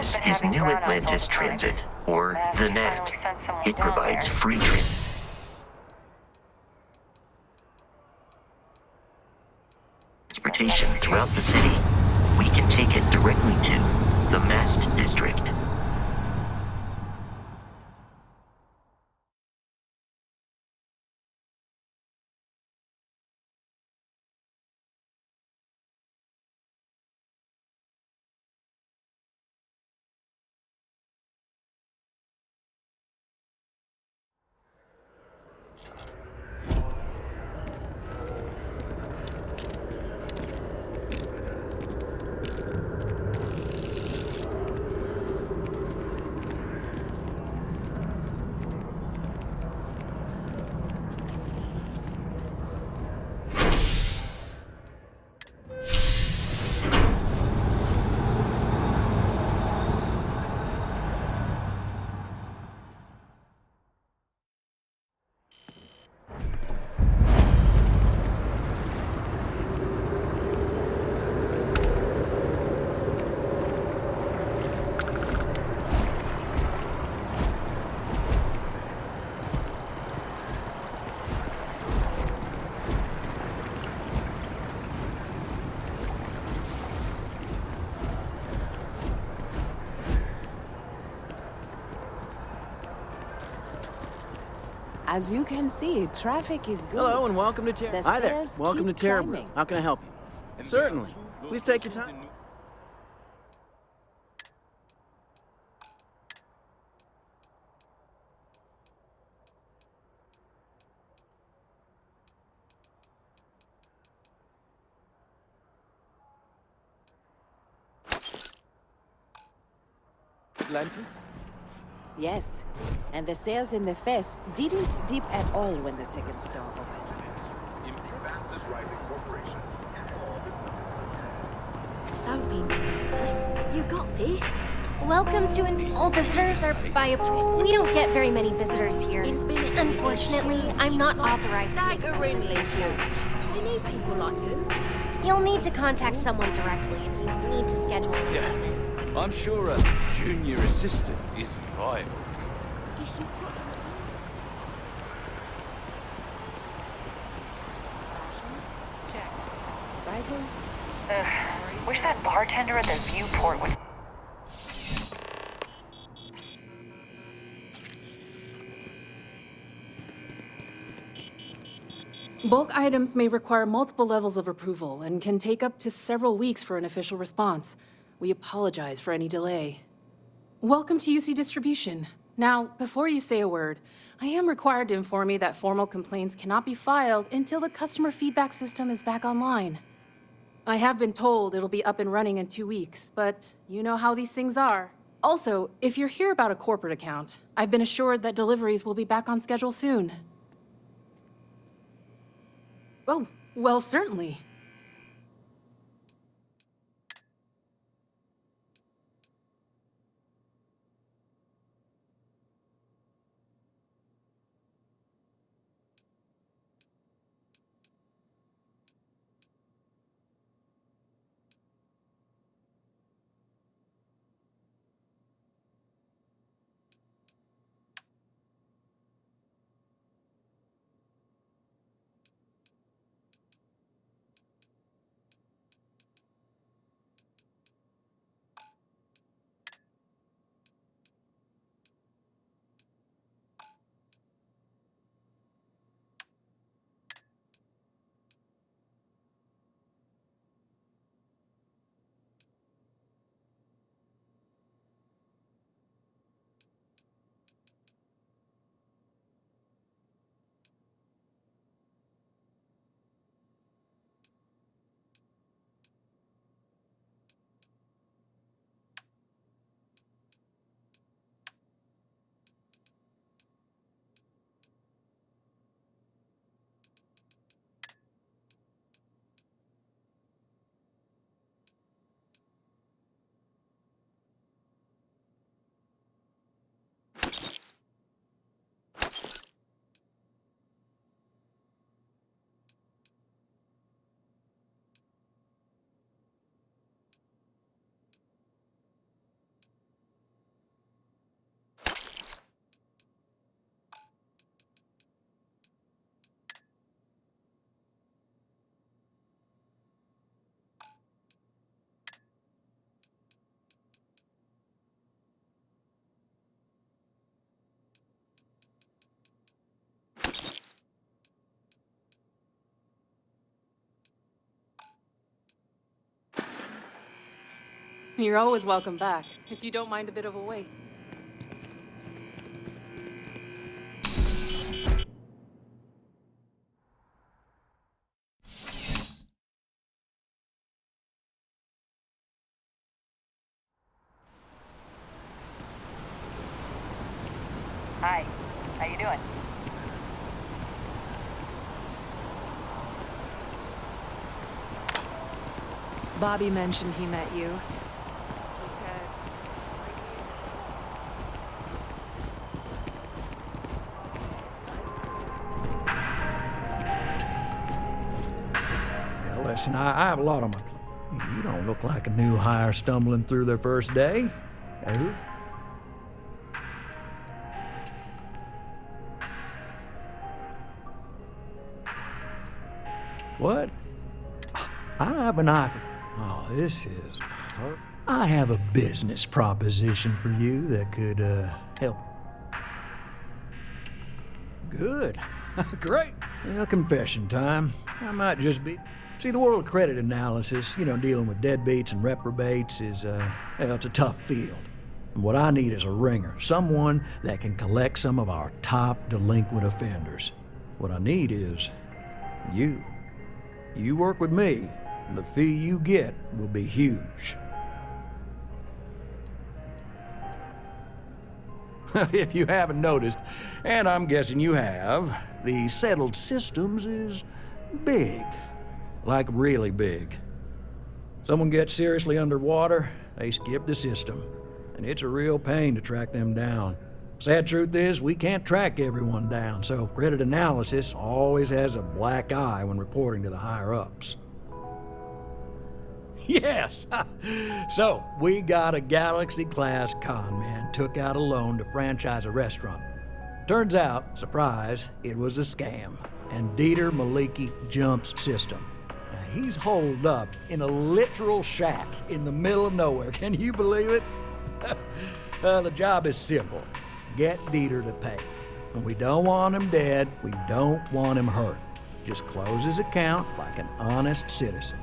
This is New Atlantis Transit, or the NAT. It provides free transportation throughout the city. We can take it directly to the Mast District. As you can see, traffic is good. Hello and welcome to Terra. Hi there. Welcome to Terra. How can I help you? Certainly. Please take your time. Atlantis? Yes, and the sales in the fest didn't dip at all when the second store opened. Don't be nervous. You got this. Welcome to all visitors are by we don't get very many visitors here. Unfortunately, I'm not authorized to make appointments myself. They need people like you. You'll need to contact someone directly if you need to schedule an appointment. I'm sure a junior assistant is vital. Wish that bartender at the viewport would... Bulk items may require multiple levels of approval and can take up to several weeks for an official response. We apologize for any delay. Welcome to UC Distribution. Now, before you say a word, I am required to inform you that formal complaints cannot be filed until the customer feedback system is back online. I have been told it'll be up and running in 2 weeks, but you know how these things are. Also, if you're here about a corporate account, I've been assured that deliveries will be back on schedule soon. Oh, well, certainly. You're always welcome back, if you don't mind a bit of a wait. Hi. How you doing? Bobby mentioned he met you. He said... Yeah, listen, I have a lot on my plate. You don't look like a new hire stumbling through their first day. Oh? What? I have an idea. Oh, this is I have a business proposition for you that could, help. Good. Great. Well, confession time. I might just be... See, the world of credit analysis, dealing with deadbeats and reprobates is, well, it's a tough field. And what I need is a ringer. Someone that can collect some of our top delinquent offenders. What I need is you. You work with me, and the fee you get will be huge. If you haven't noticed, and I'm guessing you have, the settled systems is big. Like really big. Someone gets seriously underwater, they skip the system. And it's a real pain to track them down. Sad truth is, we can't track everyone down, so credit analysis always has a black eye when reporting to the higher-ups. Yes! So, we got a Galaxy-class con man took out a loan to franchise a restaurant. Turns out, surprise, it was a scam, and Dieter Maliki jumps system. Now, he's holed up in a literal shack in the middle of nowhere. Can you believe it? The job is simple. Get Dieter to pay. And we don't want him dead, we don't want him hurt. Just close his account like an honest citizen.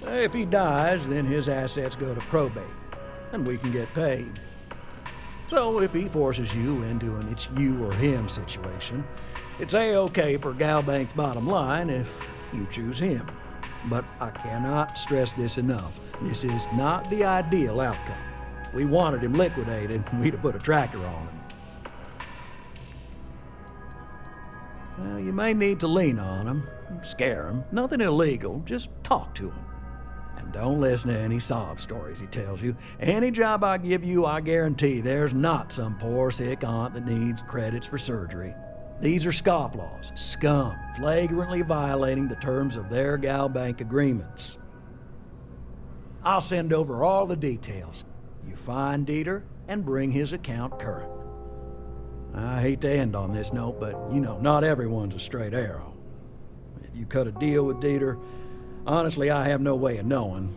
If he dies, then his assets go to probate, and we can get paid. So if he forces you into an it's you or him situation, it's A-okay for Galbank's bottom line if you choose him. But I cannot stress this enough. This is not the ideal outcome. We wanted him liquidated, we'd have put a tracker on him. Well, you may need to lean on him, scare him. Nothing illegal, just talk to him. And don't listen to any sob stories he tells you. Any job I give you, I guarantee there's not some poor sick aunt that needs credits for surgery. These are scofflaws, scum, flagrantly violating the terms of their Galbank agreements. I'll send over all the details. You find Dieter and bring his account current. I hate to end on this note, but not everyone's a straight arrow. If you cut a deal with Dieter, honestly, I have no way of knowing,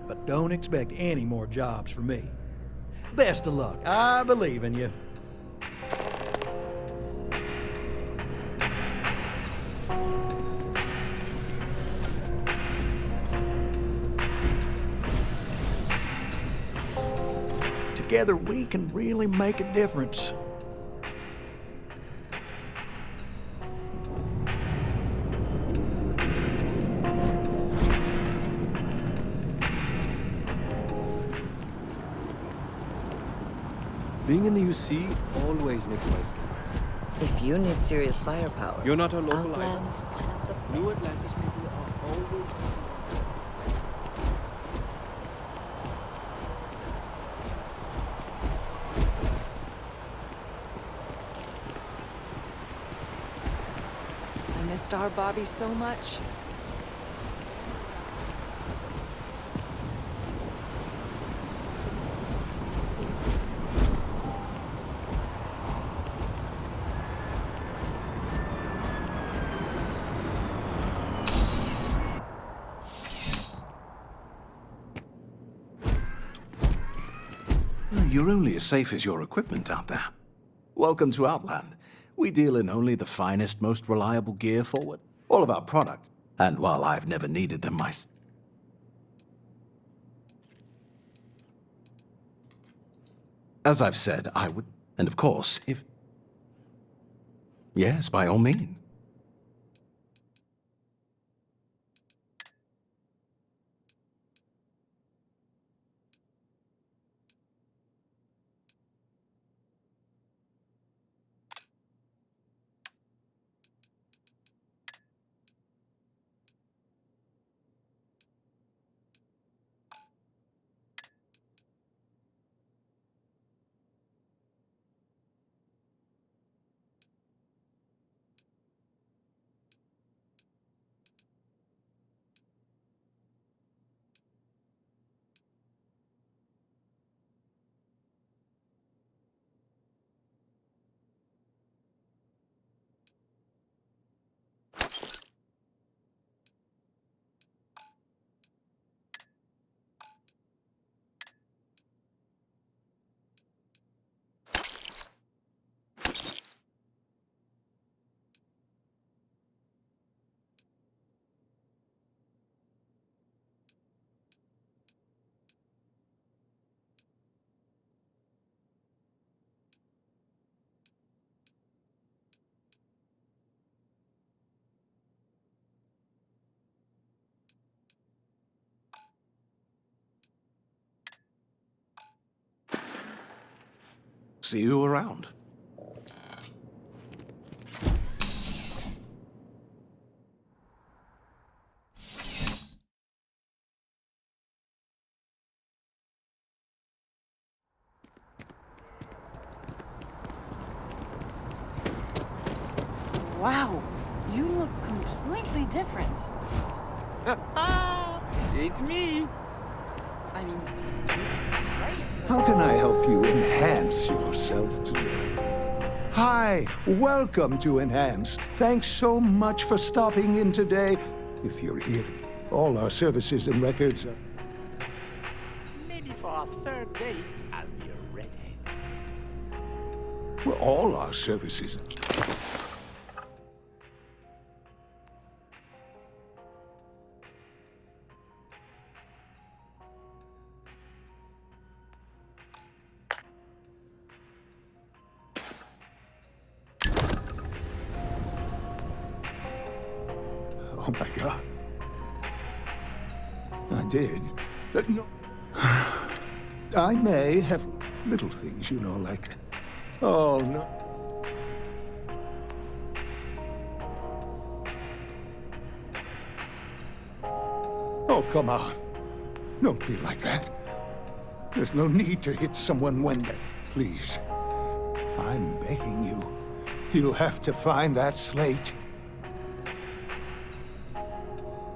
but don't expect any more jobs from me. Best of luck. I believe in you. Together we can really make a difference. Being in the UC always makes my skin red. If you need serious firepower, You're not a local Outland's either. one of the New best. Atlantis people are always... I missed our Bobby so much. You're only as safe as your equipment out there. Welcome to Outland. We deal in only the finest, most reliable gear forward. All of our product, And while I've never needed them myself... As I've said, I would... And of course, if... Yes, by all means. See you around. Wow, you look completely different. It's me. I mean, How can I help you enhance yourself today? Hi, welcome to Enhance. Thanks so much for stopping in today. If you're here, all our services and records are... Maybe for our third date, I'll be a redhead. Well, all our services... Oh my God. I did. No. I may have little things, you know, like... Oh, no. Oh, come on. Don't be like that. There's no need to hit someone when... Please. I'm begging you. You'll have to find that slate.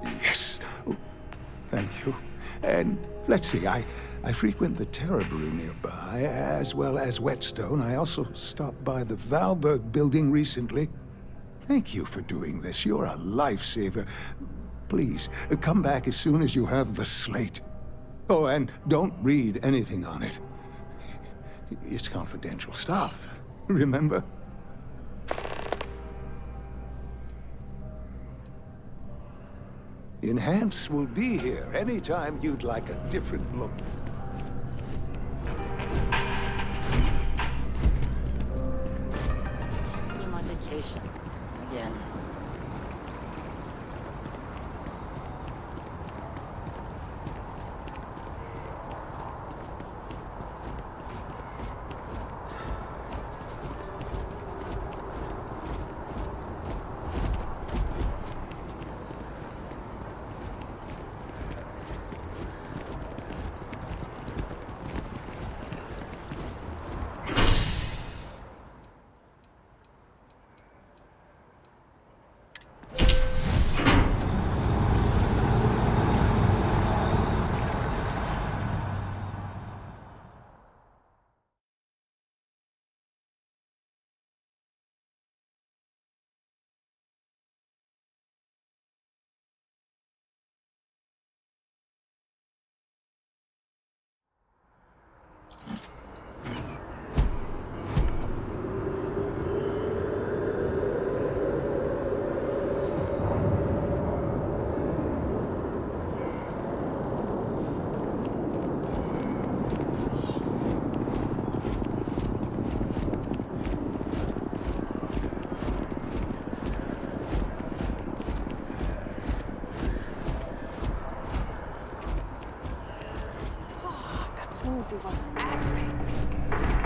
Yes. Oh, thank you. And let's see, I frequent the Terror Brew nearby, as well as Whetstone. I also stopped by the Valberg building recently. Thank you for doing this. You're a lifesaver. Please, come back as soon as you have the slate. Oh, and don't read anything on it. It's confidential stuff, remember? Enhance will be here anytime you'd like a different look. Cancel my vacation. Again.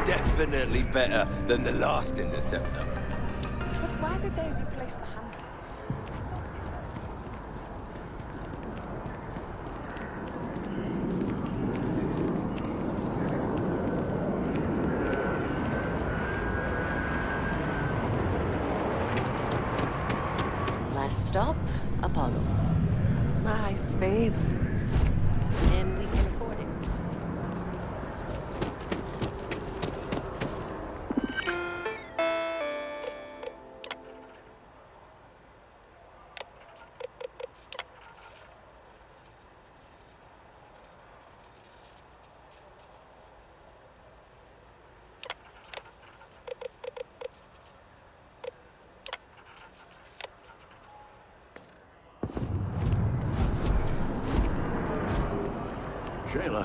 Definitely better than the last interceptor. But why did they replace the handle? Last stop, Apollo. My favorite. And we can afford it. Shayla.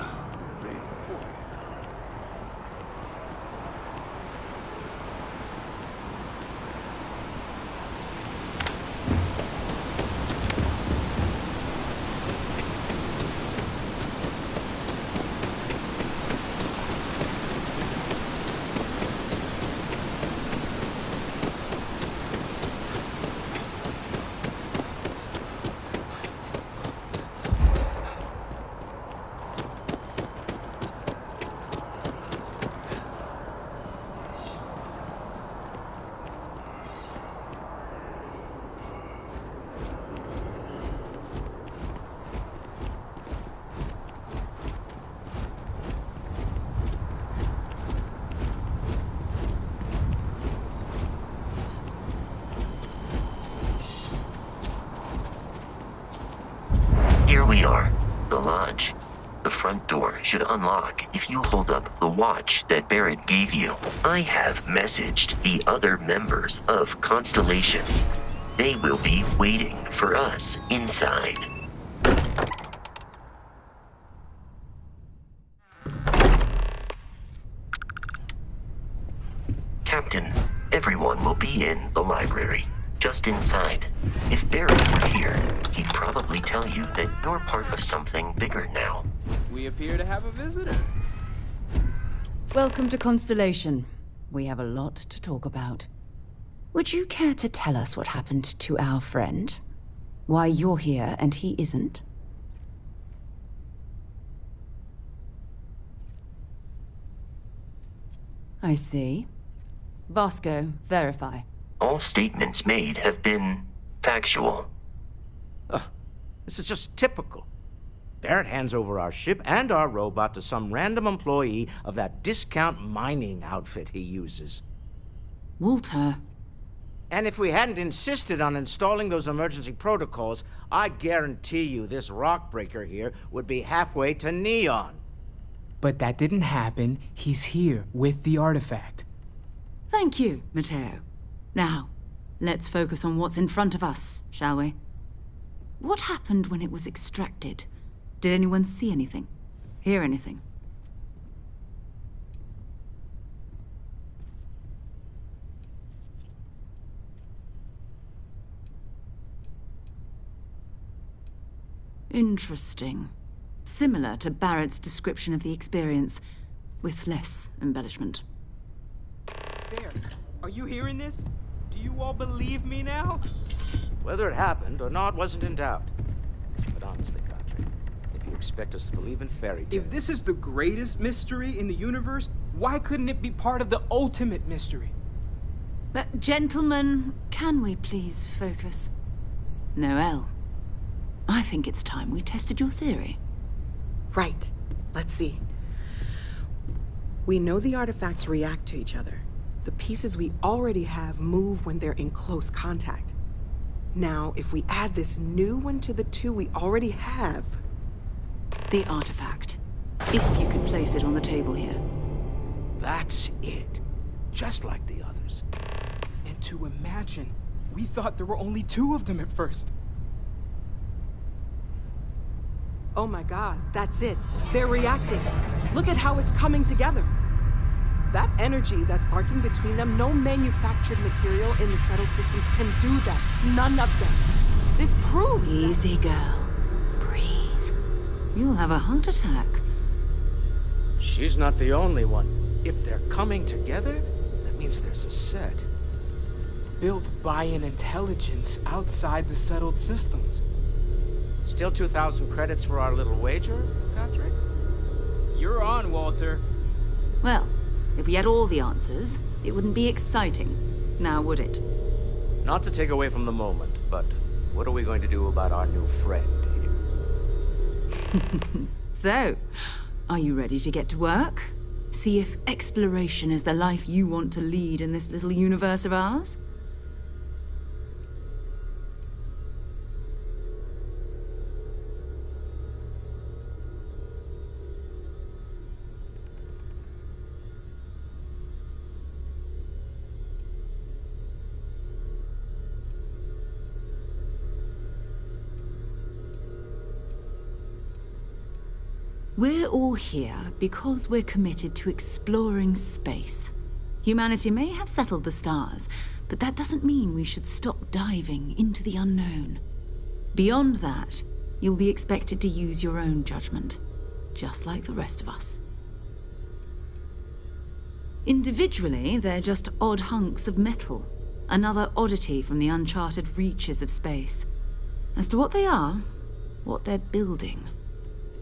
Here we are, the lodge. The front door should unlock if you hold up the watch that Barrett gave you. I have messaged the other members of Constellation. They will be waiting for us inside. Captain, everyone will be in the library, just inside. If Barrett were here, he'd probably tell you that you're part of something bigger now. We appear to have a visitor. Welcome to Constellation. We have a lot to talk about. Would you care to tell us what happened to our friend? Why you're here and he isn't? I see. Vasco, verify. All statements made have been factual. This is just typical. Barrett hands over our ship and our robot to some random employee of that discount mining outfit he uses. Walter. And if we hadn't insisted on installing those emergency protocols, I guarantee you this rock breaker here would be halfway to Neon. But that didn't happen. He's here with the artifact. Thank you, Matteo. Now, let's focus on what's in front of us, shall we? What happened when it was extracted? Did anyone see anything? Hear anything? Interesting. Similar to Barrett's description of the experience, with less embellishment. There. Are you hearing this? Do you all believe me now? Whether it happened or not wasn't in doubt. But honestly, Katri, if you expect us to believe in fairy tales... If this is the greatest mystery in the universe, why couldn't it be part of the ultimate mystery? But, gentlemen, can we please focus? Noelle, I think it's time we tested your theory. Right. Let's see. We know the artifacts react to each other. The pieces we already have move when they're in close contact. Now, if we add this new one to the two we already have... The artifact. If you could place it on the table here. That's it. Just like the others. And to imagine, we thought there were only 2 of them at first. Oh my god, that's it. They're reacting. Look at how it's coming together. That energy that's arcing between them, no manufactured material in the settled systems can do that. None of them. This proves Easy, girl. Breathe. You'll have a heart attack. She's not the only one. If they're coming together, that means there's a set. Built by an intelligence outside the settled systems. Still 2,000 credits for our little wager, Patrick? You're on, Walter. Well, if we had all the answers, it wouldn't be exciting, now would it? Not to take away from the moment, but what are we going to do about our new friend here? So, are you ready to get to work? See if exploration is the life you want to lead in this little universe of ours? We're all here because we're committed to exploring space. Humanity may have settled the stars, but that doesn't mean we should stop diving into the unknown. Beyond that, you'll be expected to use your own judgment, just like the rest of us. Individually, they're just odd hunks of metal, another oddity from the uncharted reaches of space. As to what they are, what they're building,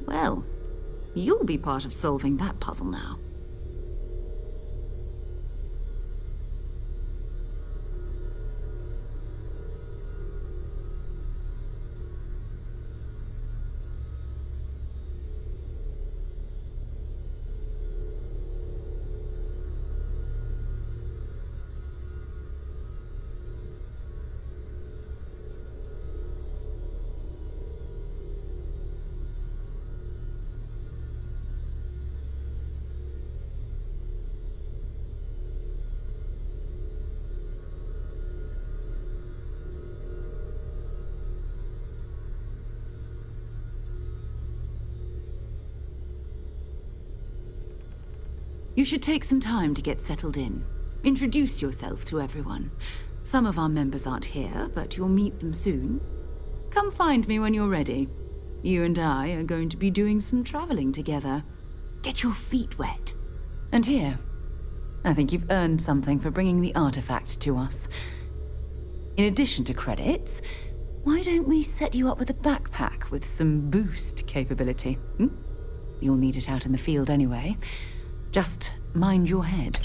well, you'll be part of solving that puzzle now. You should take some time to get settled in. Introduce yourself to everyone. Some of our members aren't here, but you'll meet them soon. Come find me when you're ready. You and I are going to be doing some traveling together. Get your feet wet. And here, I think you've earned something for bringing the artifact to us. In addition to credits, why don't we set you up with a backpack with some boost capability? You'll need it out in the field anyway. Just mind your head.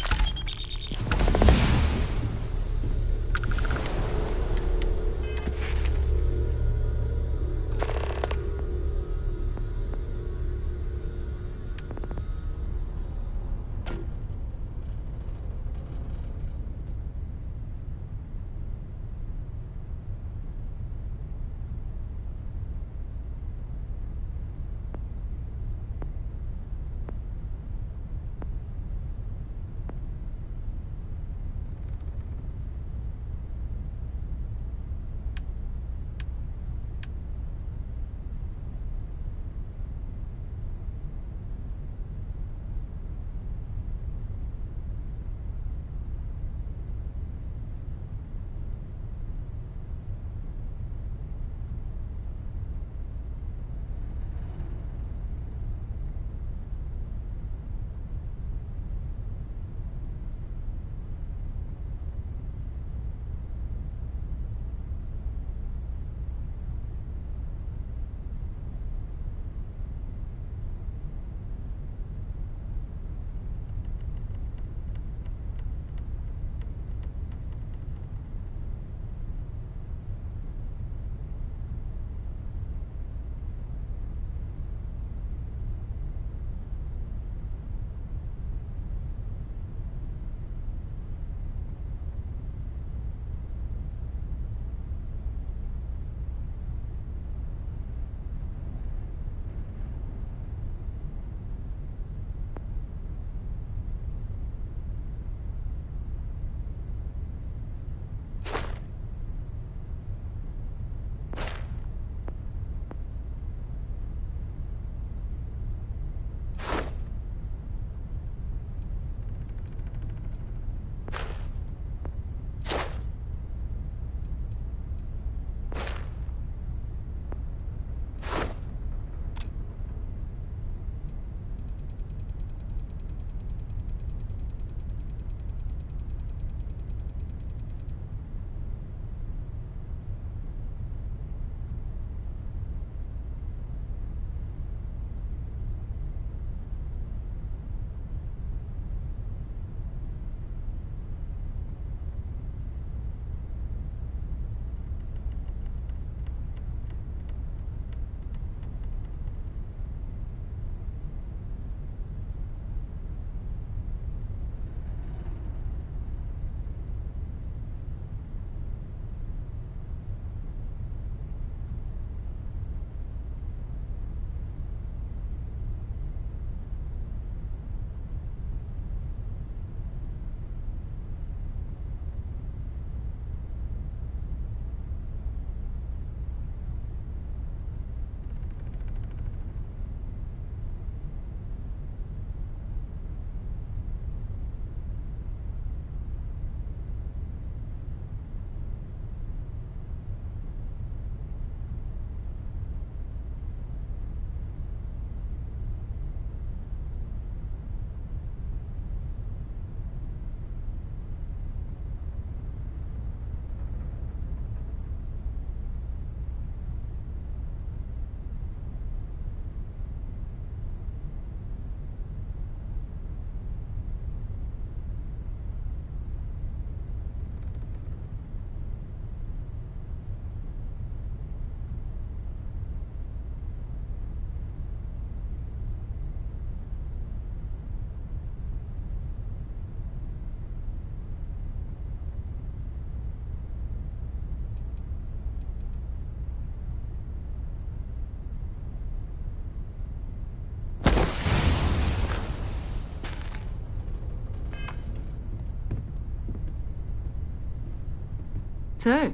So,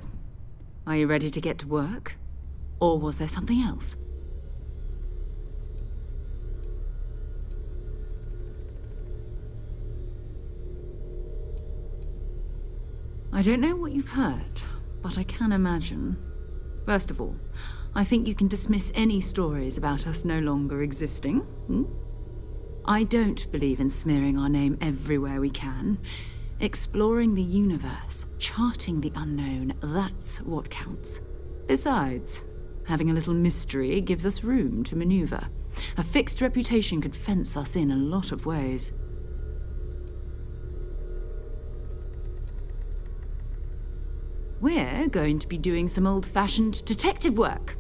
are you ready to get to work? Or was there something else? I don't know what you've heard, but I can imagine. First of all, I think you can dismiss any stories about us no longer existing. I don't believe in smearing our name everywhere we can. Exploring the universe, charting the unknown, that's what counts. Besides, having a little mystery gives us room to maneuver. A fixed reputation could fence us in a lot of ways. We're going to be doing some old-fashioned detective work.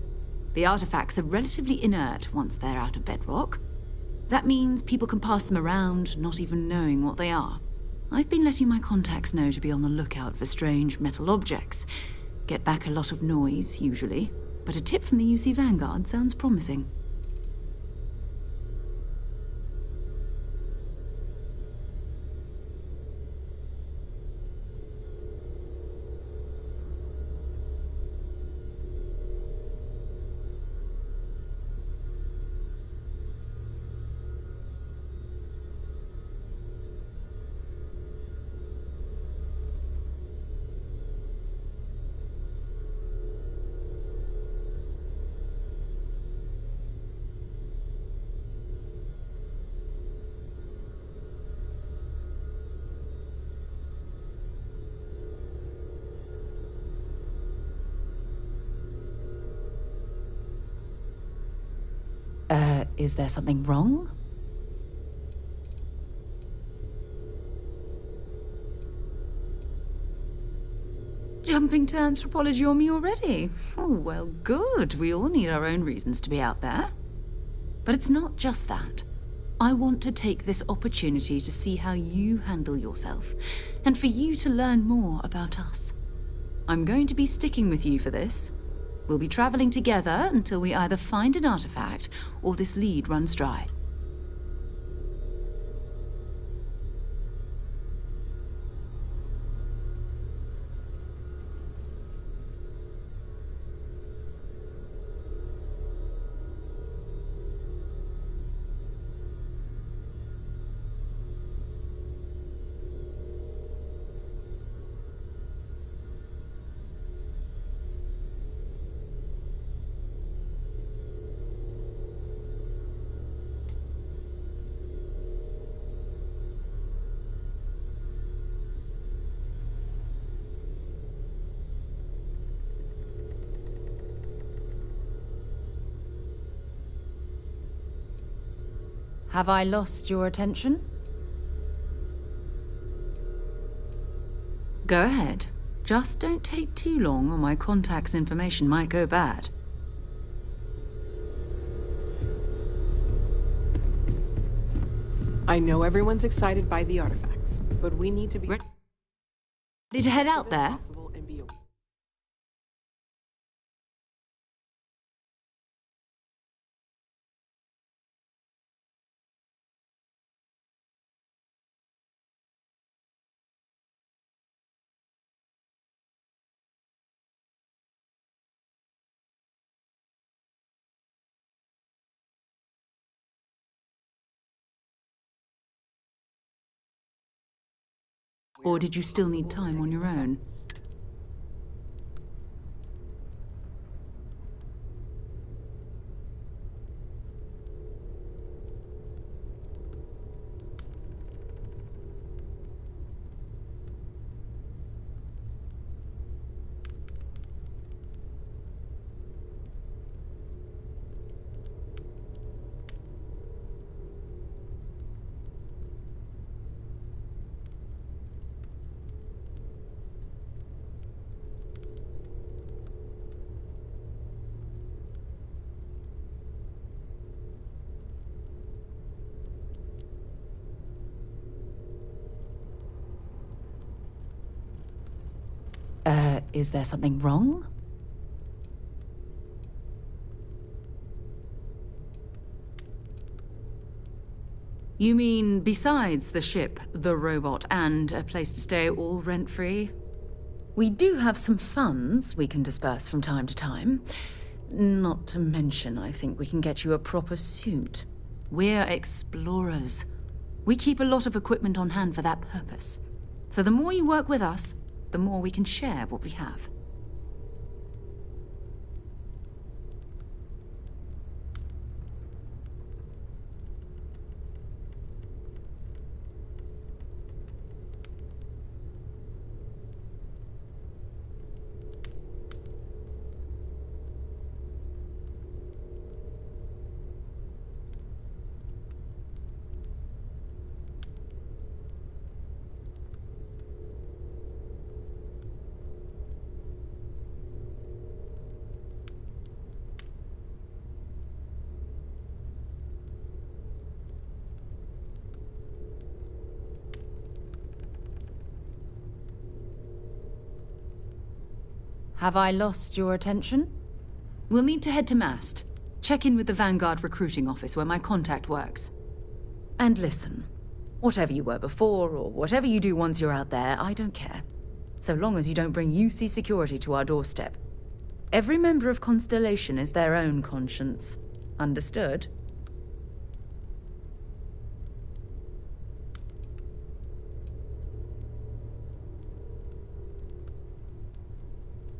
The artifacts are relatively inert once they're out of bedrock. That means people can pass them around, not even knowing what they are. I've been letting my contacts know to be on the lookout for strange metal objects. Get back a lot of noise, usually, but a tip from the UC Vanguard sounds promising. Is there something wrong? Jumping to anthropology on me already? Oh, well, good. We all need our own reasons to be out there. But it's not just that. I want to take this opportunity to see how you handle yourself, and for you to learn more about us. I'm going to be sticking with you for this. We'll be traveling together until we either find an artifact or this lead runs dry. Have I lost your attention? Go ahead. Just don't take too long or my contact's information might go bad. I know everyone's excited by the artifacts, but we need to be ready to head out there. Or did you still need time on your own? Is there something wrong? You mean besides the ship, the robot, and a place to stay all rent-free? We do have some funds we can disperse from time to time. Not to mention, I think we can get you a proper suit. We're explorers. We keep a lot of equipment on hand for that purpose. So the more you work with us, the more we can share what we have. Have I lost your attention? We'll need to head to Mast. Check in with the Vanguard recruiting office where my contact works. And listen, whatever you were before, or whatever you do once you're out there, I don't care. So long as you don't bring UC security to our doorstep. Every member of Constellation is their own conscience. Understood?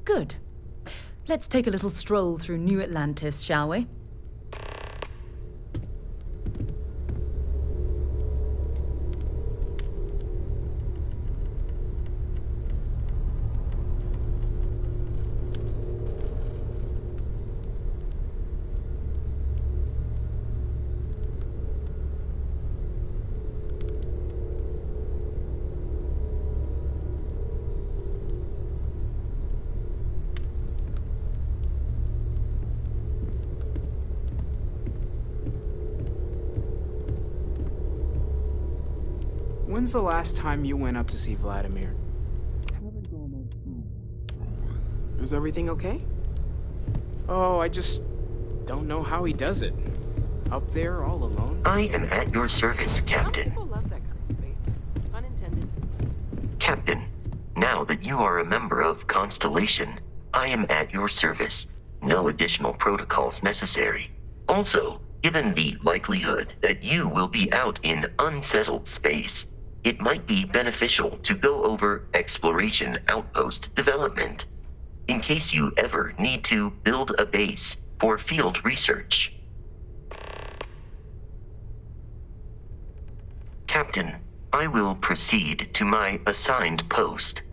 Good. Let's take a little stroll through New Atlantis, shall we? When's the last time you went up to see Vladimir? Is everything okay? Oh, I just don't know how he does it. Up there all alone. I am at your service, Captain. People love that kind of space. Unintended. Captain, now that you are a member of Constellation, I am at your service. No additional protocols necessary. Also, given the likelihood that you will be out in unsettled space, it might be beneficial to go over exploration outpost development, in case you ever need to build a base for field research. Captain, I will proceed to my assigned post.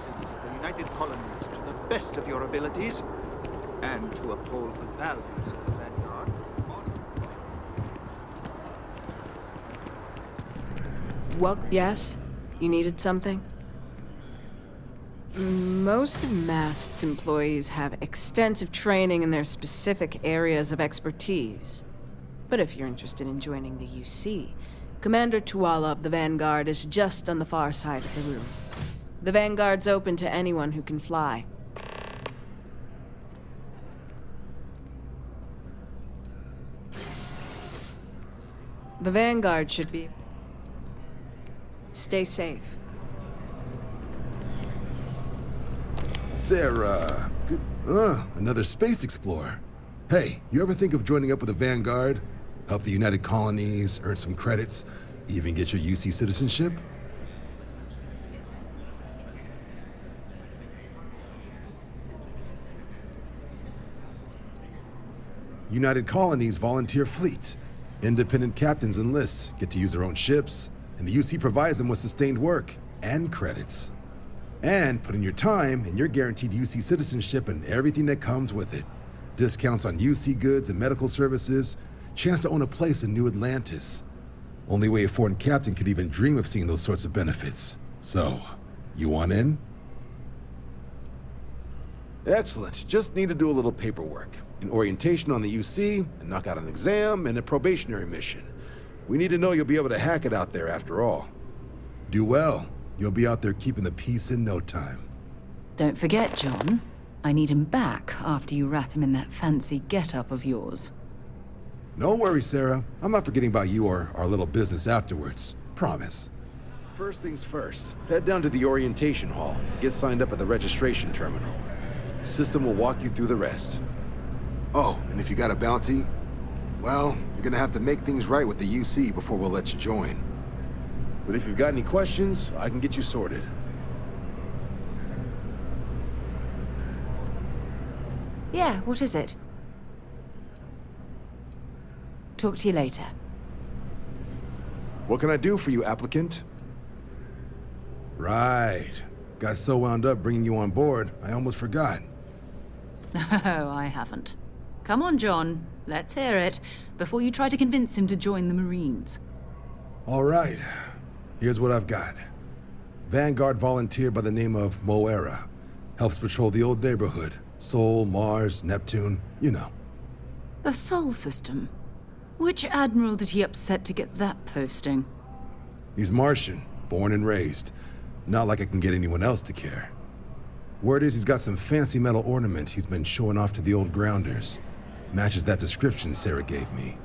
citizens of the United Colonies to the best of your abilities, and to uphold the values of the Vanguard. Yes? You needed something? Most of MAST's employees have extensive training in their specific areas of expertise. But if you're interested in joining the UC, Commander Tuala of the Vanguard is just on the far side of the room. The Vanguard's open to anyone who can fly. The Vanguard should be... Stay safe. Sarah, good. Another space explorer. Hey, you ever think of joining up with the Vanguard? Help the United Colonies, earn some credits, even get your UC citizenship? United Colonies volunteer fleet. Independent captains enlist, get to use their own ships, and the UC provides them with sustained work and credits. And put in your time, and you're guaranteed UC citizenship and everything that comes with it. Discounts on UC goods and medical services, chance to own a place in New Atlantis. Only way a foreign captain could even dream of seeing those sorts of benefits. So, you want in? Excellent. Just need to do a little paperwork. An orientation on the UC, and knock out an exam, and a probationary mission. We need to know you'll be able to hack it out there after all. Do well. You'll be out there keeping the peace in no time. Don't forget, John. I need him back after you wrap him in that fancy get-up of yours. No worries, Sarah. I'm not forgetting about you or our little business afterwards. Promise. First things first, head down to the orientation hall. Get signed up at the registration terminal. System will walk you through the rest. Oh, and if you got a bounty, well, you're gonna have to make things right with the UC before we'll let you join. But if you've got any questions, I can get you sorted. Yeah, what is it? Talk to you later. What can I do for you, applicant? Right. Got so wound up bringing you on board, I almost forgot. Oh, I haven't. Come on, John. Let's hear it, before you try to convince him to join the Marines. All right. Here's what I've got. Vanguard volunteer by the name of Moira. Helps patrol the old neighborhood. Sol, Mars, Neptune, you know. The Sol system? Which admiral did he upset to get that posting? He's Martian, born and raised. Not like I can get anyone else to care. Word is he's got some fancy metal ornament he's been showing off to the old grounders. Matches that description Sarah gave me.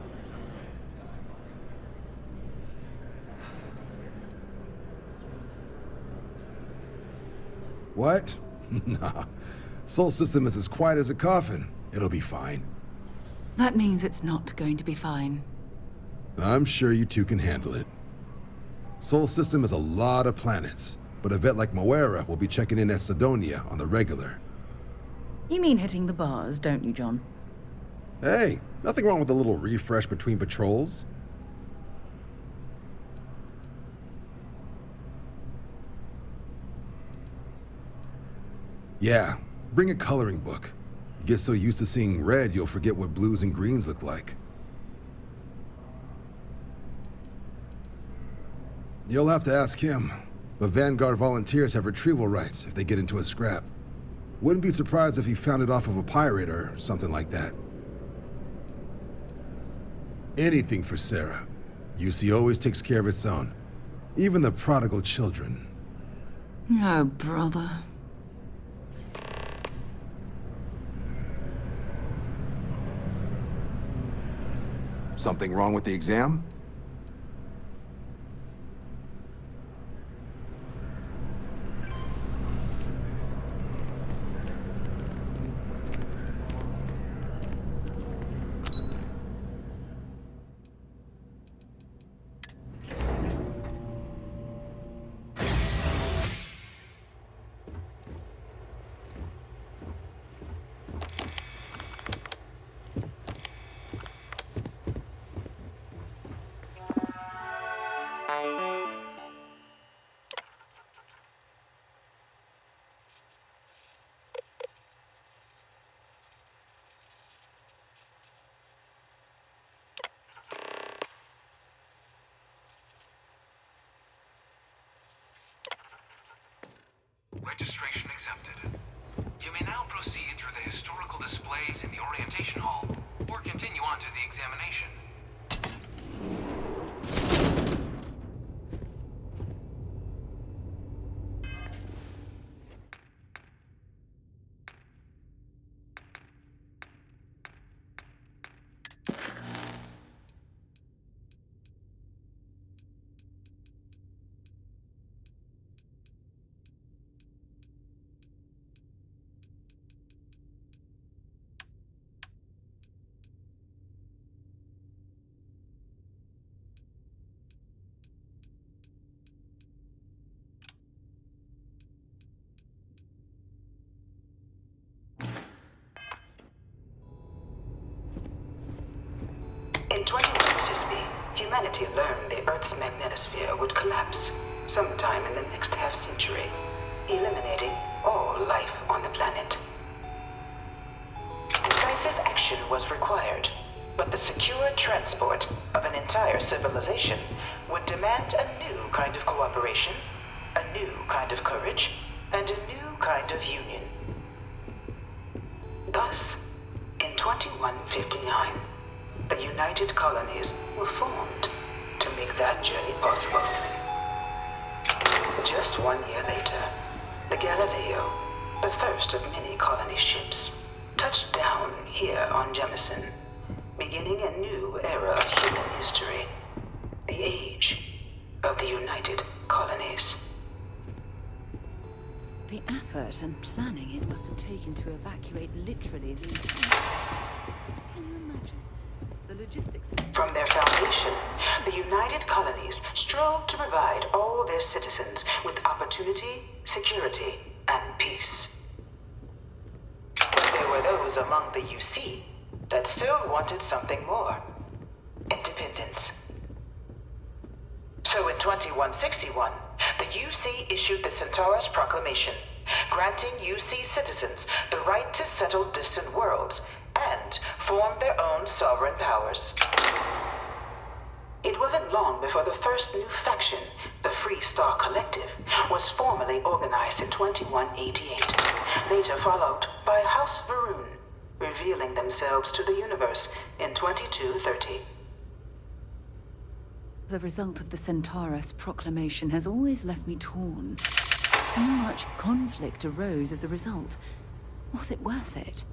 What? Nah. Sol system is as quiet as a coffin. It'll be fine. That means it's not going to be fine. I'm sure you two can handle it. Sol system has a lot of planets, but a vet like Moira will be checking in at Sidonia on the regular. You mean hitting the bars, don't you, John? Hey, nothing wrong with a little refresh between patrols. Yeah, bring a coloring book. You get so used to seeing red, you'll forget what blues and greens look like. You'll have to ask him, but Vanguard volunteers have retrieval rights if they get into a scrap. Wouldn't be surprised if he found it off of a pirate or something like that. Anything for Sarah. UC always takes care of its own. Even the prodigal children. Oh, brother. Something wrong with the exam? Registration accepted. You may now proceed through the historical displays in the orientation hall, or continue on to the examination. In 2150, humanity learned the Earth's magnetosphere would collapse sometime in the next half-century, eliminating all life on the planet. Decisive action was required, but the secure transport of an entire civilization would demand a new kind of cooperation, a new kind of courage, and a new kind of union. Thus, in 2159, the United Colonies were formed to make that journey possible. Just 1 year later, the Galileo, the first of many colony ships, touched down here on Jemison, beginning a new era of human history, the age of the United Colonies. The effort and planning it must have taken to evacuate literally the... Can you imagine? The logistics... From their foundation, the United Colonies strove to provide all their citizens with opportunity, security, and peace. But there were those among the UC that still wanted something more. Independence. So in 2161, the UC issued the Centaurus Proclamation, granting UC citizens the right to settle distant worlds and form their own sovereign powers. It wasn't long before the first new faction, the Free Star Collective, was formally organized in 2188, later followed by House Varun, revealing themselves to the universe in 2230. The result of the Centaurus Proclamation has always left me torn. So much conflict arose as a result. Was it worth it?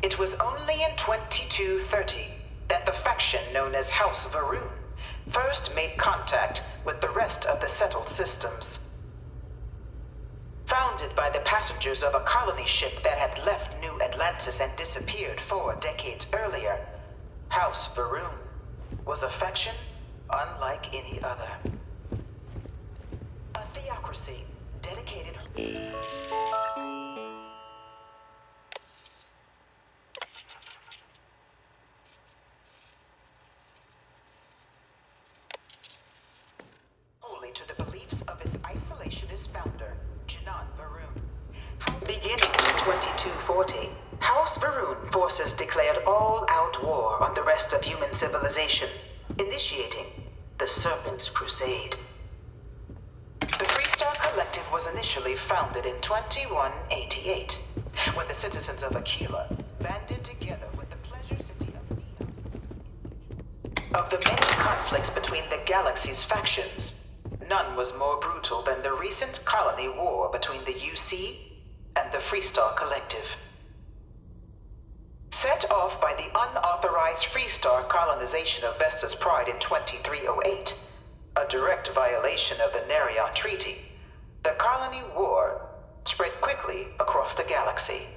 It was only in 2230 that the faction known as House Varun first made contact with the rest of the settled systems. Founded by the passengers of a colony ship that had left New Atlantis and disappeared 4 decades earlier, House Varun was a faction unlike any other. A theocracy dedicated... to the beliefs of its isolationist founder, Janan Varun. Beginning in 2240, House Varun forces declared all-out war on the rest of human civilization, initiating the Serpent's Crusade. The Free Star Collective was initially founded in 2188, when the citizens of Aquila banded together with Of the many conflicts between the galaxy's factions, none was more brutal than the recent colony war between the UC and the Freestar Collective. Set off by the unauthorized Freestar colonization of Vesta's Pride in 2308, a direct violation of the Nerion Treaty, the colony war spread quickly across the galaxy.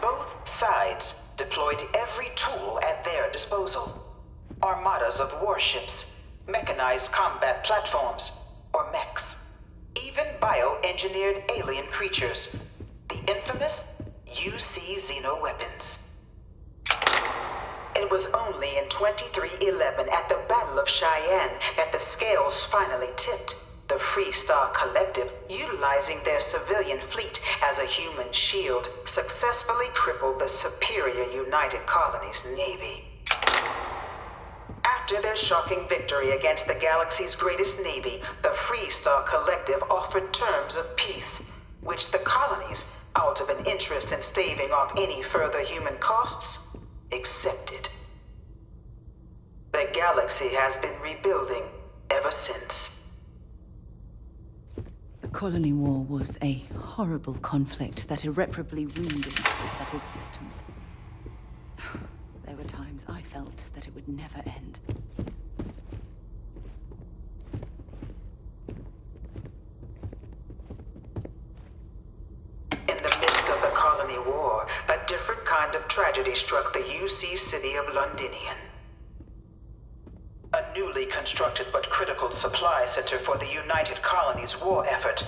Both sides deployed every tool at their disposal. Armadas of warships, mechanized combat platforms, or mechs, even bioengineered alien creatures, the infamous UC xeno-weapons. It was only in 2311 at the Battle of Cheyenne that the scales finally tipped, the Freestar Collective, utilizing their civilian fleet as a human shield, successfully crippled the superior United Colonies Navy. After their shocking victory against the galaxy's greatest navy, the Freestar Collective offered terms of peace, which the colonies, out of an interest in staving off any further human costs, accepted. The galaxy has been rebuilding ever since. The colony war was a horrible conflict that irreparably wounded the settled systems. There were times I felt that it would never end. In the midst of the colony war, a different kind of tragedy struck the UC city of Londinian. A newly constructed but critical supply center for the United Colonies' war effort,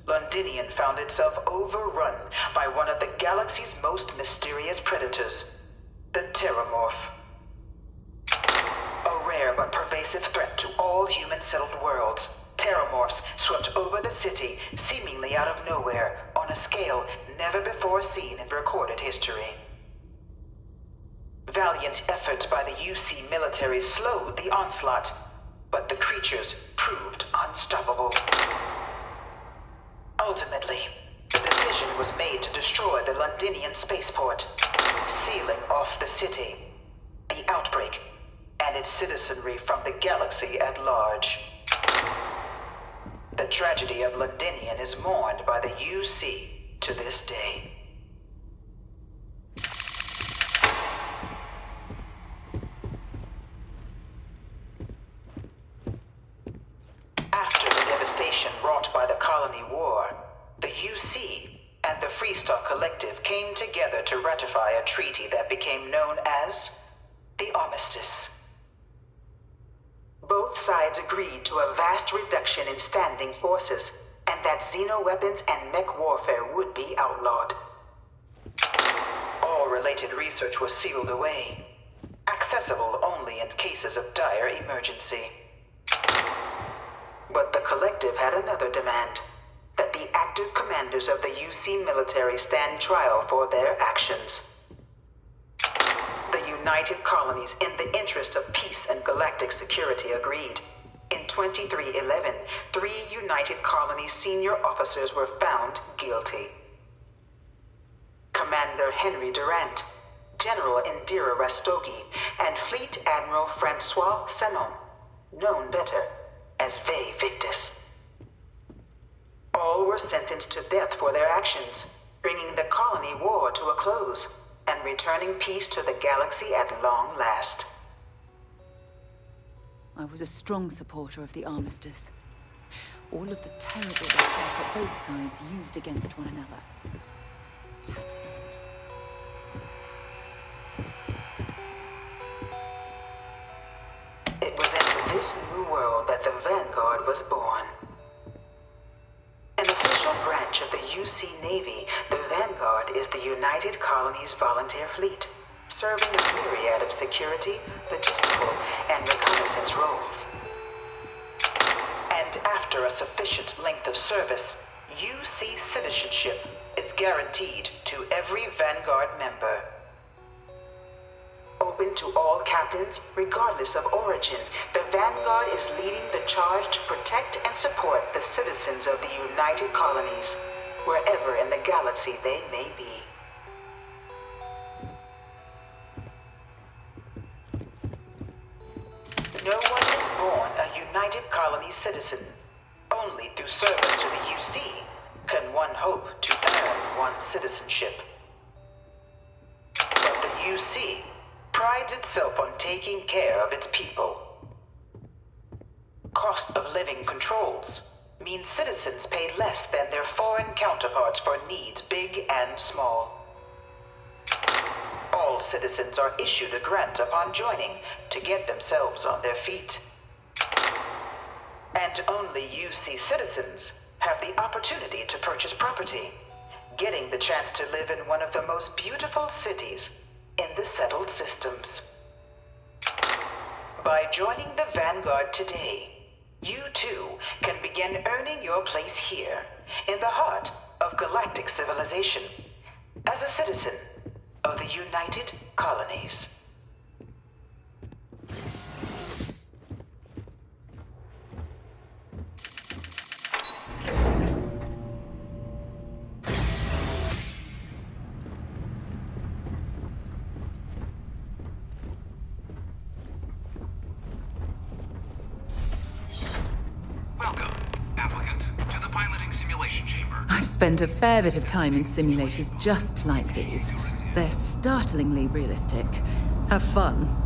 Londinian found itself overrun by one of the galaxy's most mysterious predators, the Terramorph. A rare but pervasive threat to all human-settled worlds, Terramorphs swept over the city, seemingly out of nowhere, on a scale never before seen in recorded history. Valiant efforts by the UC military slowed the onslaught, but the creatures proved unstoppable. Ultimately, the decision was made to destroy the Londinian spaceport, sealing off the city, the outbreak, and its citizenry from the galaxy at large. The tragedy of Londinian is mourned by the UC to this day. After the devastation wrought by the colony war, the UC and the Freestar Collective came together to ratify a treaty that became known as the Armistice. Both sides agreed to a vast reduction in standing forces, and that xeno-weapons and mech warfare would be outlawed. All related research was sealed away, accessible only in cases of dire emergency. But the Collective had another demand, that the active commanders of the UC military stand trial for their actions. The United Colonies, in the interest of peace and galactic security, agreed. In 2311, 3 United Colonies senior officers were found guilty. Commander Henry Durant, General Indira Rastogi, and Fleet Admiral Francois Sanon, known better as Ve Victus. All were sentenced to death for their actions, bringing the colony war to a close and returning peace to the galaxy at long last. I was a strong supporter of the Armistice. All of the terrible weapons that both sides used against one another. It had to end. It was into this new world that the Vanguard was born. An official branch of the UC Navy, the Vanguard is the United Colonies Volunteer Fleet, serving a myriad of security, logistical, and reconnaissance roles. And after a sufficient length of service, UC citizenship is guaranteed to every Vanguard member. Open to all captains, regardless of origin, the Vanguard is leading the charge to protect and support the citizens of the United Colonies, wherever in the galaxy they may be. United Colony citizen. Only through service to the UC can one hope to earn one's citizenship. But the UC prides itself on taking care of its people. Cost of living controls means citizens pay less than their foreign counterparts for needs big and small. All citizens are issued a grant upon joining to get themselves on their feet. And only UC citizens have the opportunity to purchase property, getting the chance to live in one of the most beautiful cities in the settled systems. By joining the Vanguard today, you too can begin earning your place here, in the heart of galactic civilization, as a citizen of the United Colonies. Welcome, applicant, to the piloting simulation chamber. I've spent a fair bit of time in simulators just like these. They're startlingly realistic. Have fun.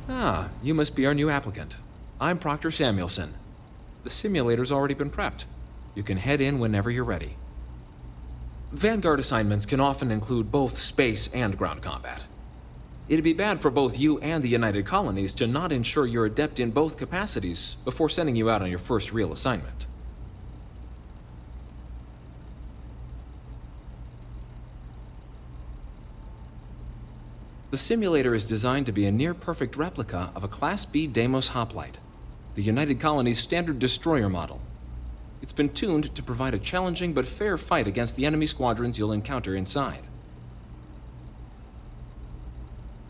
Ah, you must be our new applicant. I'm Proctor Samuelson. The simulator's already been prepped. You can head in whenever you're ready. Vanguard assignments can often include both space and ground combat. It'd be bad for both you and the United Colonies to not ensure you're adept in both capacities before sending you out on your first real assignment. The simulator is designed to be a near-perfect replica of a Class B Deimos hoplite, the United Colony's standard destroyer model. It's been tuned to provide a challenging but fair fight against the enemy squadrons you'll encounter inside.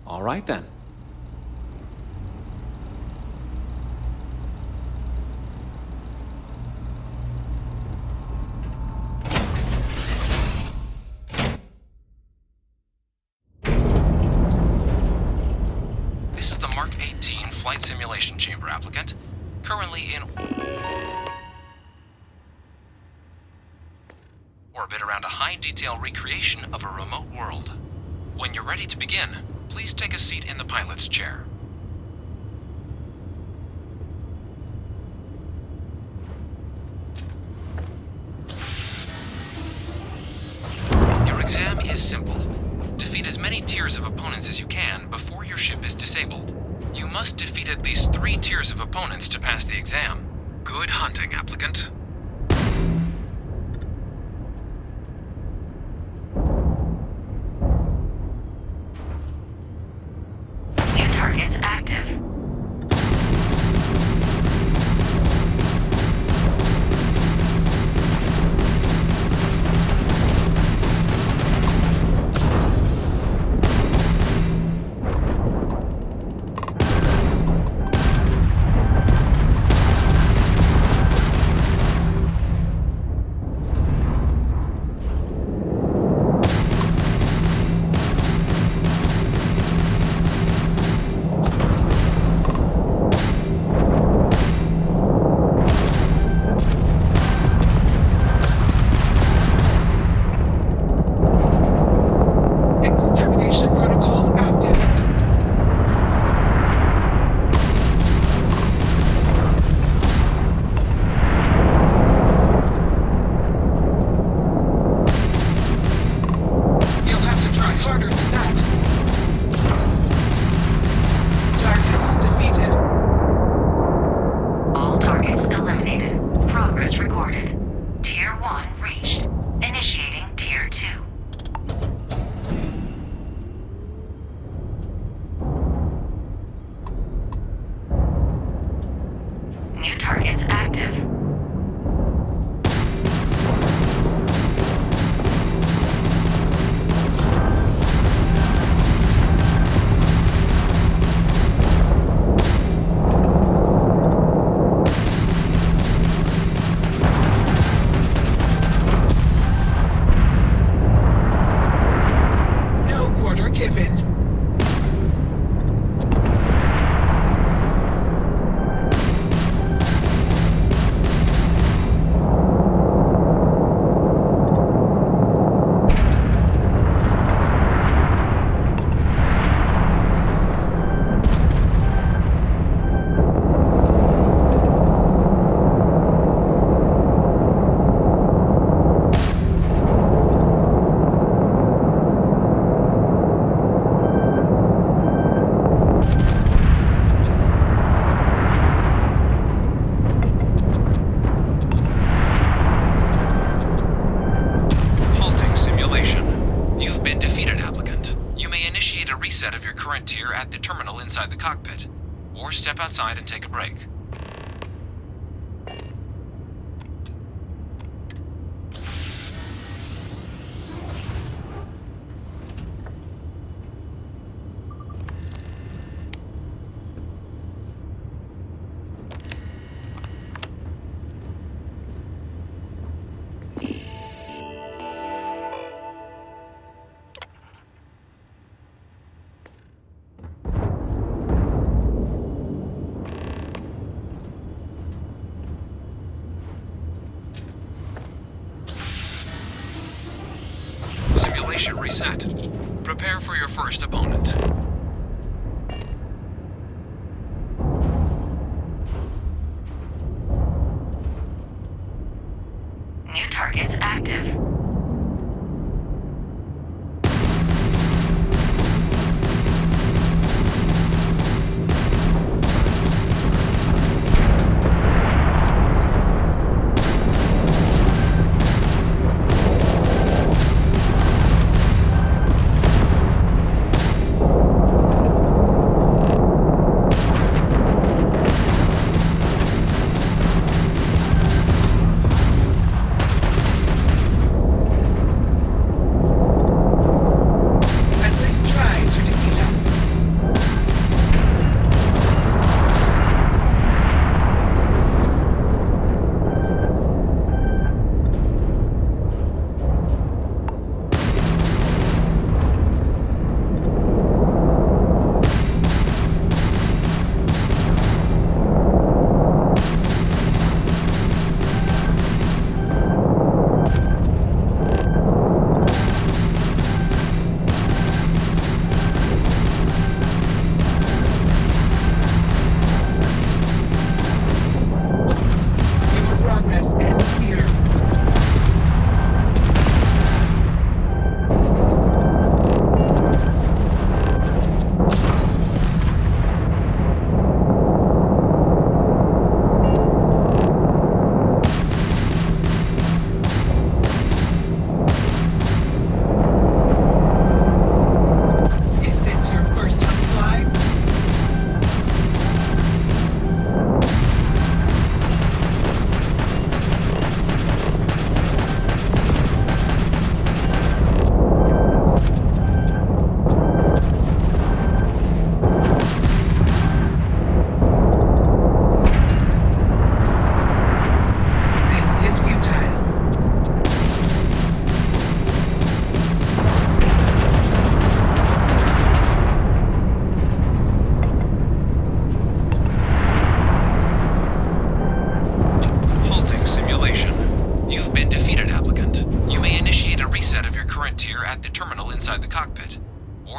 All right then. This is the Mark 18 Flight Simulation Chamber applicant, currently in orbit around a high-detail recreation of a remote world. When you're ready to begin, please take a seat in the pilot's chair. Your exam is simple. Defeat as many tiers of opponents as you can before your ship is disabled. You must defeat at least 3 tiers of opponents to pass the exam. Good hunting, applicant. New targets active. current tier at the terminal inside the cockpit, or step outside and take a break. Simulation reset. Prepare for your first opponent. New targets active.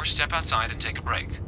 Step outside and take a break.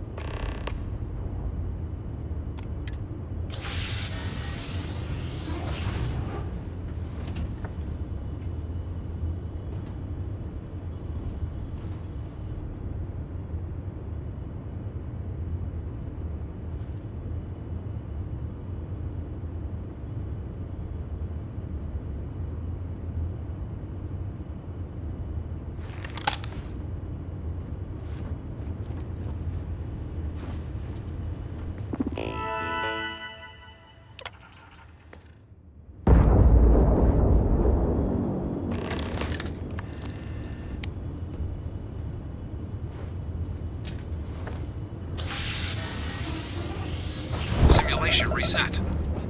Simulation reset.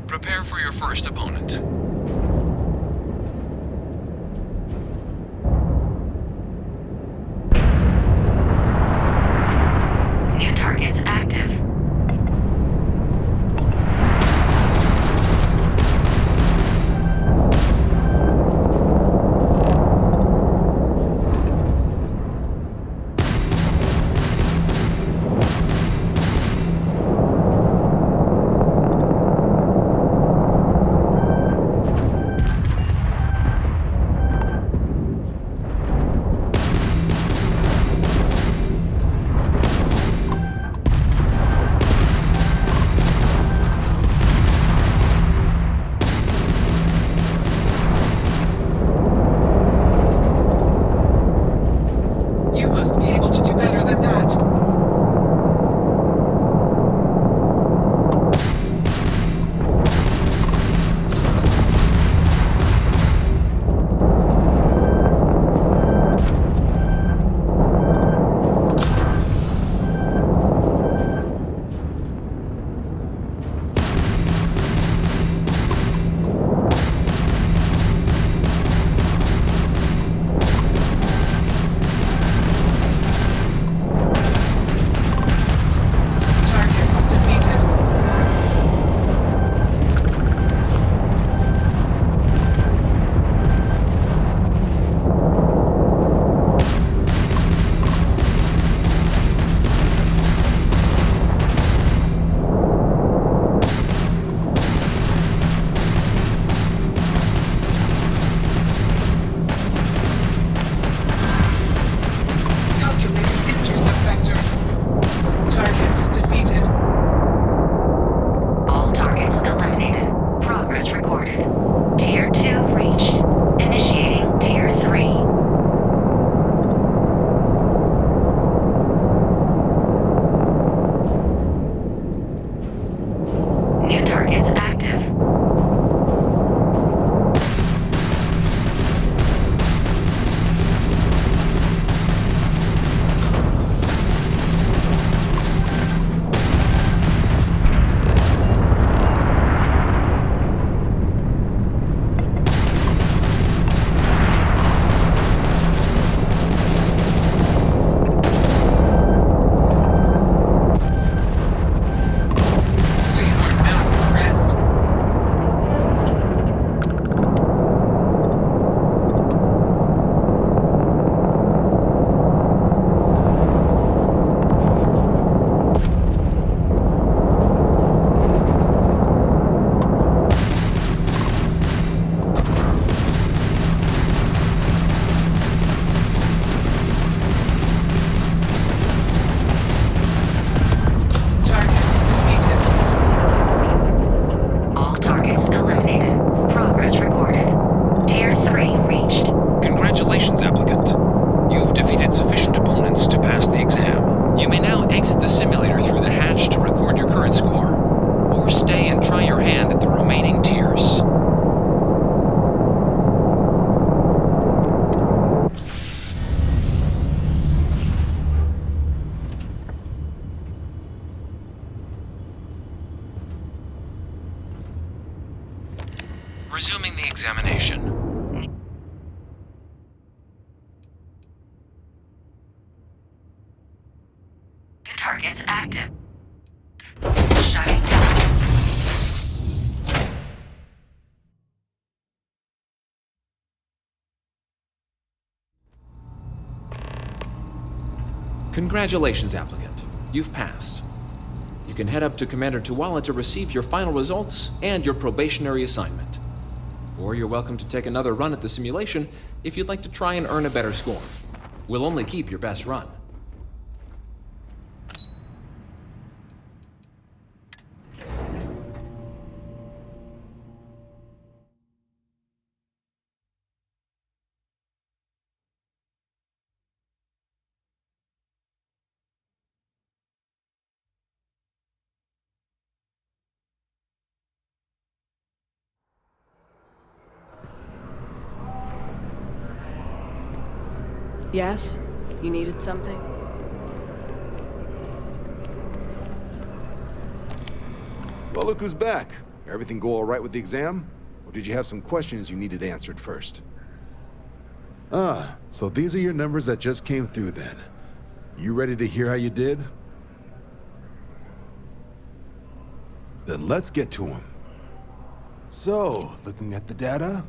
Prepare for your first opponent. New targets active. examination. Targets active. Shutting down. Congratulations, applicant. You've passed. You can head up to Commander Tuwala to receive your final results and your probationary assignment. Or you're welcome to take another run at the simulation if you'd like to try and earn a better score. We'll only keep your best run. Yes? You needed something? Well, look who's back. Everything go all right with the exam? Or did you have some questions you needed answered first? So these are your numbers that just came through then. You ready to hear how you did? Then let's get to them. So, looking at the data,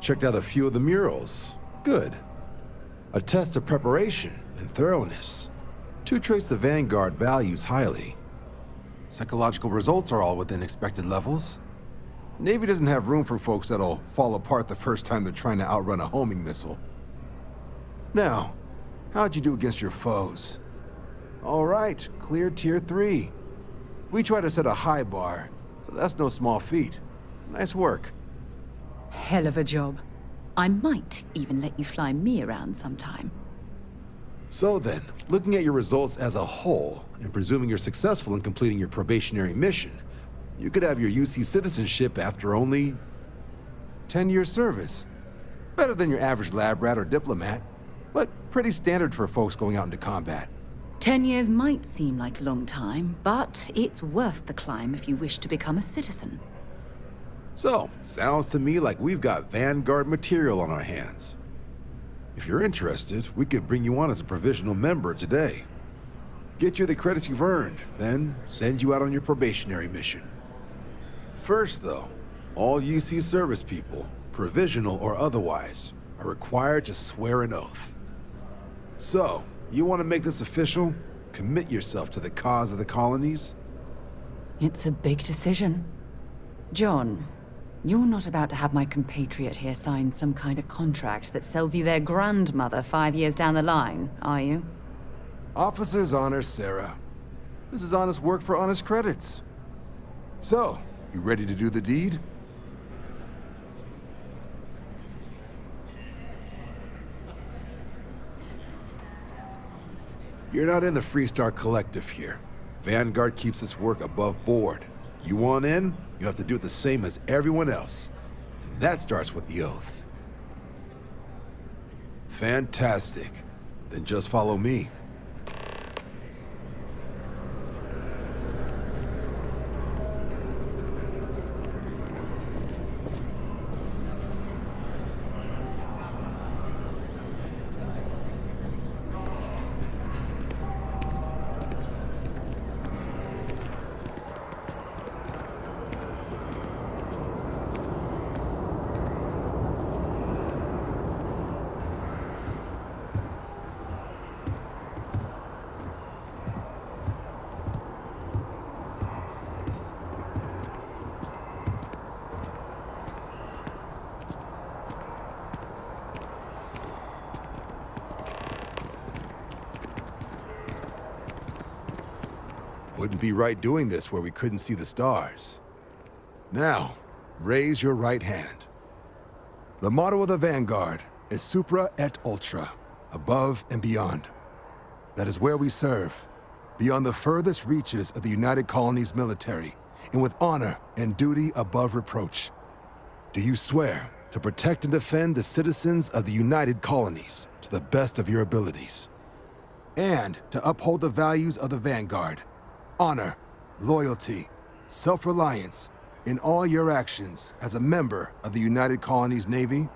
checked out a few of the murals. Good. A test of preparation and thoroughness. Two traits the Vanguard values highly. Psychological results are all within expected levels. Navy doesn't have room for folks that'll fall apart the first time they're trying to outrun a homing missile. Now, how'd you do against your foes? All right, clear Tier 3. We try to set a high bar, so that's no small feat. Nice work. Hell of a job. I might even let you fly me around sometime. So then, looking at your results as a whole, and presuming you're successful in completing your probationary mission, you could have your UC citizenship after only 10 years service. Better than your average lab rat or diplomat, but pretty standard for folks going out into combat. 10 years might seem like a long time, but it's worth the climb if you wish to become a citizen. So, sounds to me like we've got Vanguard material on our hands. If you're interested, we could bring you on as a provisional member today. Get you the credits you've earned, then send you out on your probationary mission. First, though, all UC service people, provisional or otherwise, are required to swear an oath. So, you want to make this official? Commit yourself to the cause of the colonies? It's a big decision. John, you're not about to have my compatriot here sign some kind of contract that sells you their grandmother 5 years down the line, are you? Officer's honor, Sarah. This is honest work for honest credits. So, you ready to do the deed? You're not in the Freestar Collective here. Vanguard keeps its work above board. You want in, you have to do it the same as everyone else. And that starts with the oath. Fantastic. Then just follow me. Wouldn't be right doing this where we couldn't see the stars. Now, raise your right hand. The motto of the Vanguard is Supra et Ultra, above and beyond. That is where we serve, beyond the furthest reaches of the United Colonies military, and with honor and duty above reproach. Do you swear to protect and defend the citizens of the United Colonies to the best of your abilities? And to uphold the values of the Vanguard: honor, loyalty, self-reliance, in all your actions as a member of the United Colonies Navy?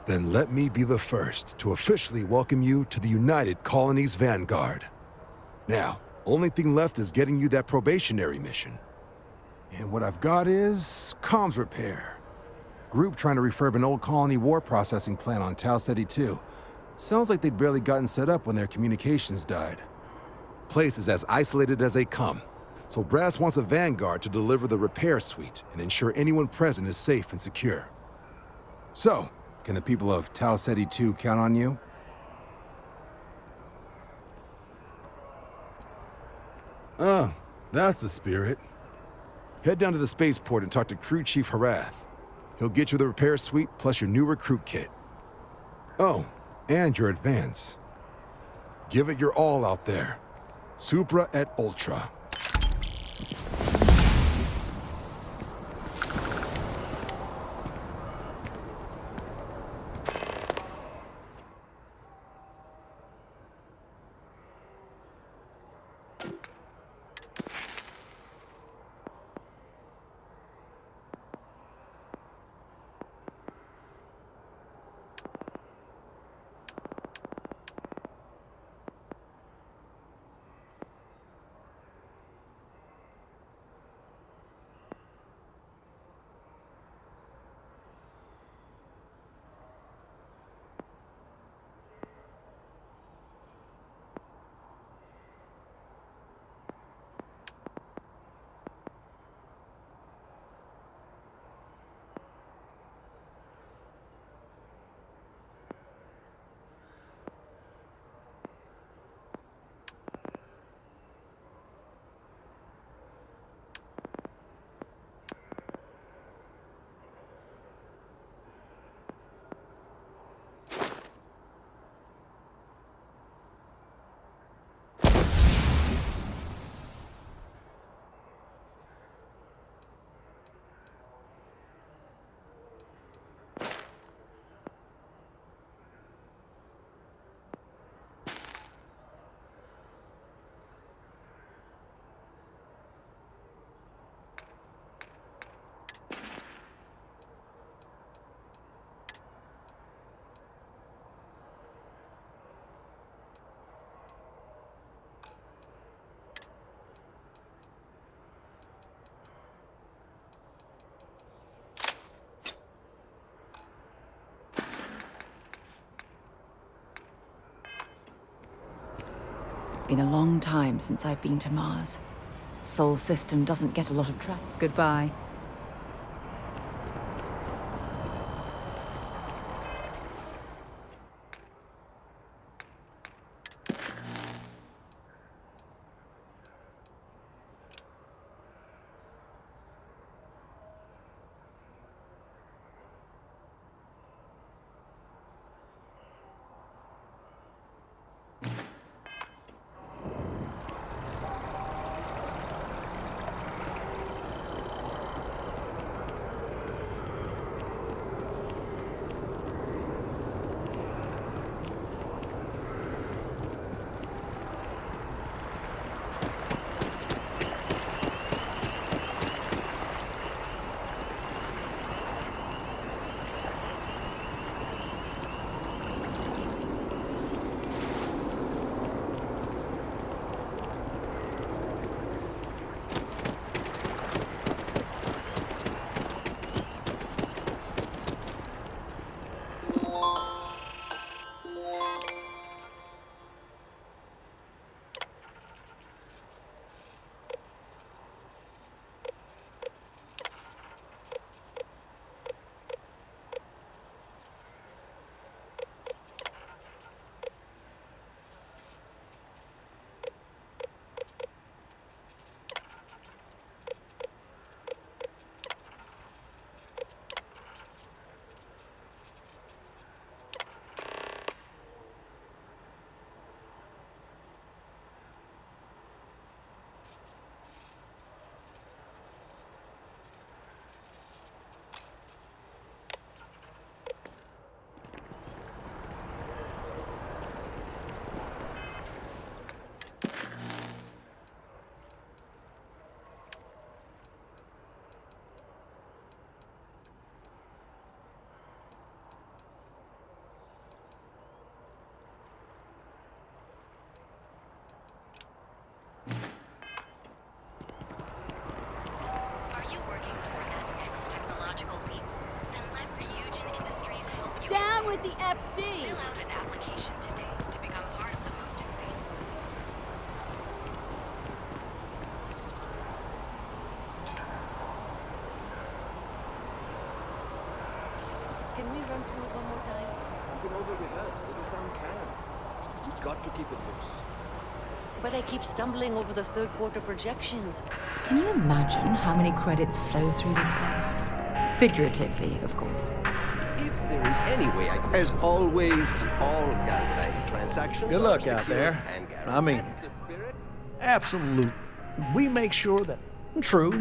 Then let me be the first to officially welcome you to the United Colonies Vanguard. Now, only thing left is getting you that probationary mission. And what I've got is comms repair. Group trying to refurb an old colony war processing plant on Tau Ceti 2. Sounds like they'd barely gotten set up when their communications died. Place is as isolated as they come, so Brass wants a Vanguard to deliver the repair suite and ensure anyone present is safe and secure. So, can the people of Tau Ceti 2 count on you? Oh, that's the spirit. Head down to the spaceport and talk to Crew Chief Harath. He'll get you the repair suite plus your new recruit kit. Oh, and your advance. Give it your all out there. Supra et Ultra. Been a long time since I've been to Mars. Sol system doesn't get a lot of Goodbye. with the FC. Fill out an application today to become part of the most advanced. Can we run through it one more time? You can over-rehearse. It'll sound canon. You've got to keep it loose. But I keep stumbling over the third quarter projections. Can you imagine how many credits flow through this place? Figuratively, of course. If there is any way as always, all galvanized transactions Good are luck secure out there. and guaranteed. I mean, absolute. We make sure that. True.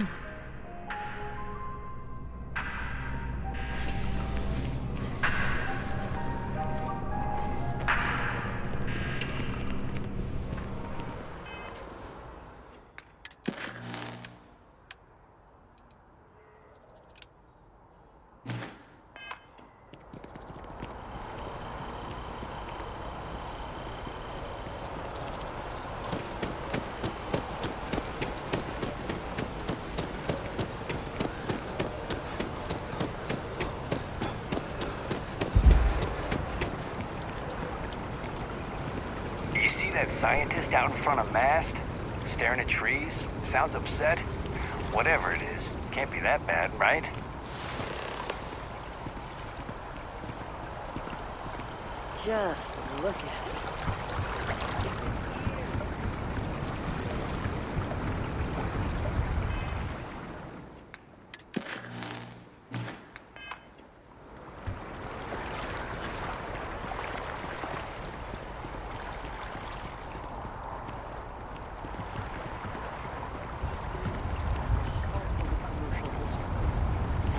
That scientist out in front of mast, staring at trees, sounds upset. Whatever it is, can't be that bad, right? Just look at it.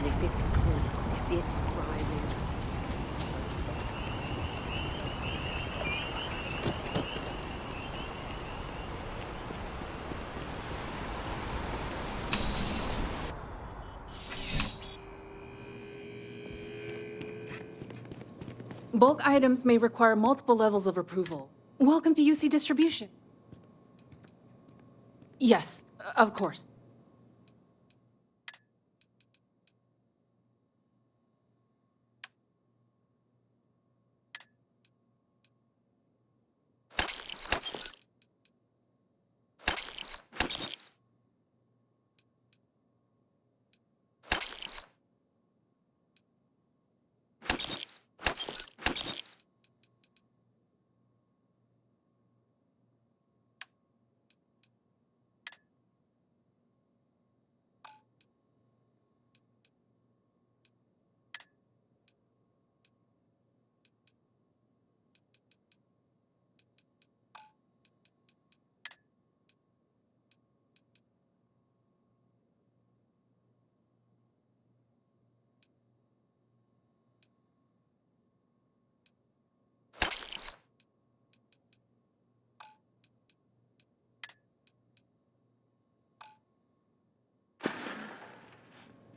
And if it's clean, if it's thriving, Bulk items may require multiple levels of approval. Welcome to UC Distribution. Yes, of course.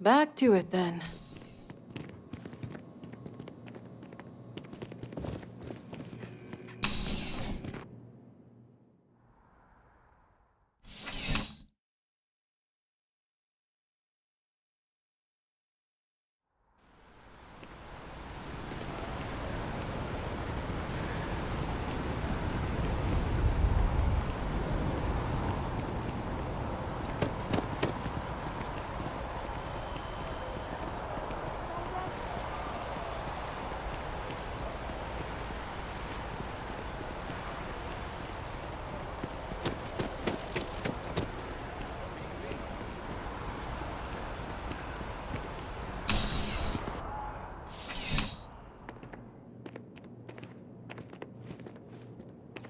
Back to it then.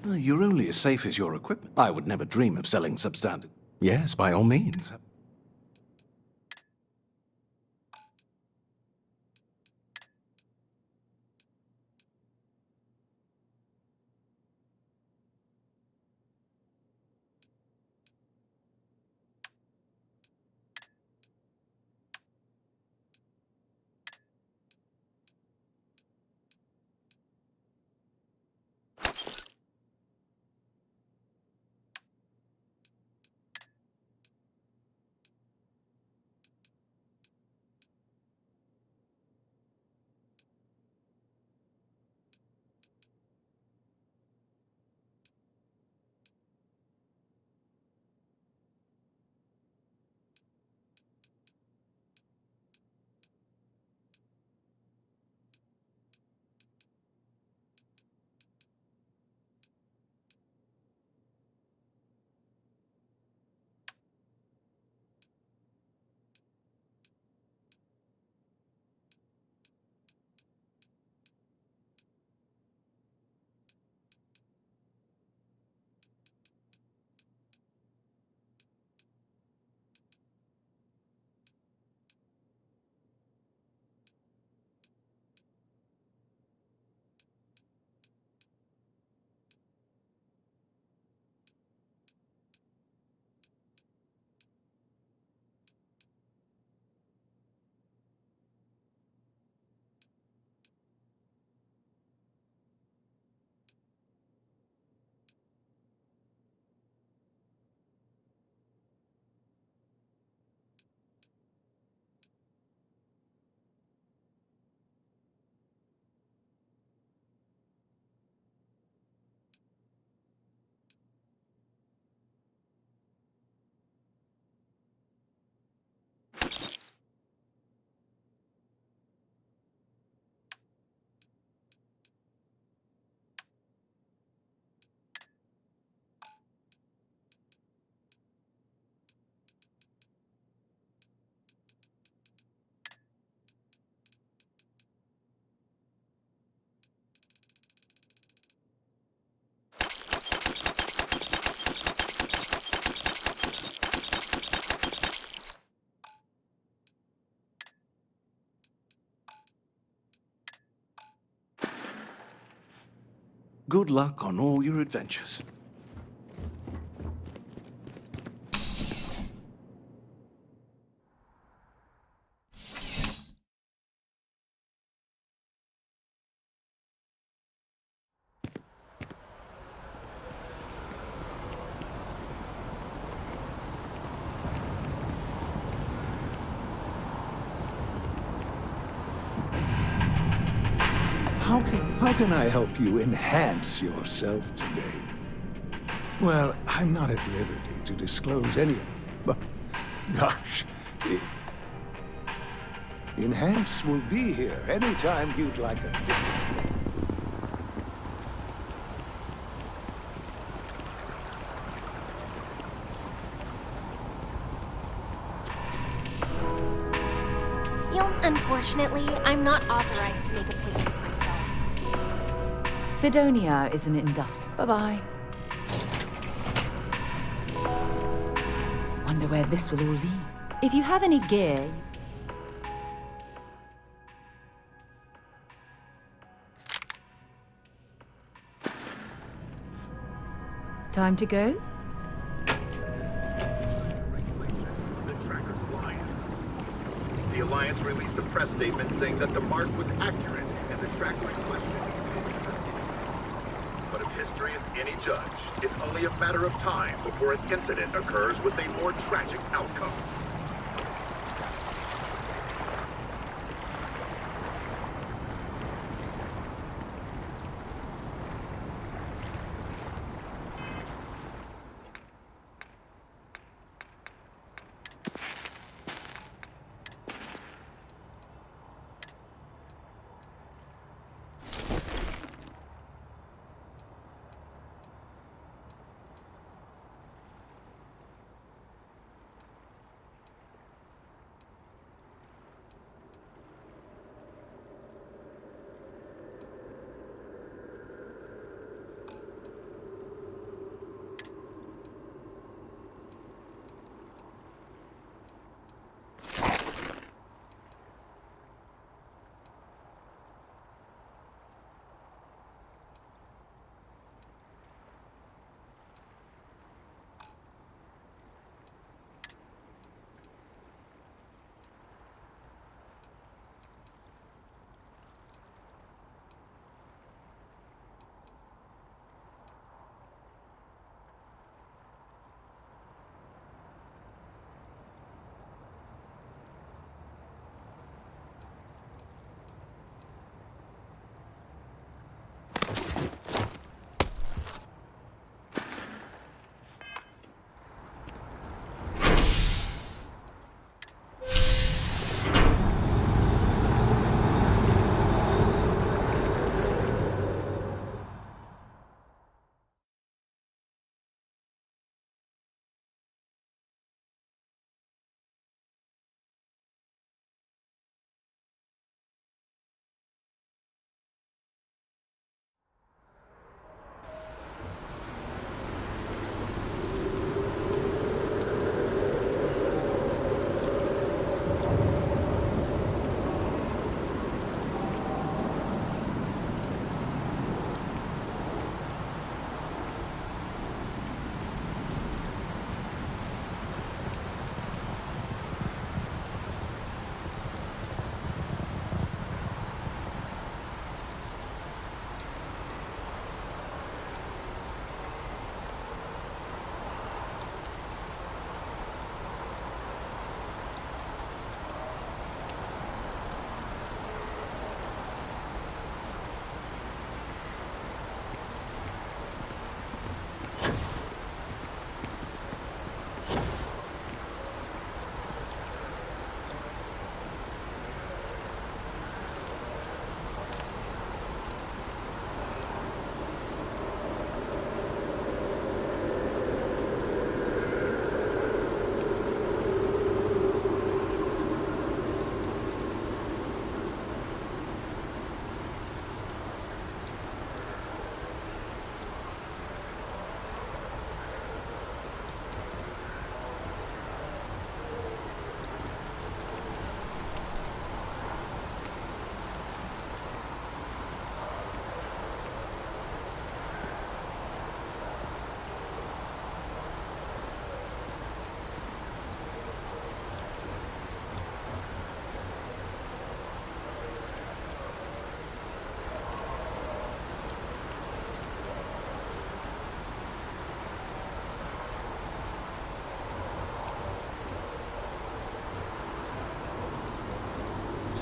You're only as safe as your equipment. I would never dream of selling substandard. Yes, by all means. Good luck on all your adventures. How can I help you enhance yourself today? Well, I'm not at liberty to disclose any of it, but gosh, Enhance will be here anytime you'd like a different. Unfortunately, I'm not authorized to make appointments myself. Sidonia is an industrial. Bye-bye. Wonder where this will all lead. If you have any gear... Time to go? The Alliance released a press statement saying that the mark was accurate and the track requested. But if history is any judge, it's only a matter of time before an incident occurs with a more tragic outcome.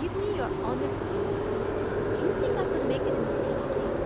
Give me your honest opinion. Do you think I could make it in the CDC?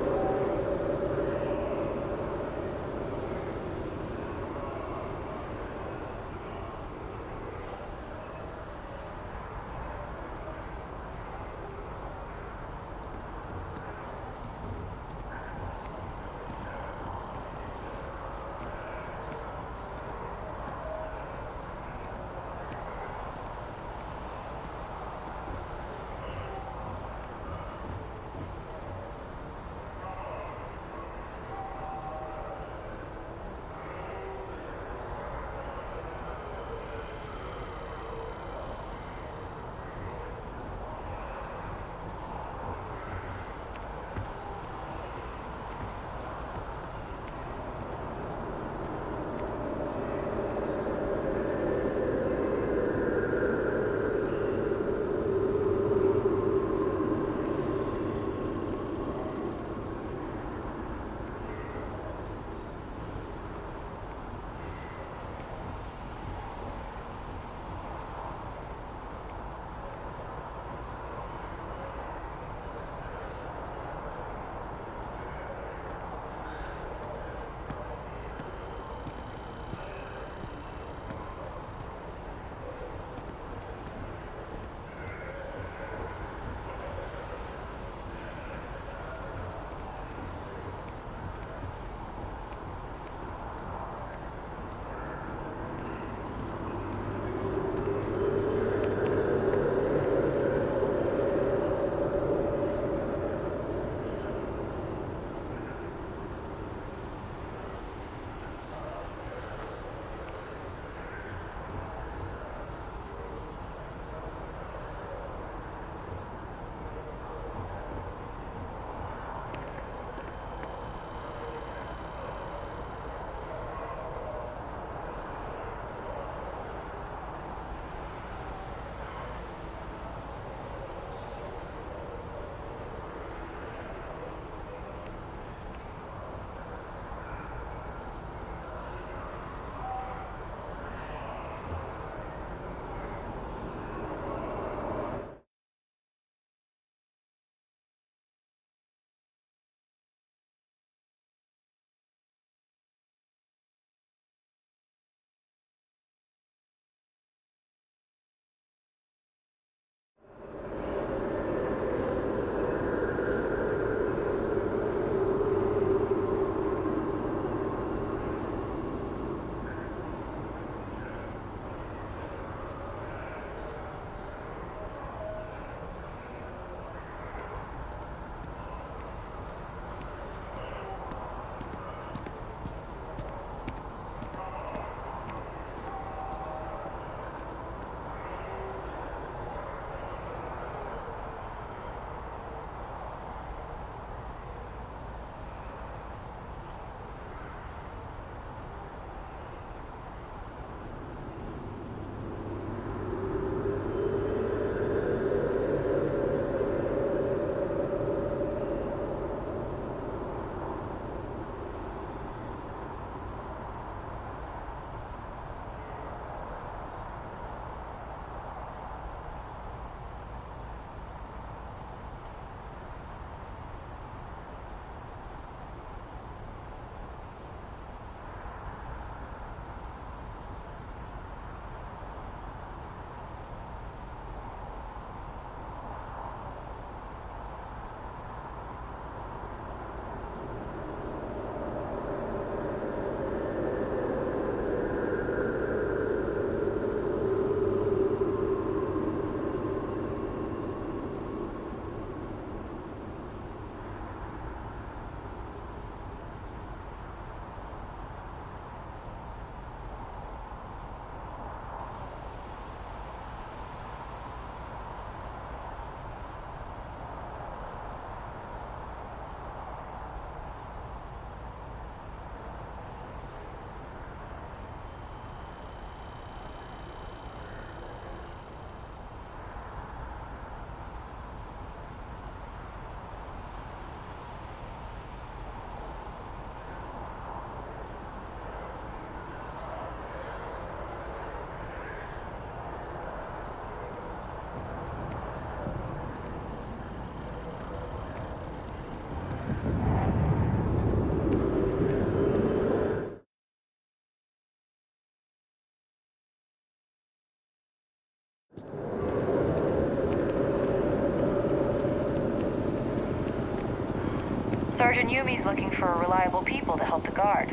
Sergeant Yumi's looking for reliable people to help the guard.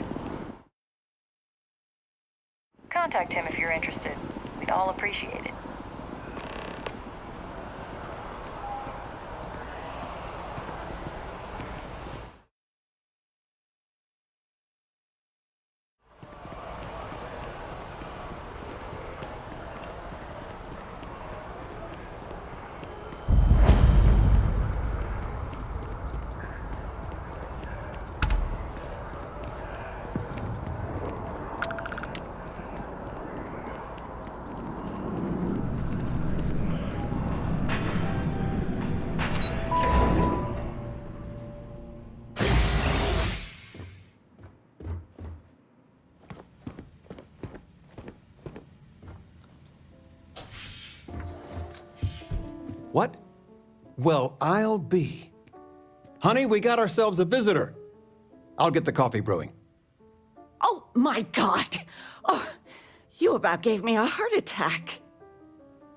Contact him if you're interested. We'd all appreciate it. What? Well, I'll be. Honey, we got ourselves a visitor. I'll get the coffee brewing. Oh, my God! Oh, you about gave me a heart attack.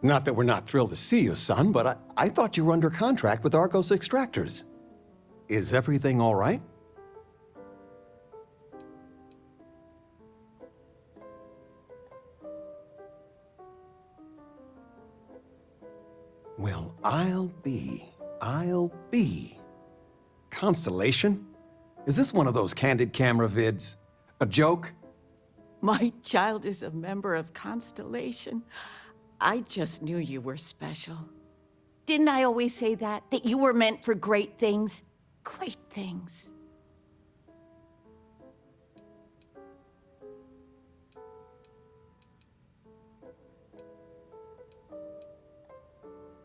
Not that we're not thrilled to see you, son, but I thought you were under contract with Argos Extractors. Is everything all right? Well, I'll be. Constellation? Is this one of those candid camera vids? A joke? My child is a member of Constellation. I just knew you were special. Didn't I always say that? That you were meant for great things? Great things.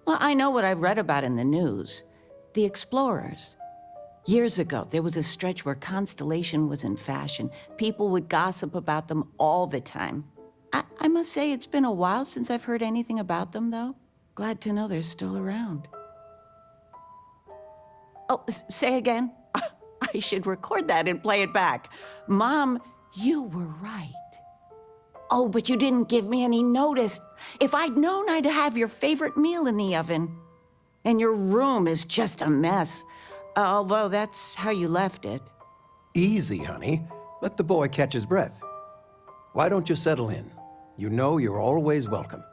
Well, I know what I've read about in the news. The explorers. Years ago, there was a stretch where Constellation was in fashion. People would gossip about them all the time. I must say it's been a while since I've heard anything about them, though. Glad to know they're still around. Oh, say again? I should record that and play it back. Mom, you were right. Oh, but you didn't give me any notice. If I'd known, I'd have your favorite meal in the oven. And your room is just a mess. Although that's how you left it. Easy, honey. Let the boy catch his breath. Why don't you settle in? You know you're always welcome.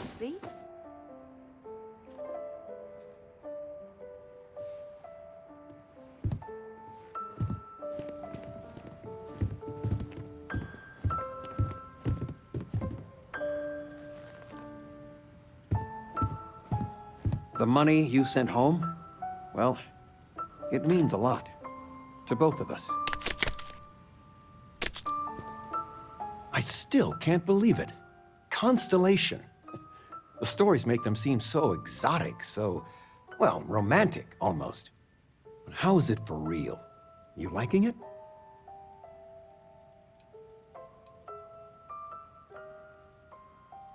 Sleep? The money you sent home, well, it means a lot. To both of us. I still can't believe it. Constellation. The stories make them seem so exotic, so, well, romantic, almost. But how is it for real? You liking it?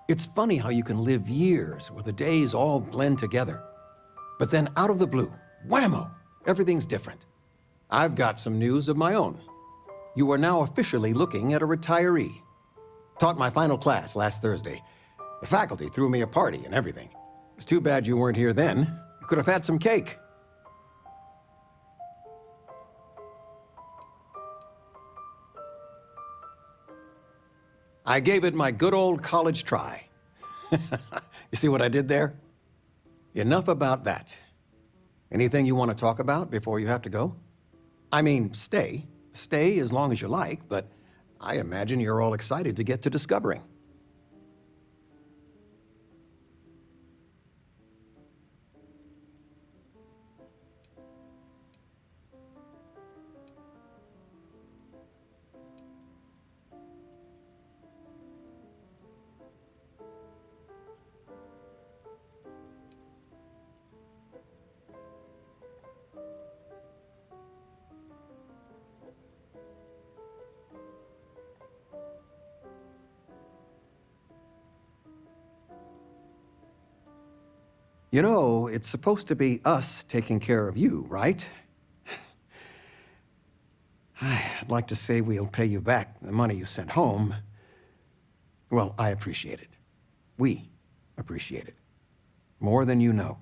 It's funny how you can live years where the days all blend together. But then out of the blue, whammo, everything's different. I've got some news of my own. You are now officially looking at a retiree. Taught my final class last Thursday. The faculty threw me a party and everything. It's too bad you weren't here then. You could have had some cake. I gave it my good old college try. You see what I did there? Enough about that. Anything you want to talk about before you have to go? I mean, stay. Stay as long as you like, but I imagine you're all excited to get to discovering. You know, it's supposed to be us taking care of you, right? I'd like to say we'll pay you back the money you sent home. Well, I appreciate it. We appreciate it. More than you know.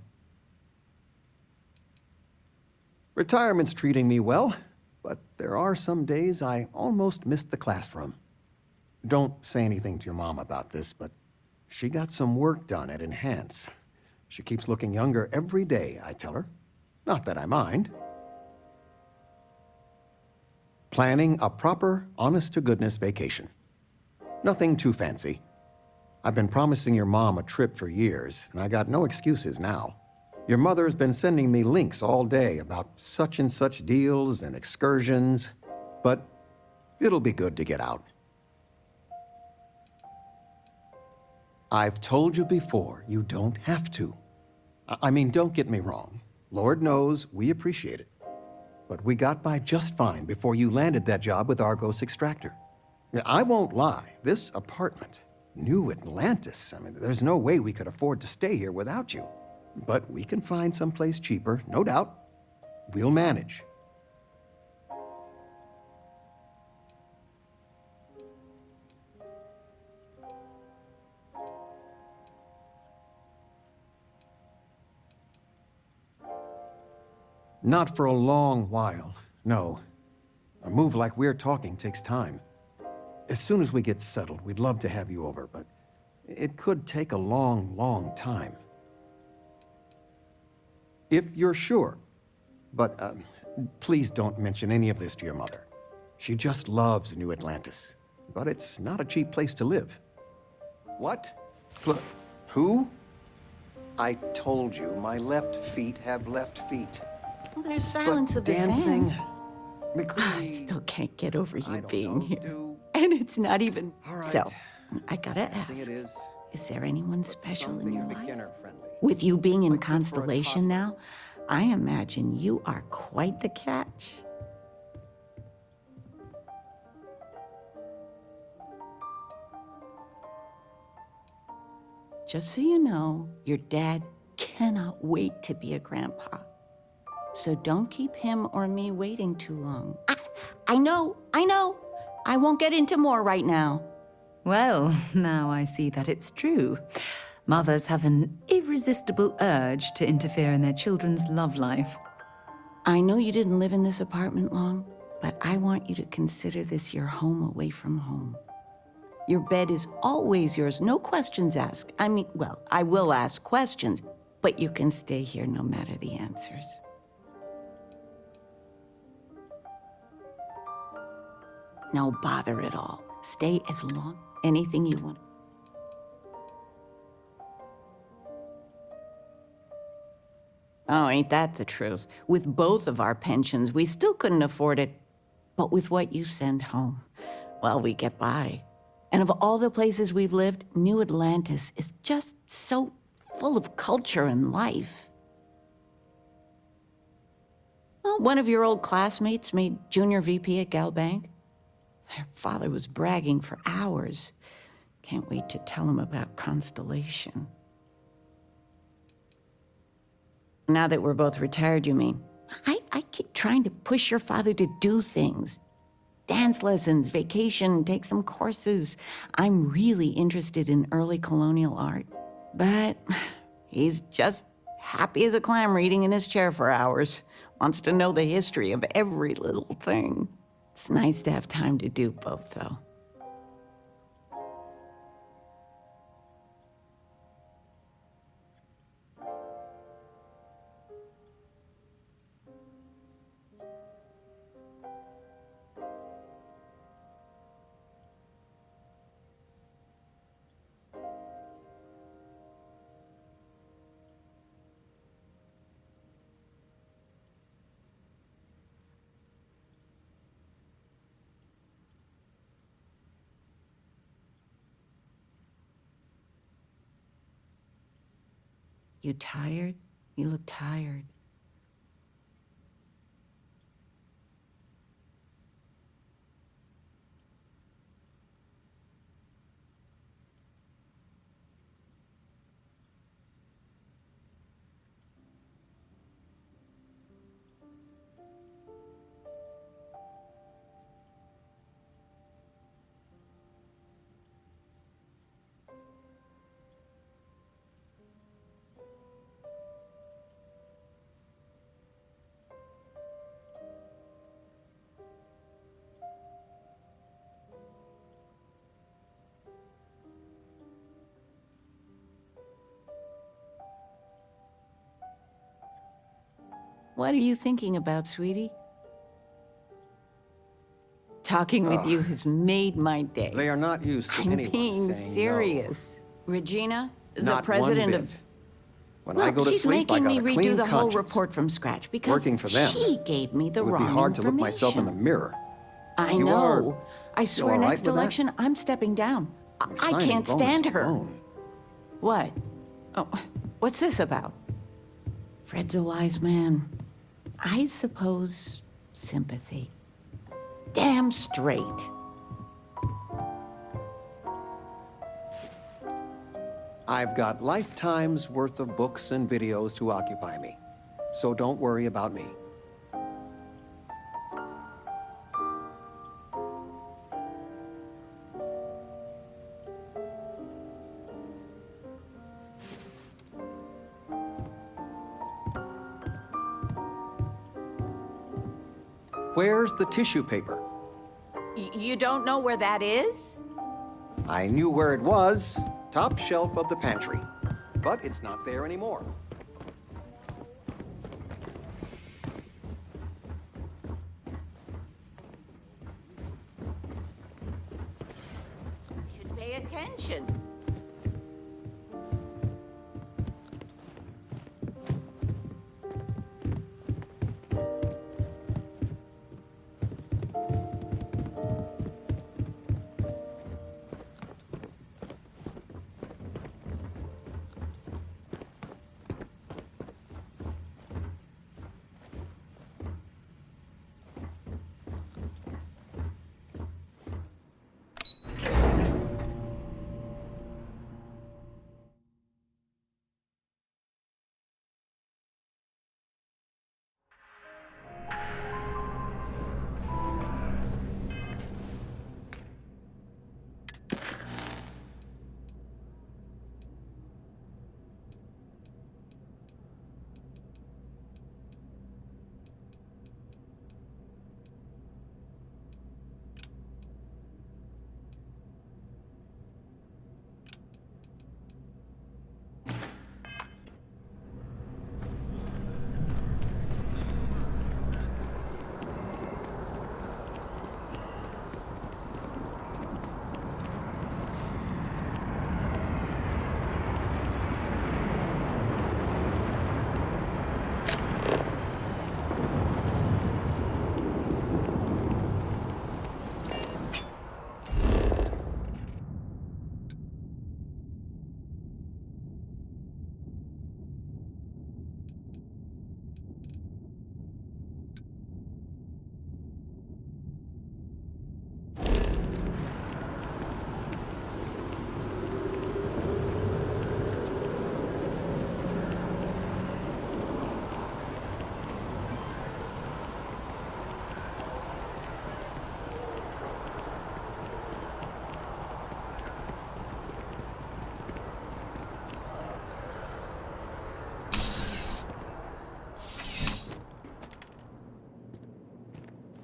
Retirement's treating me well, but there are some days I almost missed the class from. Don't say anything to your mom about this, but she got some work done at Enhance. She keeps looking younger every day, I tell her. Not that I mind. Planning a proper, honest-to-goodness vacation. Nothing too fancy. I've been promising your mom a trip for years, and I got no excuses now. Your mother's been sending me links all day about such and such deals and excursions, but it'll be good to get out. I've told you before, you don't have to. I mean, don't get me wrong. Lord knows we appreciate it. But we got by just fine before you landed that job with Argos Extractor. I won't lie, this apartment, New Atlantis, I mean, there's no way we could afford to stay here without you. But we can find someplace cheaper, no doubt. We'll manage. Not for a long while, no. A move like we're talking takes time. As soon as we get settled, we'd love to have you over, but it could take a long, long time. If you're sure. But please don't mention any of this to your mother. She just loves New Atlantis. But it's not a cheap place to live. What? Who? I told you, my left feet have left feet. Well, there's silence But of the dancing, sands. I still can't get over you being here. And it's not even... All right. So, I gotta Dancing ask, it is there anyone special in your life? beginner-friendly. With you being in Constellation now, I imagine you are quite the catch. Just so you know, your dad cannot wait to be a grandpa. So don't keep him or me waiting too long. I know. I won't get into more right now. Well, now I see that it's true. Mothers have an irresistible urge to interfere in their children's love life. I know you didn't live in this apartment long, but I want you to consider this your home away from home. Your bed is always yours, no questions asked. I mean, well, I will ask questions, but you can stay here no matter the answers. No bother at all. Stay as long, anything you want. Oh, ain't that the truth? With both of our pensions, we still couldn't afford it. But with what you send home, well, we get by. And of all the places we've lived, New Atlantis is just so full of culture and life. Well, one of your old classmates made junior VP at Galbank. Their father was bragging for hours. Can't wait to tell him about Constellation. Now that we're both retired, you mean? I keep trying to push your father to do things. Dance lessons, vacation, take some courses. I'm really interested in early colonial art. But he's just happy as a clam reading in his chair for hours. Wants to know the history of every little thing. It's nice to have time to do both, though. You tired? You look tired. What are you thinking about, sweetie? Talking with you has made my day. They are not used to I'm anyone being saying serious. Regina, Not the president one of... bit. When Look, I go to she's sleep, I making got me a redo clean the whole conscience. report from scratch because Working for them, she gave me the it would wrong be hard to look myself in the information. mirror. I You know. are I still swear all right next with that? election, I'm stepping down. I Signing can't bonus stand her. alone. What? Oh, what's this about? Fred's a wise man. I suppose sympathy. Damn straight. I've got lifetimes worth of books and videos to occupy me, so don't worry about me. Where's the tissue paper? You don't know where that is? I knew where it was, top shelf of the pantry, but it's not there anymore. Should pay attention.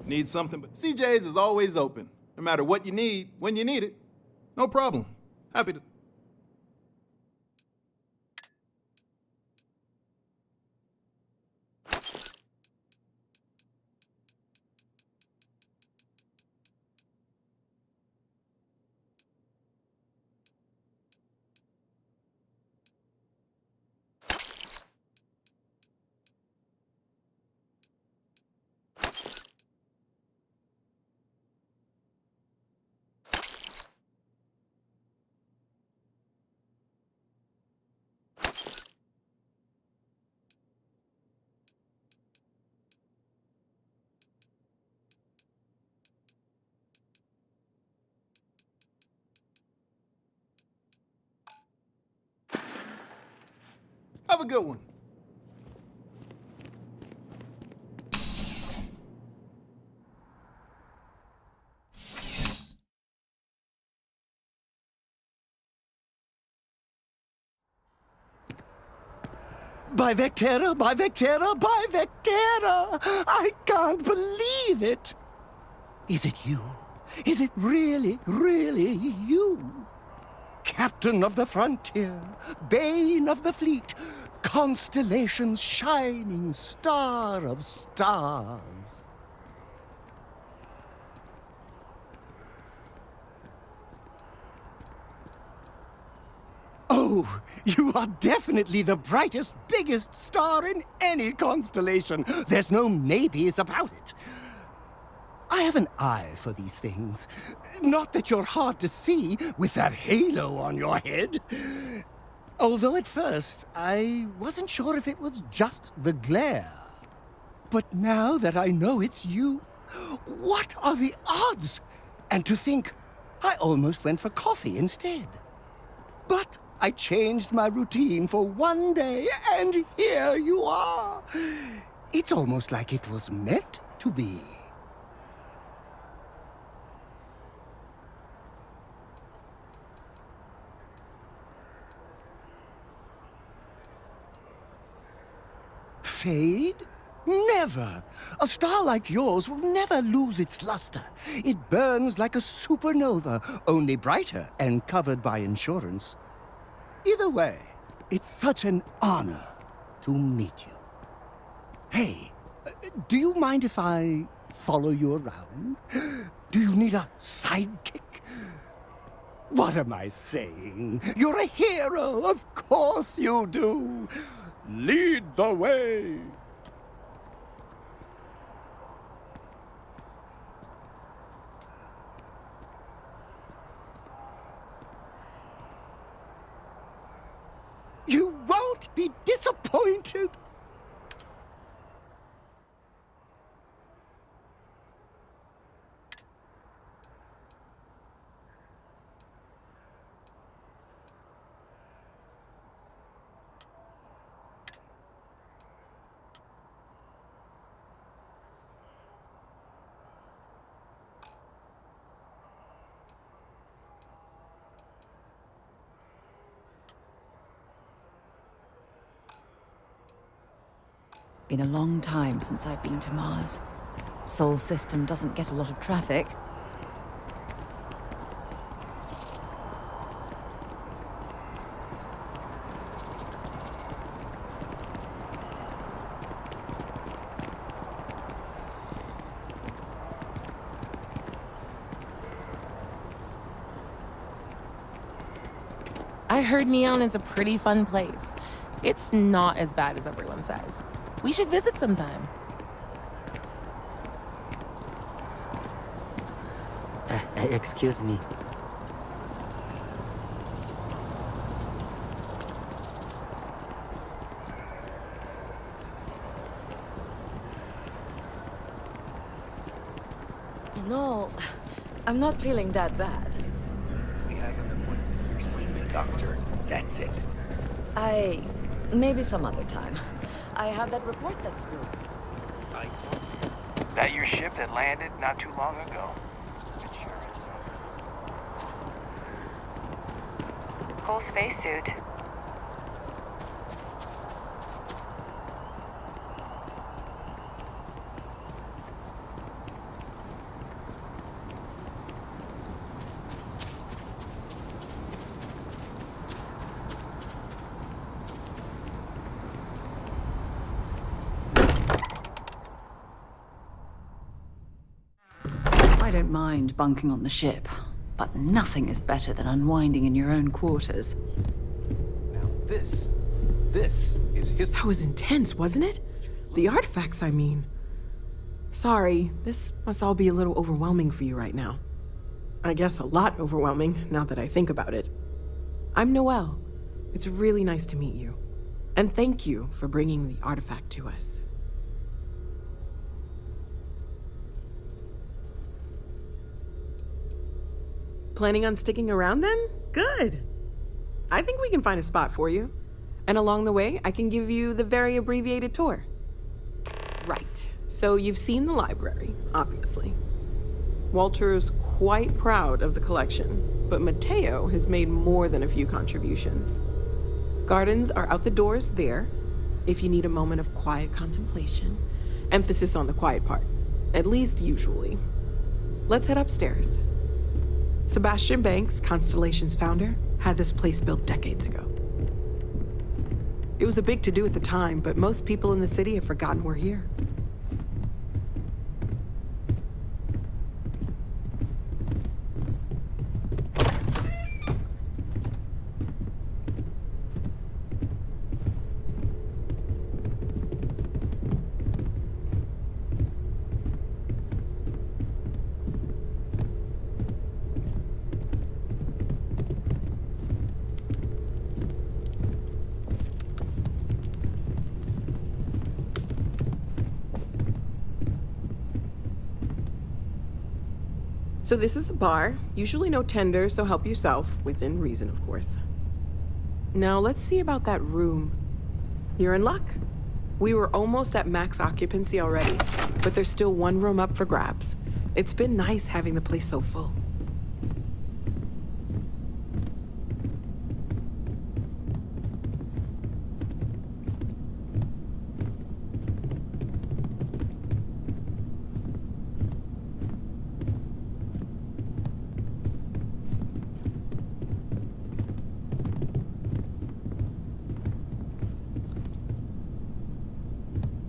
Need something, but CJ's is always open. No matter what you need, when you need it. No problem. Happy to... Have a good one. By Vectera, by Vectera, by Vectera! I can't believe it! Is it you? Is it really, really you? captain of the frontier, bane of the fleet, constellation's shining star of stars. Oh, you are definitely the brightest, biggest star in any constellation. There's no maybes about it. I have an eye for these things. Not that you're hard to see with that halo on your head. Although at first, I wasn't sure if it was just the glare. But now that I know it's you, what are the odds? And to think, I almost went for coffee instead. But I changed my routine for one day, and here you are. It's almost like it was meant to be. Fade? Never! A star like yours will never lose its luster. It burns like a supernova, only brighter and covered by insurance. Either way, it's such an honor to meet you. Hey, do you mind if I follow you around? Do you need a sidekick? What am I saying? You're a hero, of course you do. Lead the way. You won't be disappointed. Been a long time since I've been to Mars. Sol system doesn't get a lot of traffic. I heard Neon is a pretty fun place. It's not as bad as everyone says. We should visit sometime. Excuse me. No, I'm not feeling that bad. We have an appointment. You're seeing the doctor. That's it. Maybe some other time. I have that report that's due. That your ship that landed not too long ago? Cool spacesuit. I don't mind bunking on the ship, but nothing is better than unwinding in your own quarters. Now this is history. That was intense, wasn't it? The artifacts, I mean. Sorry, this must all be a little overwhelming for you right now. I guess a lot overwhelming, now that I think about it. I'm Noelle. It's really nice to meet you. And thank you for bringing the artifact to us. Planning on sticking around then? Good. I think we can find a spot for you. And along the way, I can give you the very abbreviated tour. Right. So you've seen the library, obviously. Walter's quite proud of the collection, but Mateo has made more than a few contributions. Gardens are out the doors there, if you need a moment of quiet contemplation. Emphasis on the quiet part, at least usually. Let's head upstairs. Sebastian Banks, Constellation's founder, had this place built decades ago. It was a big to-do at the time, but most people in the city have forgotten we're here. So this is the bar. Usually no tender, so help yourself, within reason, of course. Now let's see about that room. You're in luck. We were almost at max occupancy already, but there's still one room up for grabs. It's been nice having the place so full.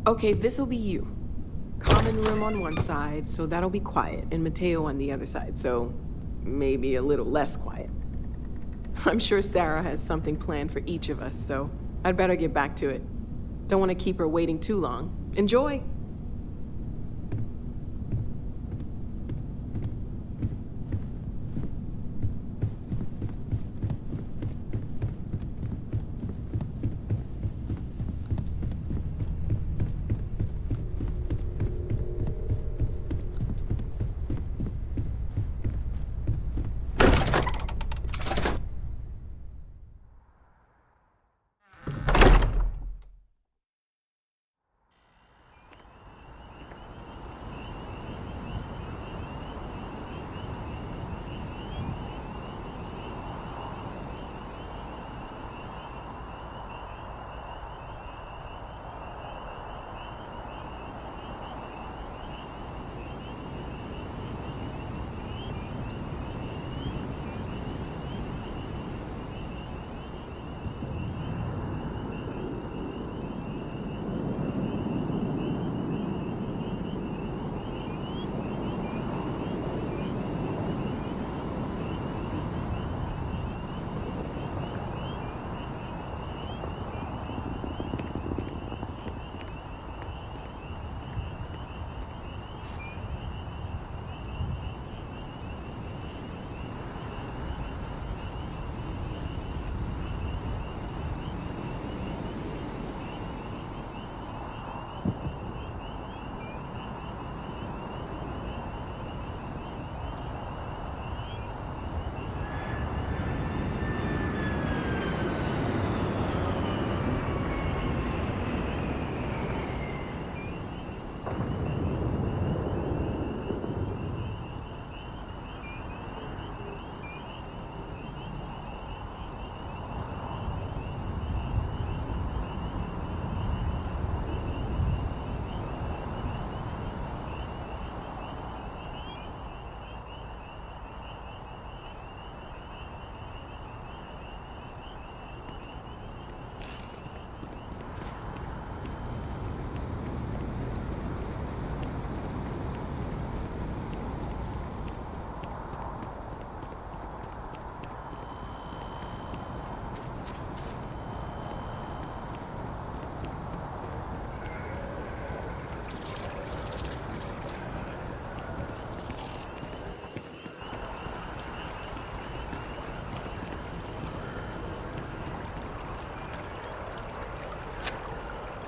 Okay, this'll be you. Common room on one side, so that'll be quiet, and Mateo on the other side, so maybe a little less quiet. I'm sure Sarah has something planned for each of us, so I'd better get back to it. Don't want to keep her waiting too long. Enjoy!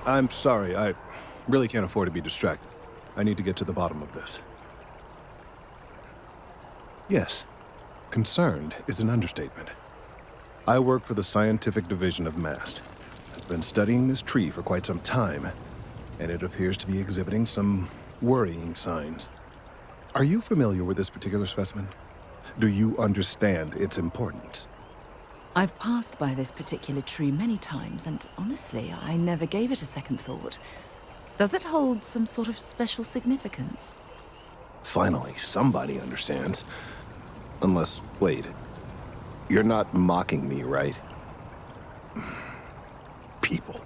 I'm sorry, I really can't afford to be distracted. I need to get to the bottom of this. Yes, concerned is an understatement. I work for the scientific division of MAST. I've been studying this tree for quite some time, and it appears to be exhibiting some worrying signs. Are you familiar with this particular specimen? Do you understand its importance? I've passed by this particular tree many times, and honestly, I never gave it a second thought. Does it hold some sort of special significance? Finally, somebody understands. Unless, wait. You're not mocking me, right? People.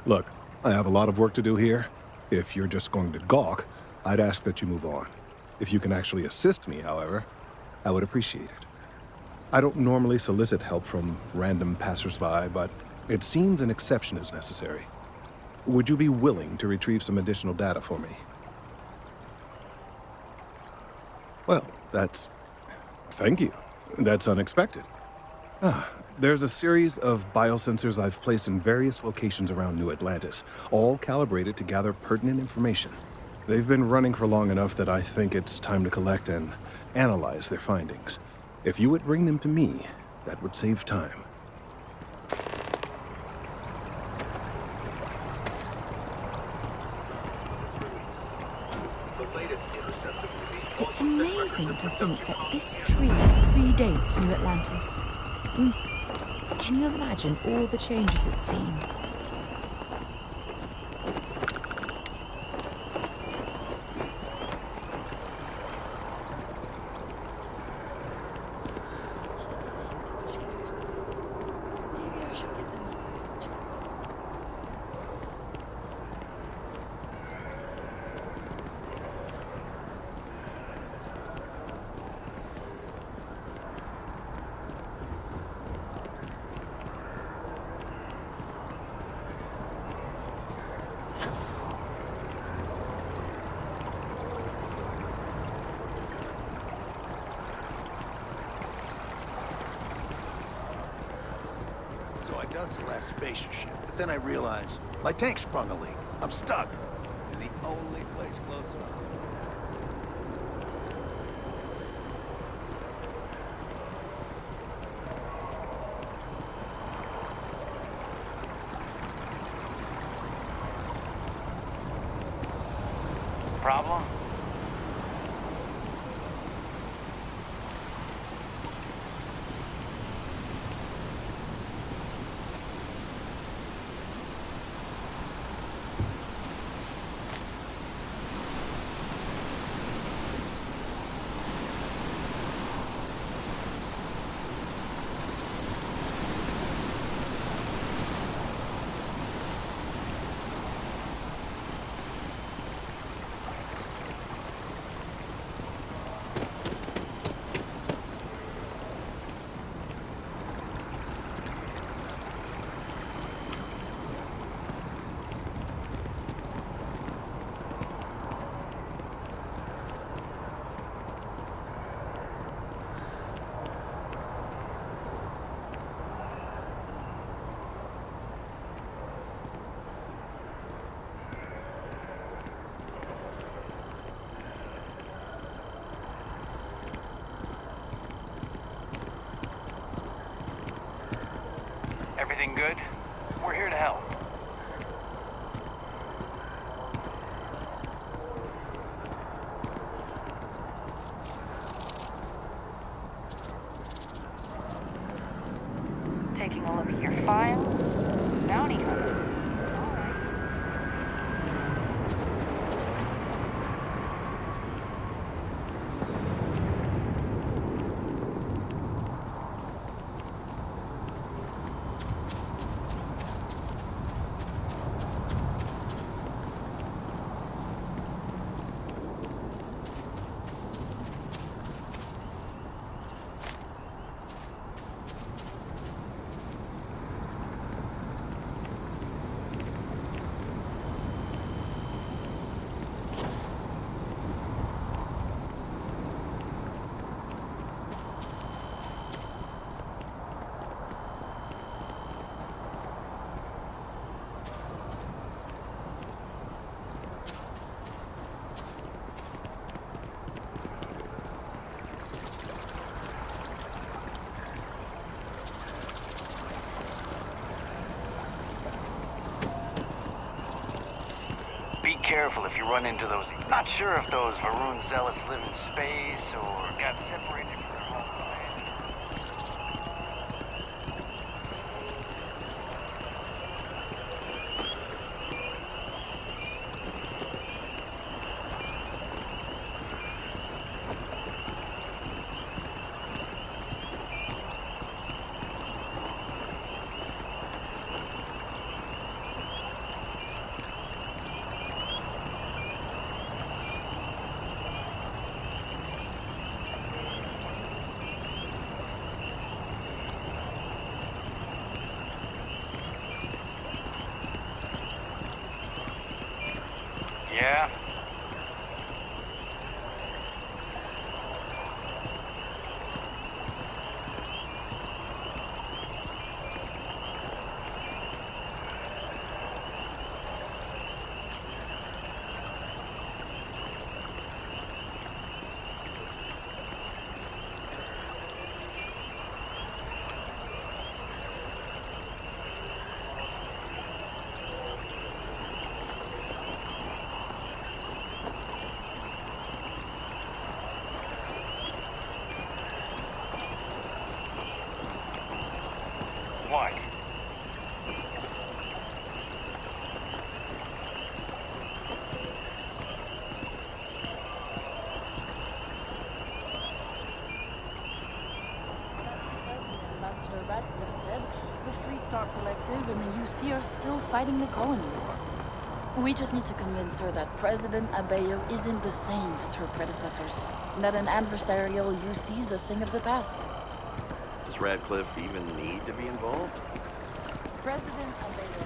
Look, I have a lot of work to do here. If you're just going to gawk, I'd ask that you move on. If you can actually assist me, however, I would appreciate it. I don't normally solicit help from random passersby, but it seems an exception is necessary. Would you be willing to retrieve some additional data for me? Well, thank you. That's unexpected. There's a series of biosensors I've placed in various locations around New Atlantis, all calibrated to gather pertinent information. They've been running for long enough that I think it's time to collect and analyze their findings. If you would bring them to me, that would save time. It's amazing to think that this tree predates New Atlantis. Can you imagine all the changes it's seen? So I dust the last spacer ship, but then I realize my tank sprung a leak. I'm stuck. And the only place close enough. Problem? Everything good? We're here to help. Taking a look at your file. Bounty hunter. Be careful if you run into those. Not sure if those Varun zealots live in space or got separated from their homeland. Yeah? What? Ambassador Radcliffe said the Free Star Collective and the UC are still fighting the colony war. We just need to convince her that President Abeyo isn't the same as her predecessors, that an adversarial UC is a thing of the past. Does Radcliffe even need to be involved? President Abeyo.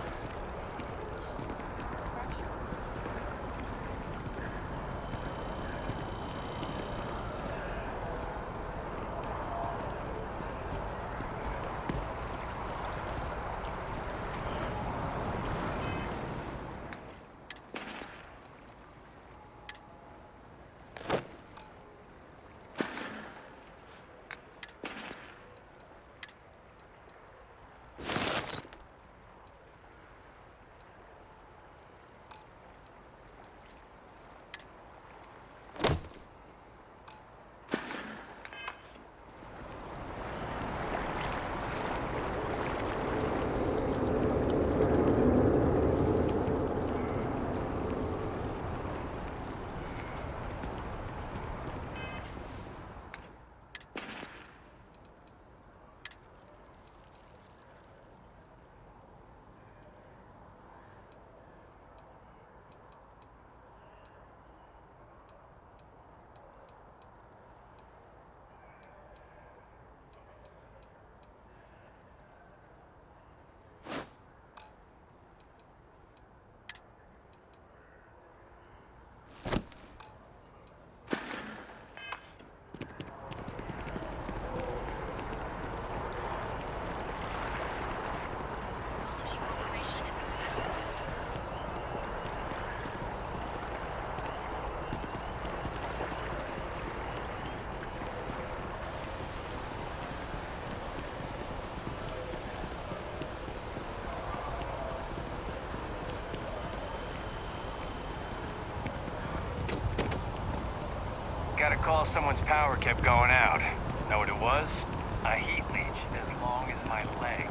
Got a call someone's power kept going out. Know what it was? A heat leech as long as my leg.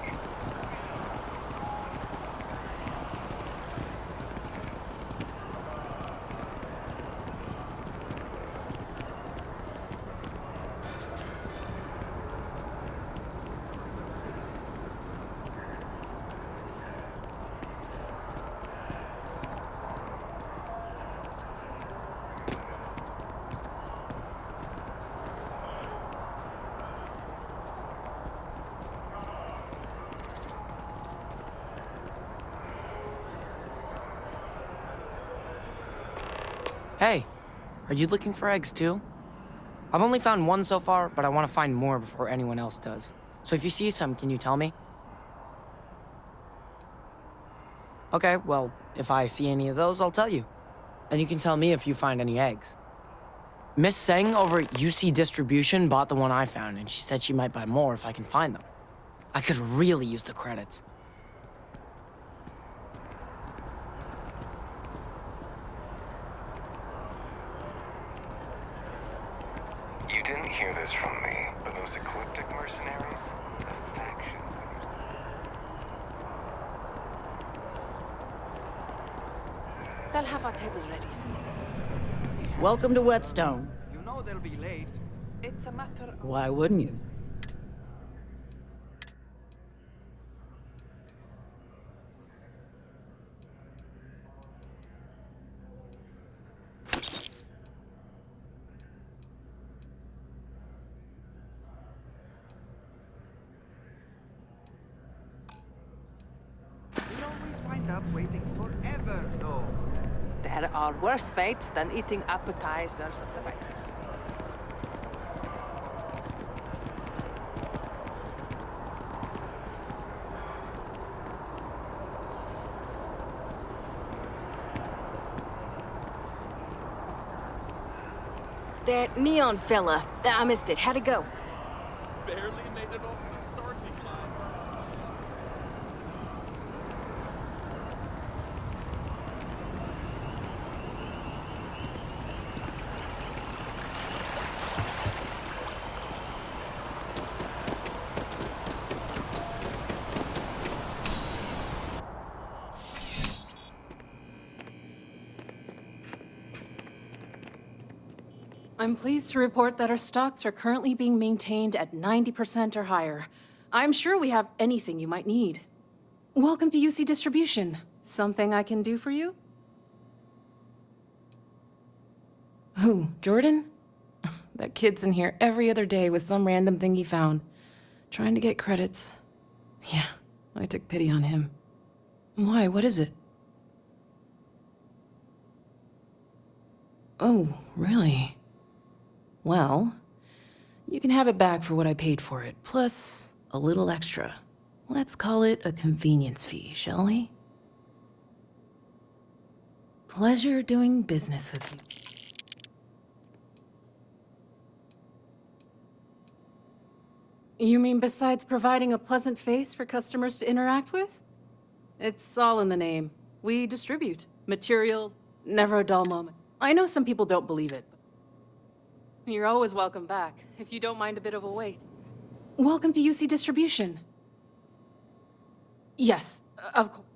Hey, are you looking for eggs too? I've only found one so far, but I want to find more before anyone else does. So if you see some, can you tell me? Okay, well, if I see any of those, I'll tell you. And you can tell me if you find any eggs. Miss Seng over at UC Distribution bought the one I found, and she said she might buy more if I can find them. I could really use the credits. You didn't hear this from me, but those ecliptic mercenaries? The factions. They'll have our table ready soon. Welcome to Whetstone. You know they'll be late. It's a matter of... Why wouldn't you? We always wind up waiting forever, though. There are worse fates than eating appetizers at the base. That neon fella. I missed it. How'd it go? Barely made it off the starting line. I'm pleased to report that our stocks are currently being maintained at 90% or higher. I'm sure we have anything you might need. Welcome to UC Distribution. Something I can do for you? Who, Jordan? That kid's in here every other day with some random thing he found. Trying to get credits. Yeah, I took pity on him. Why, what is it? Oh, really? Well, you can have it back for what I paid for it, plus a little extra. Let's call it a convenience fee, shall we? Pleasure doing business with you. You mean besides providing a pleasant face for customers to interact with? It's all in the name. We distribute materials, never a dull moment. I know some people don't believe it. You're always welcome back, if you don't mind a bit of a wait. Welcome to UC Distribution. Yes, of course.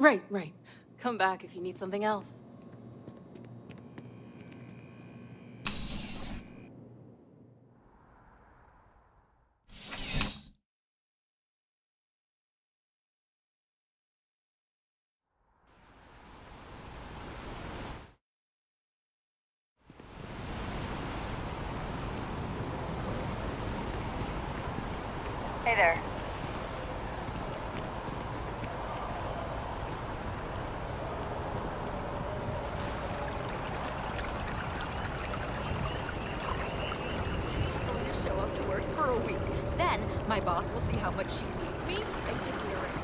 Right. Come back if you need something else. Hey there. Going to show up to work for a week. Then, my boss will see how much she needs me and give me a raise.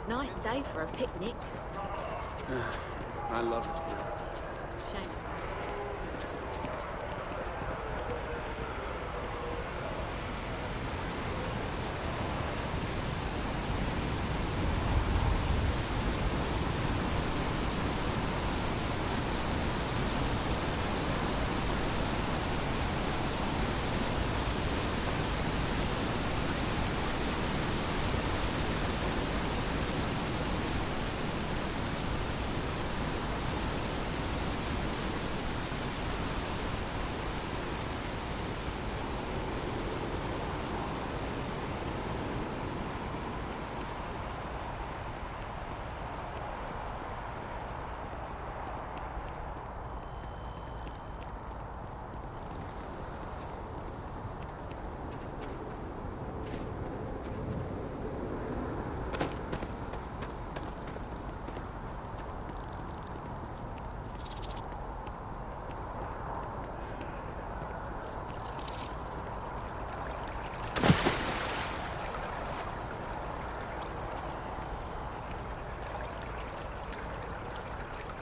Nice day for a picnic. I love it here. Shame.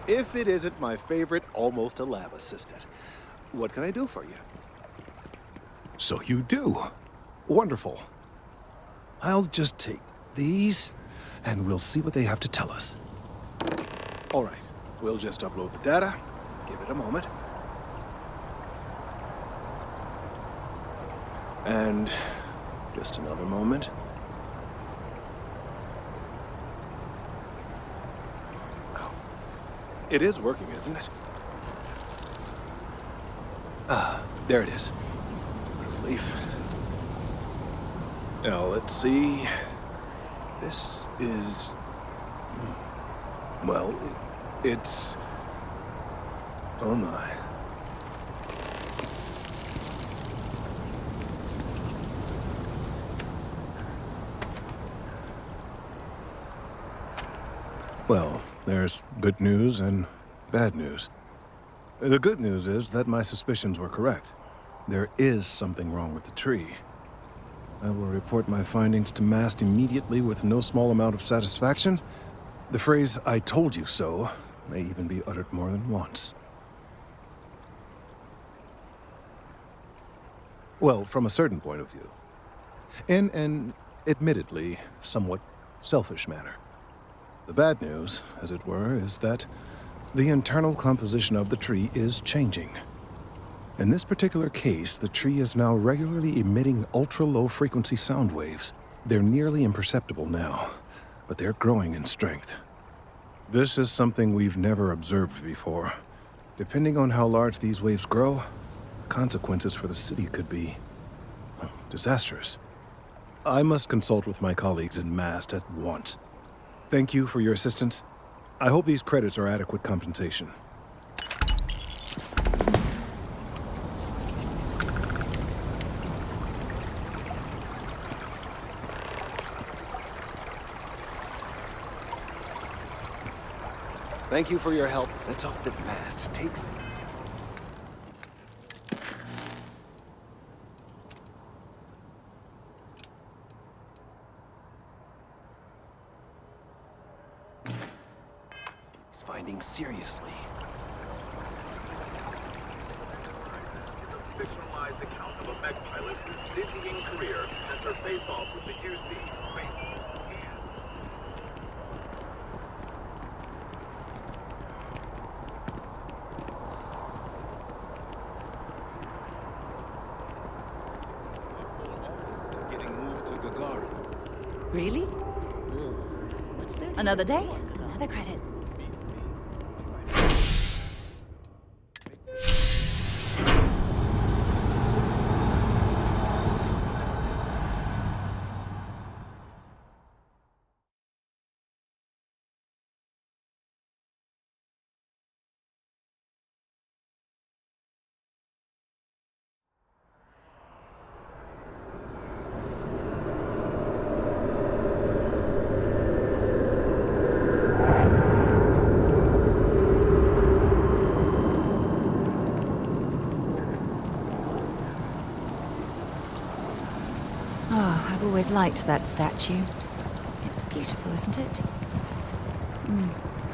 If it isn't my favorite almost a lab assistant, what can I do for you? So you do. Wonderful. I'll just take these, and we'll see what they have to tell us. All right, we'll just upload the data. Give it a moment. And just another moment. It is working, isn't it? Ah, there it is. What a relief. Now, let's see. This is... Well, it's... Oh my. Well, there's good news and bad news. The good news is that my suspicions were correct. There is something wrong with the tree. I will report my findings to Mast immediately with no small amount of satisfaction. The phrase, "I told you so," may even be uttered more than once. Well, from a certain point of view. In an, admittedly, somewhat selfish manner. The bad news, as it were, is that the internal composition of the tree is changing. In this particular case, the tree is now regularly emitting ultra-low frequency sound waves. They're nearly imperceptible now, but they're growing in strength. This is something we've never observed before. Depending on how large these waves grow, consequences for the city could be disastrous. I must consult with my colleagues in Mast at once. Thank you for your assistance. I hope these credits are adequate compensation. Thank you for your help. Let's hope that Mast takes things. Finding seriously. It's a fictionalized account of a mech pilot whose dizzying career sent her face off with the UC Space Force. Is getting moved to Gagarin. Really? Another day, another credit. Oh, I've always liked that statue. It's beautiful, isn't it?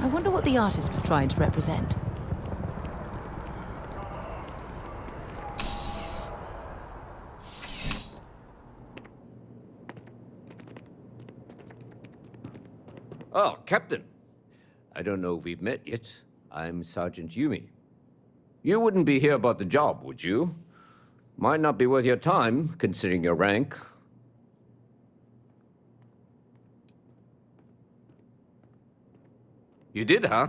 I wonder what the artist was trying to represent. Oh, Captain. I don't know if we've met yet. I'm Sergeant Yumi. You wouldn't be here about the job, would you? Might not be worth your time, considering your rank. You did, huh?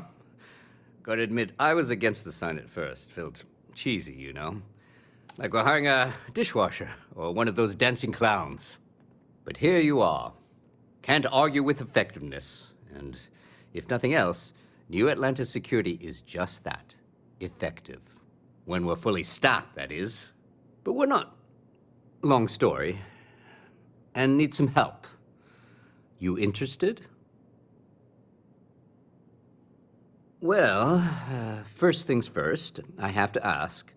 Gotta admit, I was against the sign at first. Felt cheesy, you know? Like we're hiring a dishwasher or one of those dancing clowns. But here you are. Can't argue with effectiveness. And if nothing else, New Atlantis security is just that. Effective. When we're fully staffed, that is. But we're not. Long story. And need some help. You interested? Well, first things first, I have to ask,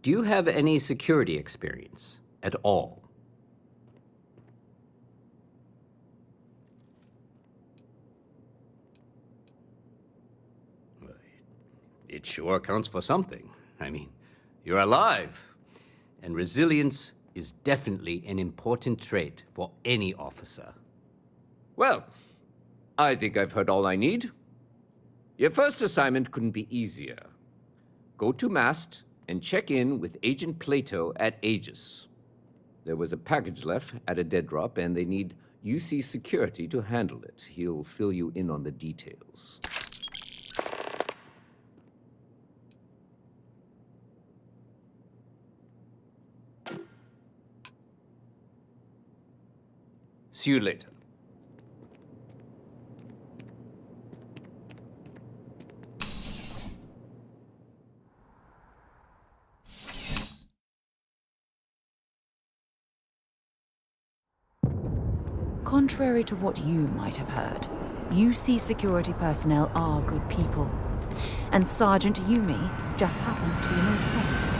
do you have any security experience at all? It sure counts for something. I mean, you're alive. And resilience is definitely an important trait for any officer. Well, I think I've heard all I need. Your first assignment couldn't be easier. Go to Mast and check in with Agent Plato at Aegis. There was a package left at a dead drop, and they need UC security to handle it. He'll fill you in on the details. See you later. Contrary to what you might have heard, UC security personnel are good people. And Sergeant Yumi just happens to be an old friend.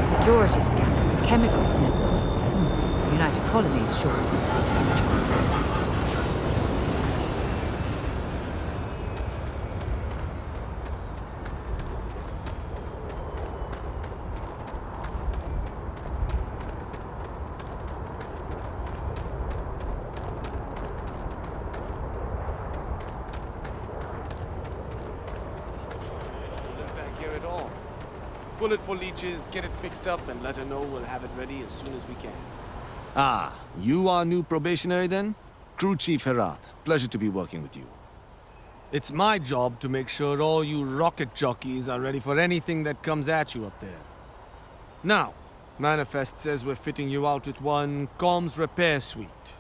Security scanners, chemical sniffers. The United Colonies sure isn't taking any chances. Bullet for leeches, get it fixed up, and let her know we'll have it ready as soon as we can. Ah, you are new probationary then? Crew Chief Herat, pleasure to be working with you. It's my job to make sure all you rocket jockeys are ready for anything that comes at you up there. Now, Manifest says we're fitting you out with one comms repair suite.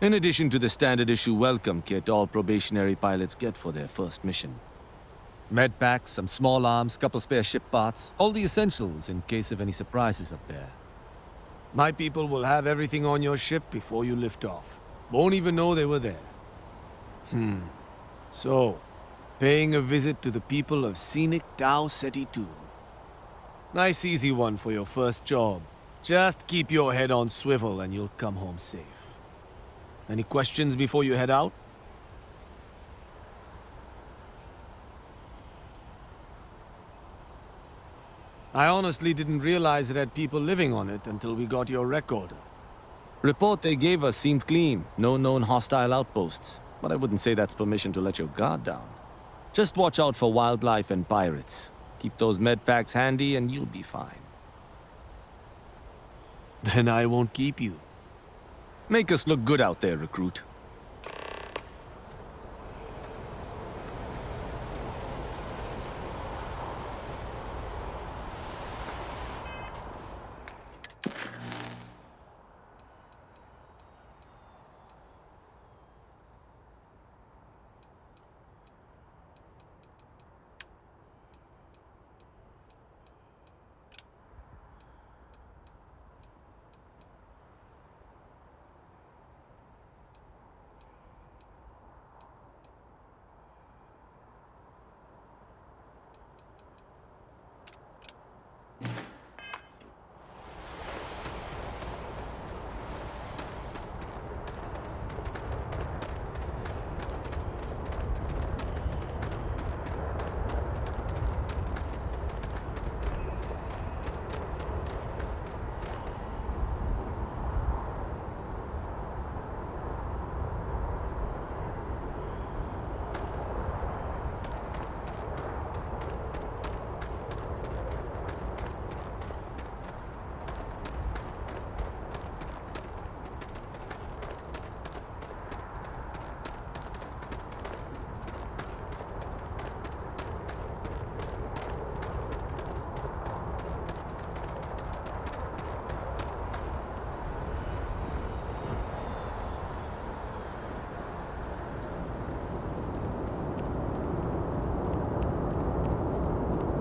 In addition to the standard issue welcome kit all probationary pilots get for their first mission. Med packs, some small arms, couple spare ship parts, all the essentials in case of any surprises up there. My people will have everything on your ship before you lift off. Won't even know they were there. So, paying a visit to the people of scenic Tau Ceti II. Nice easy one for your first job. Just keep your head on swivel and you'll come home safe. Any questions before you head out? I honestly didn't realize it had people living on it until we got your recorder. Report they gave us seemed clean. No known hostile outposts. But I wouldn't say that's permission to let your guard down. Just watch out for wildlife and pirates. Keep those med packs handy and you'll be fine. Then I won't keep you. Make us look good out there, recruit.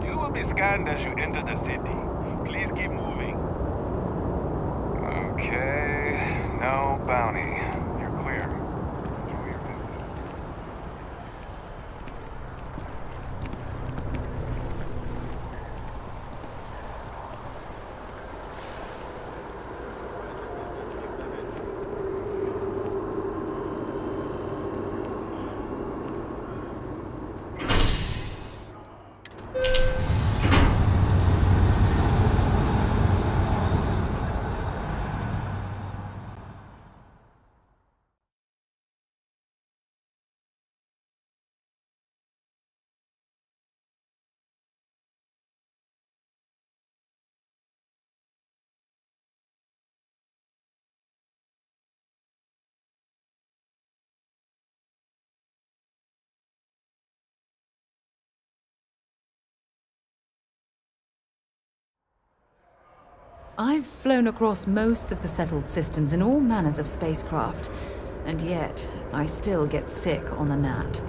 You will be scanned as you enter the city. Please keep moving. Okay, no bounty. You're clear. Enjoy your visit. I've flown across most of the settled systems in all manners of spacecraft, and yet I still get sick on the gnat.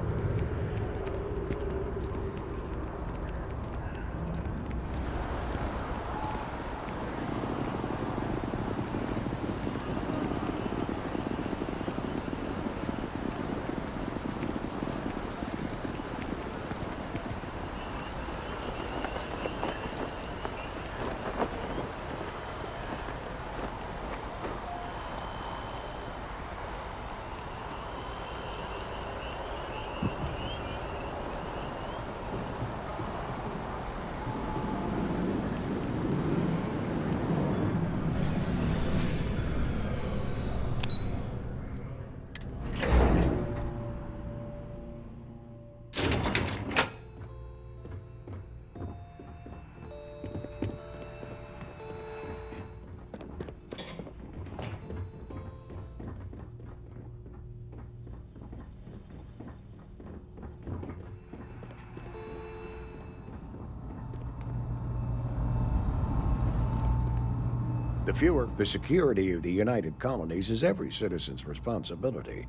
The security of the United Colonies is every citizen's responsibility,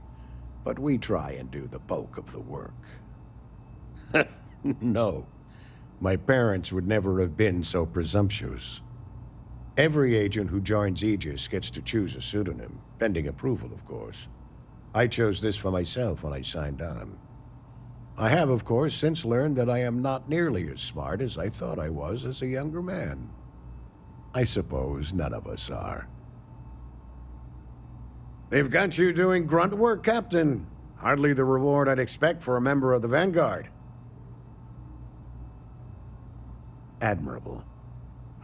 but we try and do the bulk of the work. No, my parents would never have been so presumptuous. Every agent who joins Aegis gets to choose a pseudonym, pending approval, of course. I chose this for myself when I signed on. I have, of course, since learned that I am not nearly as smart as I thought I was as a younger man. I suppose none of us are. They've got you doing grunt work, Captain. Hardly the reward I'd expect for a member of the Vanguard. Admirable.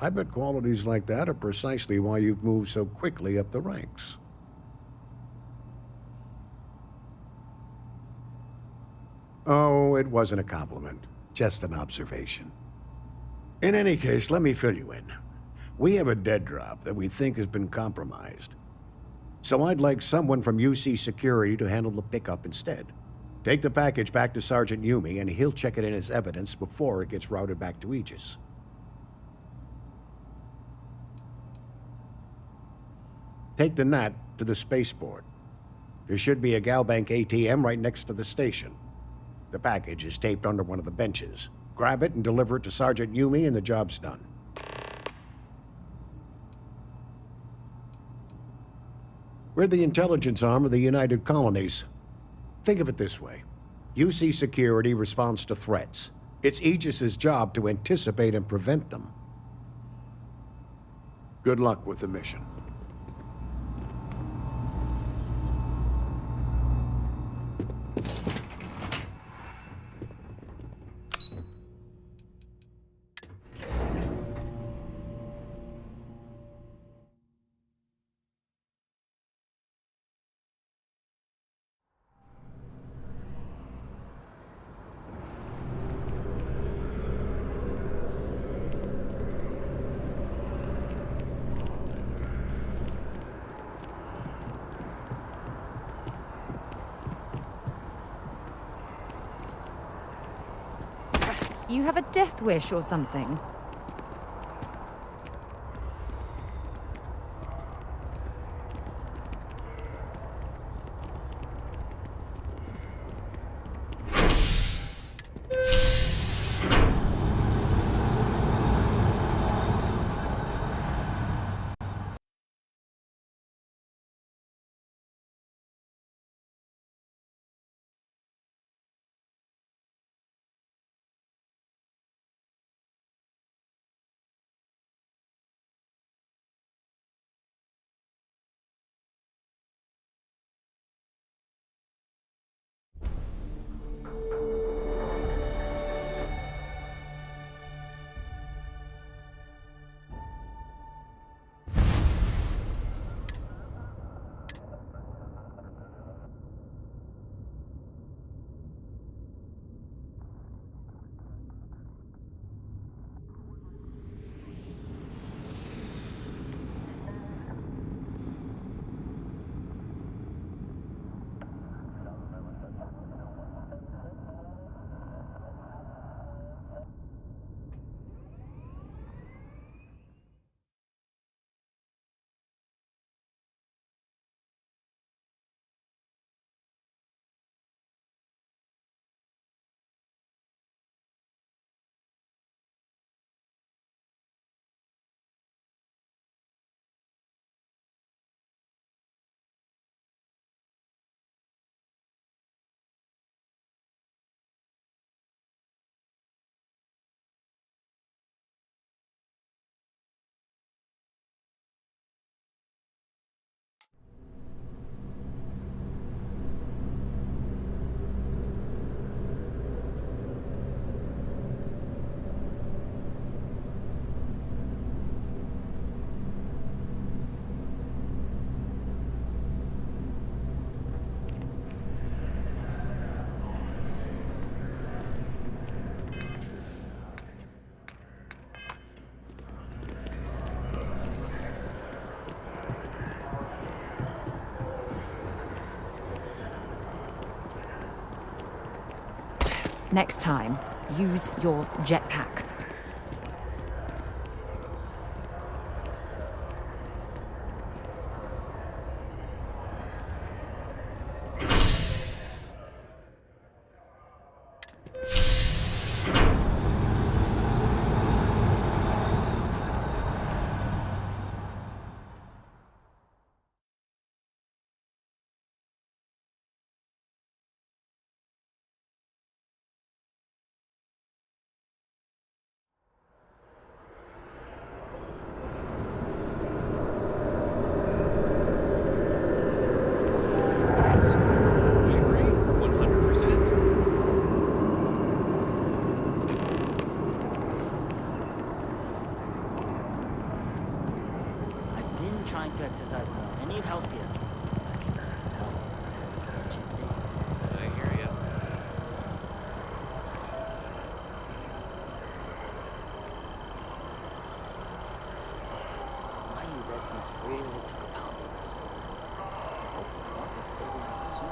I bet qualities like that are precisely why you've moved so quickly up the ranks. Oh, it wasn't a compliment, just an observation. In any case, let me fill you in. We have a dead drop that we think has been compromised. So I'd like someone from UC Security to handle the pickup instead. Take the package back to Sergeant Yumi, and he'll check it in as evidence before it gets routed back to Aegis. Take the Nat to the spaceport. There should be a Galbank ATM right next to the station. The package is taped under one of the benches. Grab it and deliver it to Sergeant Yumi, and the job's done. We're the intelligence arm of the United Colonies. Think of it this way. UC Security responds to threats. It's Aegis's job to anticipate and prevent them. Good luck with the mission. You have a death wish or something? Next time, use your jetpack. Trying to exercise more. I need healthier. I think I can help. Cheap days. I hear you. investments really took a pounding last month. I hope the market stabilizes soon.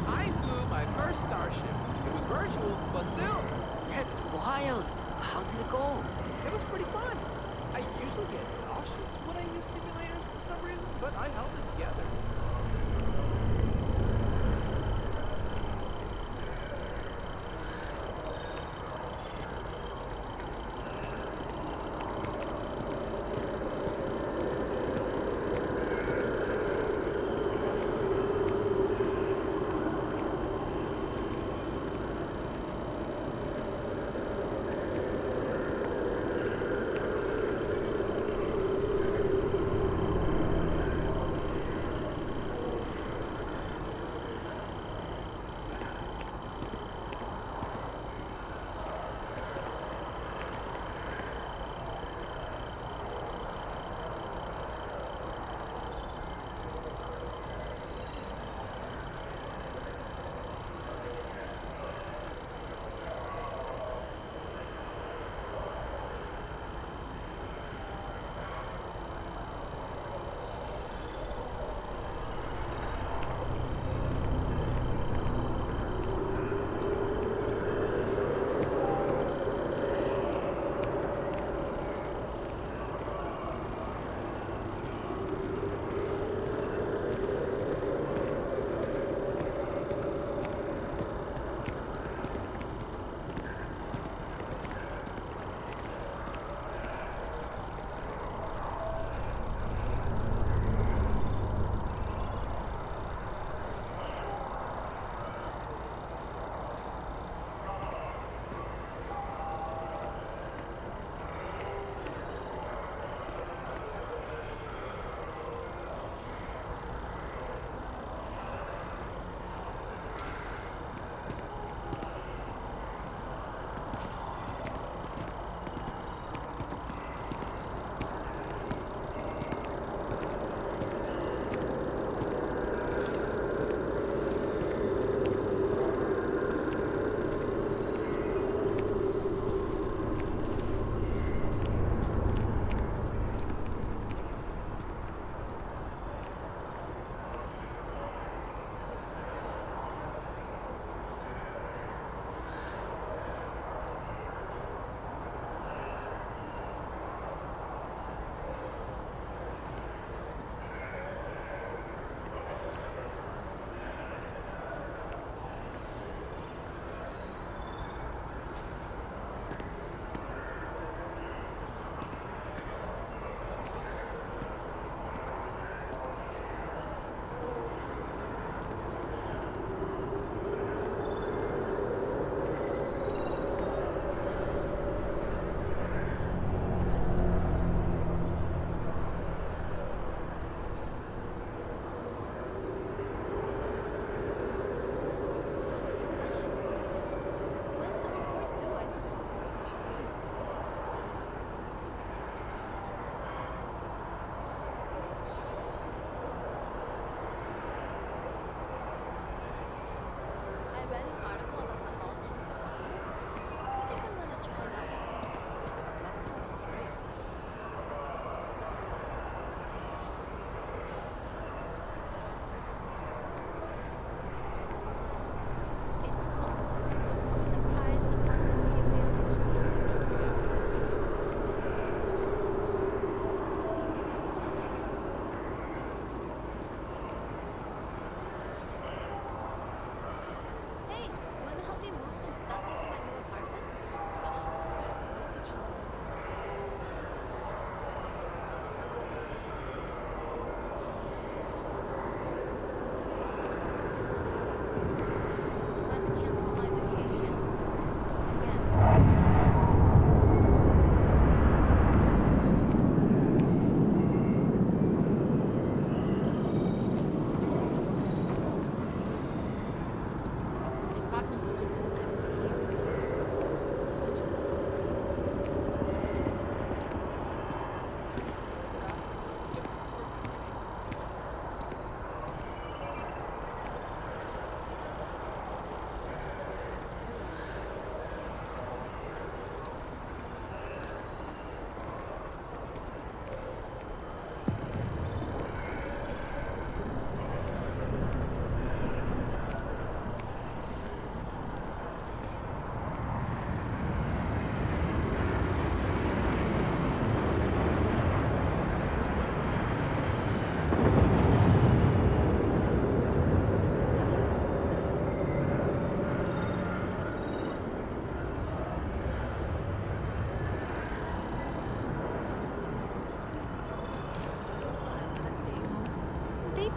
I flew my first Starship. It was virtual, but still. That's wild. How did it go? It was pretty fun. I usually get nauseous when I use simulators for some reason, but I held it together.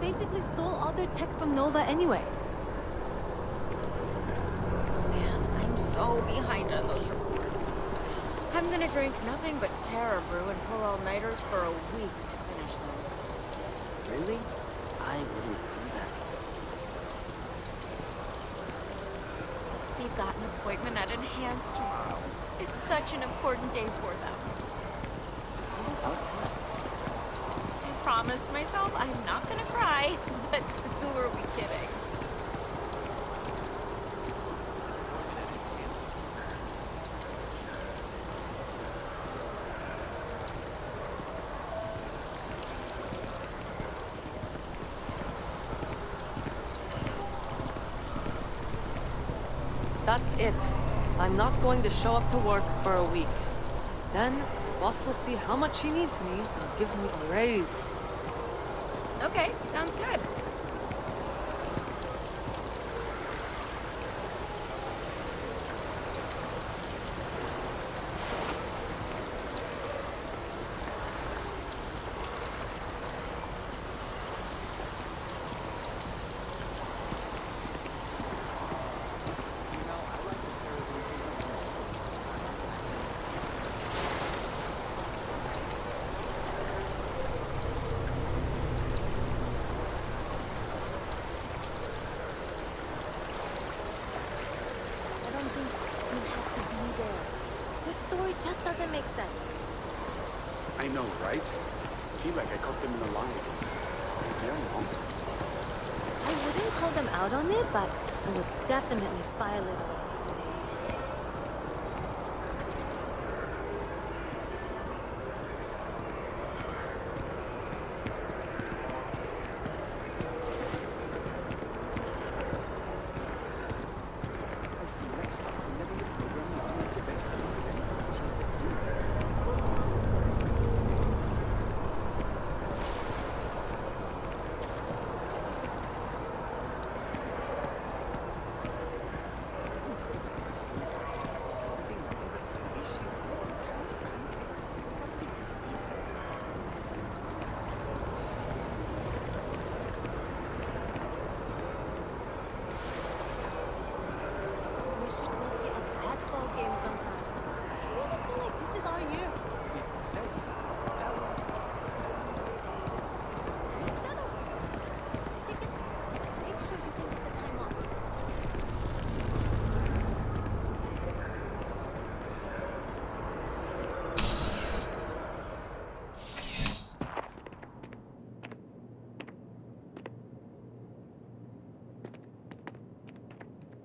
basically stole all their tech from Nova anyway. Man, I'm so behind on those reports. I'm gonna drink nothing but Terror Brew and pull all-nighters for a week to finish them. Really? I wouldn't do that. They've got an appointment at Enhance tomorrow. It's such an important day for them. I promised myself I'm not gonna cry, but who are we kidding? That's it. I'm not going to show up to work for a week. Then, boss will see how much he needs me and give me a raise. Okay, sounds good. Just doesn't make sense. I know, right? I feel like I caught them in a lie. They're wrong. I wouldn't call them out on it, but I would definitely file it away.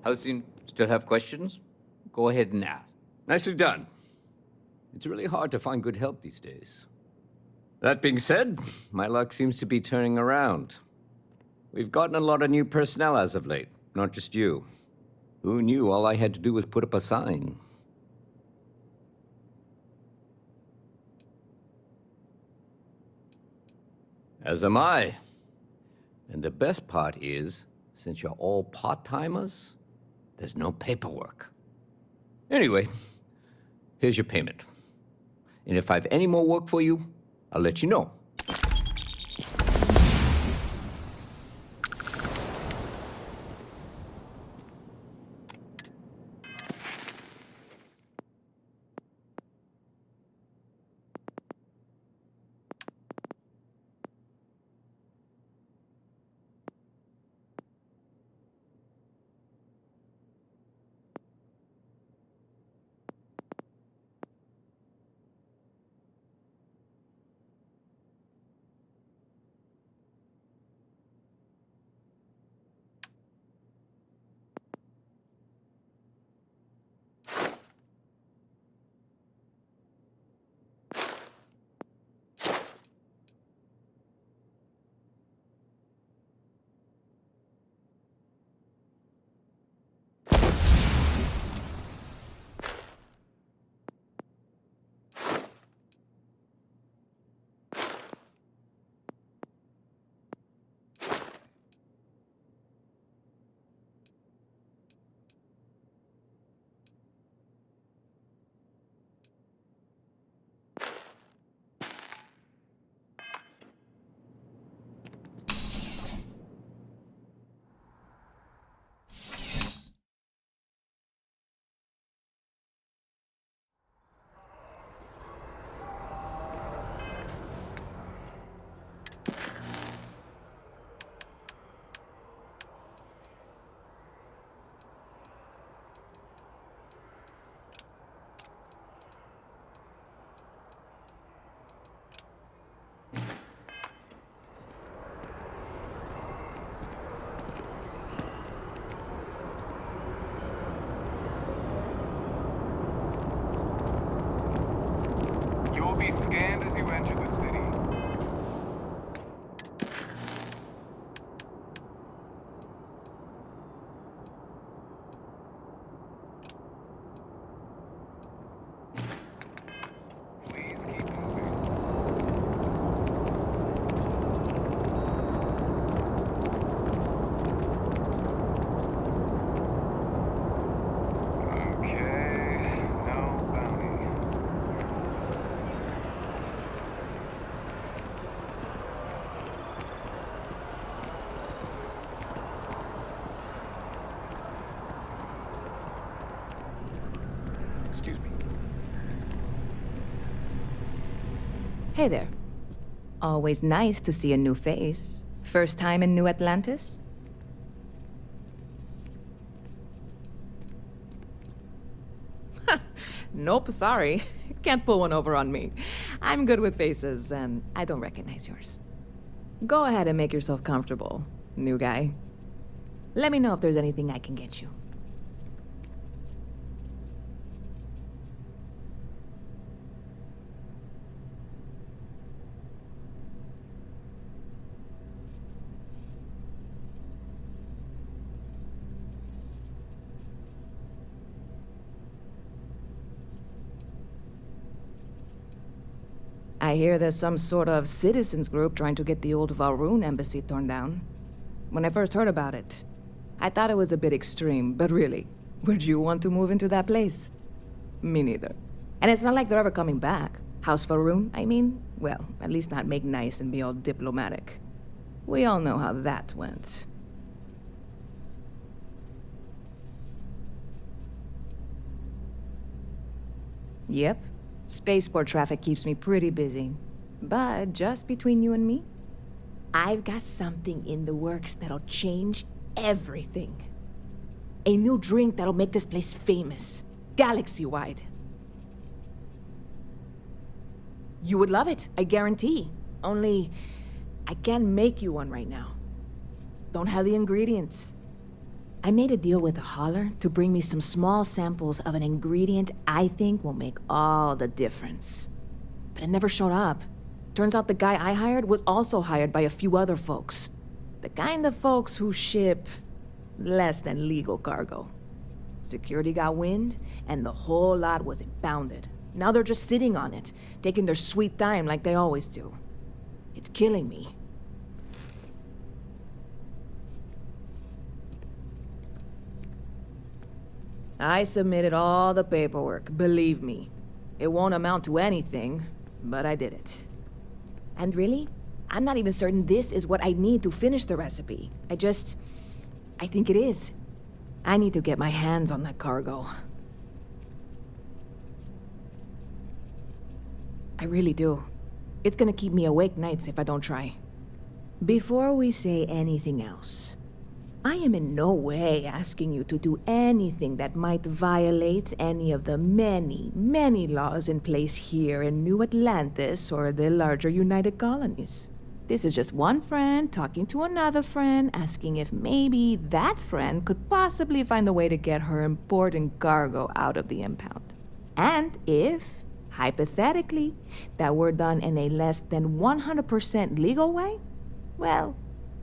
Halcyon, still have questions? Go ahead and ask. Nicely done. It's really hard to find good help these days. That being said, my luck seems to be turning around. We've gotten a lot of new personnel as of late, not just you. Who knew all I had to do was put up a sign? As am I. And the best part is, since you're all part-timers, there's no paperwork. Anyway, here's your payment. And if I have any more work for you, I'll let you know. Hey there. Always nice to see a new face. First time in New Atlantis? Nope, sorry. Can't pull one over on me. I'm good with faces, and I don't recognize yours. Go ahead and make yourself comfortable, new guy. Let me know if there's anything I can get you. I hear there's some sort of citizens group trying to get the old Valroon embassy torn down. When I first heard about it, I thought it was a bit extreme, but really, would you want to move into that place? Me neither. And it's not like they're ever coming back. House Valroon, I mean? Well, at least not make nice and be all diplomatic. We all know how that went. Yep. Spaceport traffic keeps me pretty busy. But just between you and me, I've got something in the works that'll change everything. A new drink that'll make this place famous, galaxy-wide. You would love it, I guarantee. Only, I can't make you one right now. Don't have the ingredients. I made a deal with a hauler to bring me some small samples of an ingredient I think will make all the difference. But it never showed up. Turns out the guy I hired was also hired by a few other folks. The kind of folks who ship less than legal cargo. Security got wind, and the whole lot was impounded. Now they're just sitting on it, taking their sweet time like they always do. It's killing me. I submitted all the paperwork, believe me. It won't amount to anything, but I did it. And really, I'm not even certain this is what I need to finish the recipe. I think it is. I need to get my hands on that cargo. I really do. It's gonna keep me awake nights if I don't try. Before we say anything else, I am in no way asking you to do anything that might violate any of the many, many laws in place here in New Atlantis or the larger United Colonies. This is just one friend talking to another friend, asking if maybe that friend could possibly find a way to get her important cargo out of the impound. And if, hypothetically, that were done in a less than 100% legal way, well,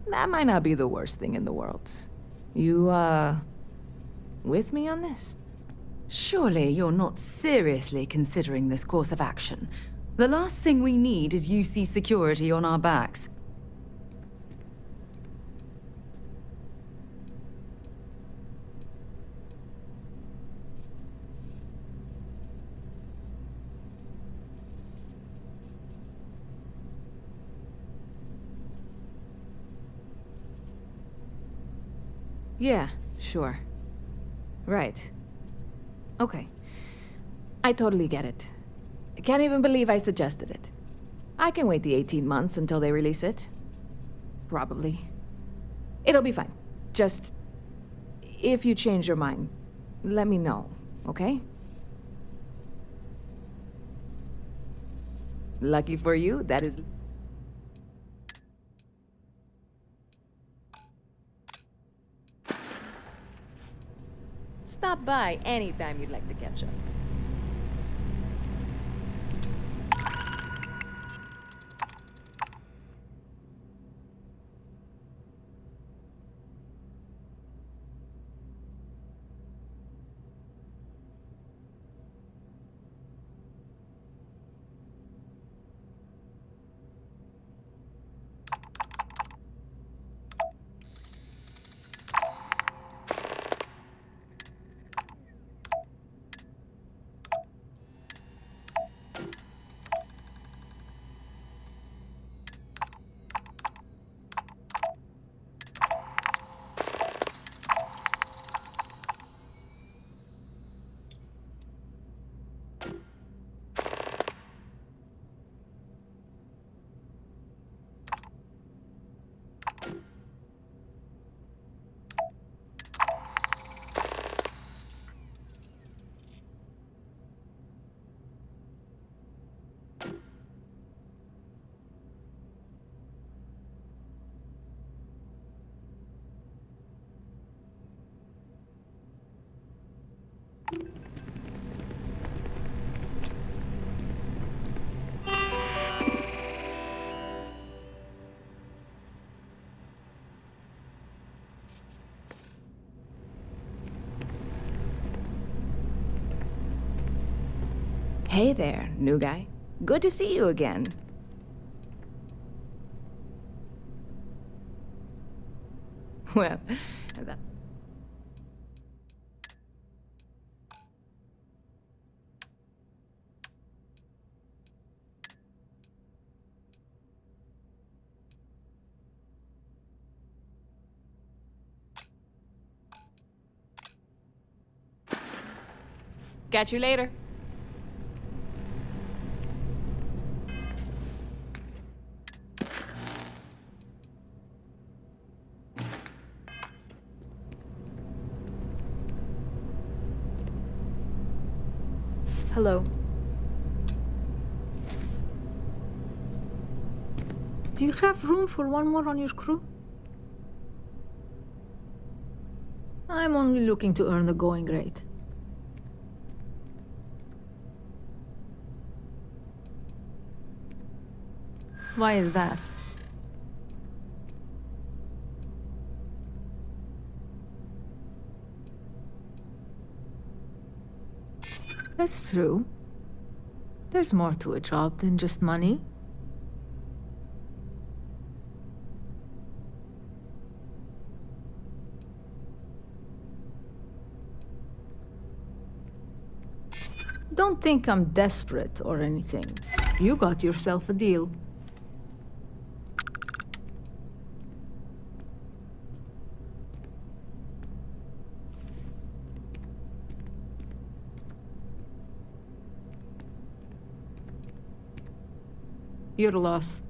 that might not be the worst thing in the world. You, with me on this? Surely you're not seriously considering this course of action. The last thing we need is UC security on our backs. Yeah, sure. Right. Okay. I totally get it. I can't even believe I suggested it. I can wait the 18 months until they release it. Probably. It'll be fine. Just, if you change your mind, let me know, okay? Lucky for you, that is... Stop by anytime you'd like to catch up. Hey there, new guy. Good to see you again. Well, that... Catch you later. Hello. Do you have room for one more on your crew? I'm only looking to earn the going rate. Why is that? That's true. There's more to a job than just money. Don't think I'm desperate or anything. You got yourself a deal. Your loss.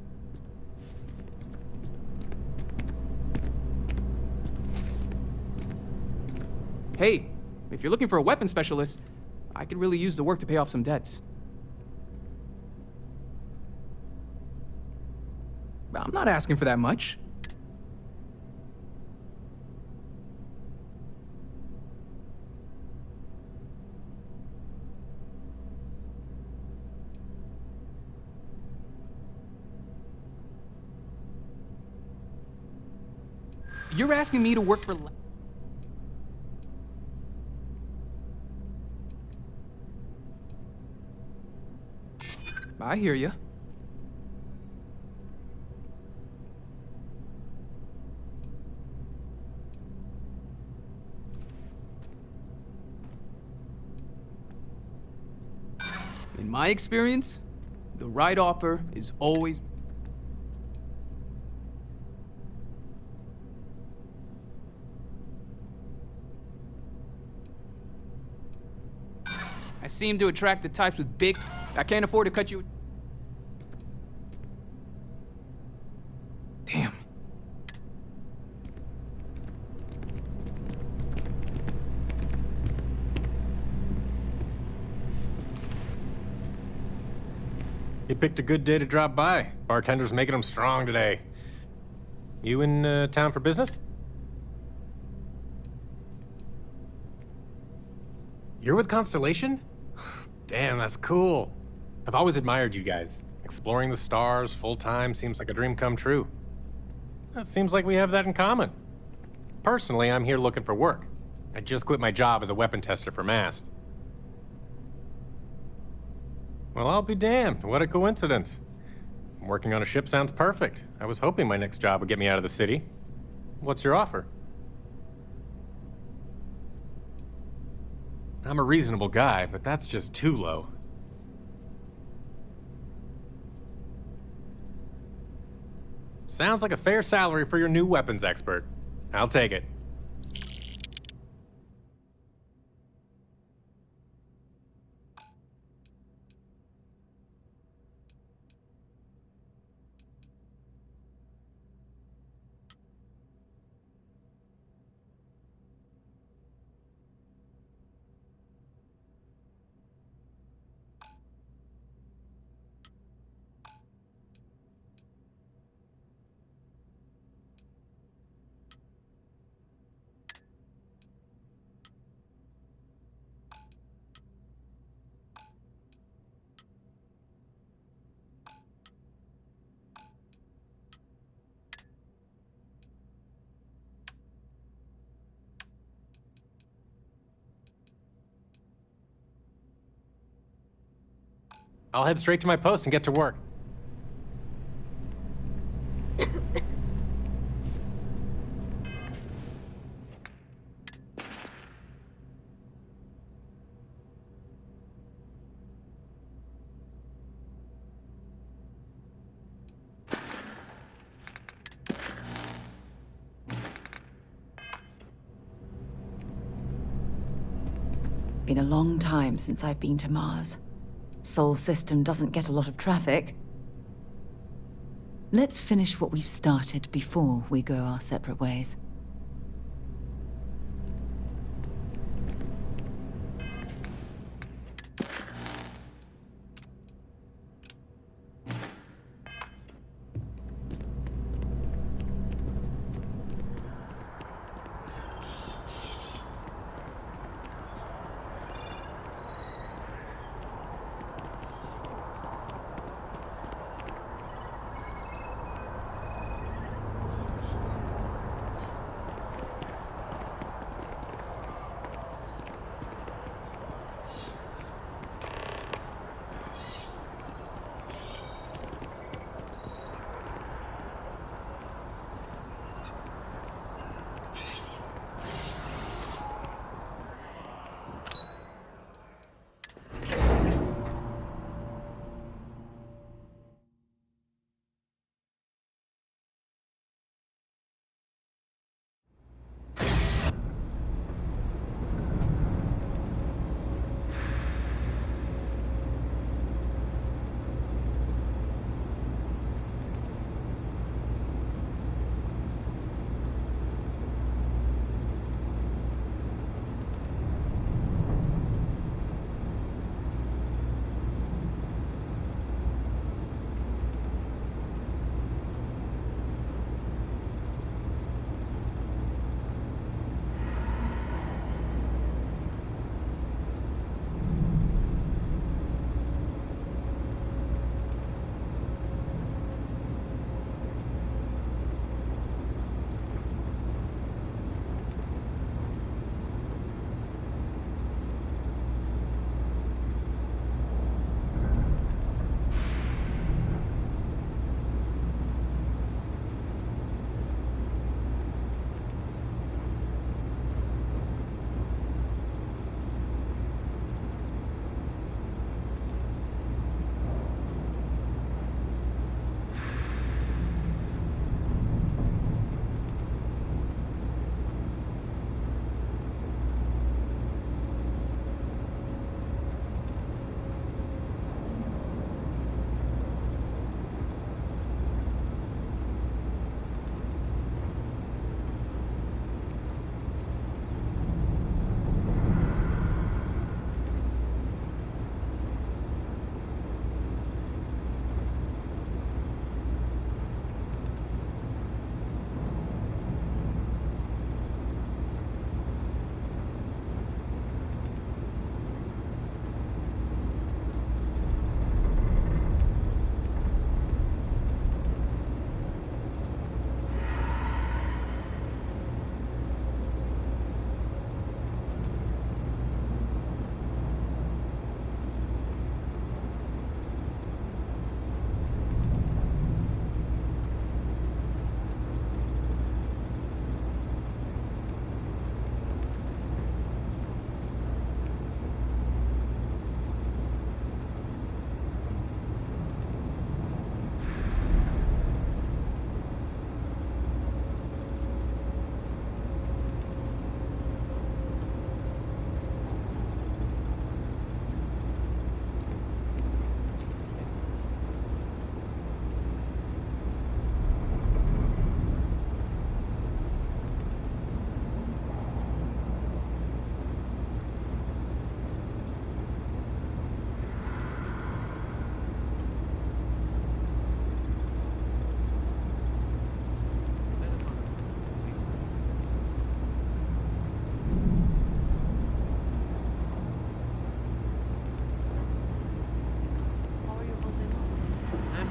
Hey, if you're looking for a weapon specialist, I could really use the work to pay off some debts. I'm not asking for that much. You're asking me to work for... I hear you. In my experience, the right offer is always... I seem to attract the types with big... I can't afford to cut you... Damn. You picked a good day to drop by. Bartender's making them strong today. You in town for business? You're with Constellation? Damn, that's cool. I've always admired you guys. Exploring the stars full-time seems like a dream come true. It seems like we have that in common. Personally, I'm here looking for work. I just quit my job as a weapon tester for Mast. Well, I'll be damned. What a coincidence. Working on a ship sounds perfect. I was hoping my next job would get me out of the city. What's your offer? I'm a reasonable guy, but that's just too low. Sounds like a fair salary for your new weapons expert. I'll take it. I'll head straight to my post and get to work. Been a long time since I've been to Mars. Sol system doesn't get a lot of traffic. Let's finish what we've started before we go our separate ways.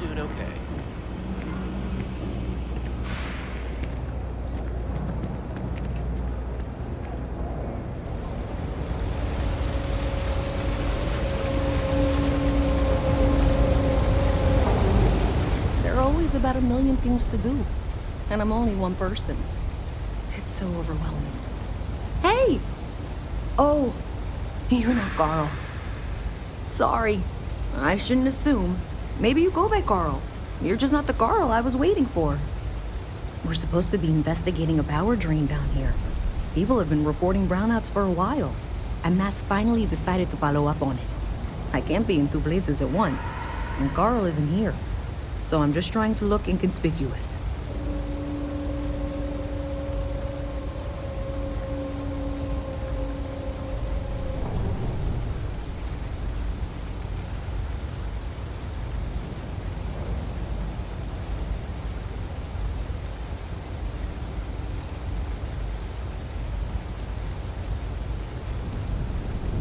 doing okay. has about 1 million things to do. And I'm only one person. It's so overwhelming. Hey! Oh, you're not Carl. Sorry. I shouldn't assume. Maybe you go by Carl. You're just not the Carl I was waiting for. We're supposed to be investigating a power drain down here. People have been reporting brownouts for a while, and Mass finally decided to follow up on it. I can't be in 2 places at once, and Carl isn't here. So I'm just trying to look inconspicuous.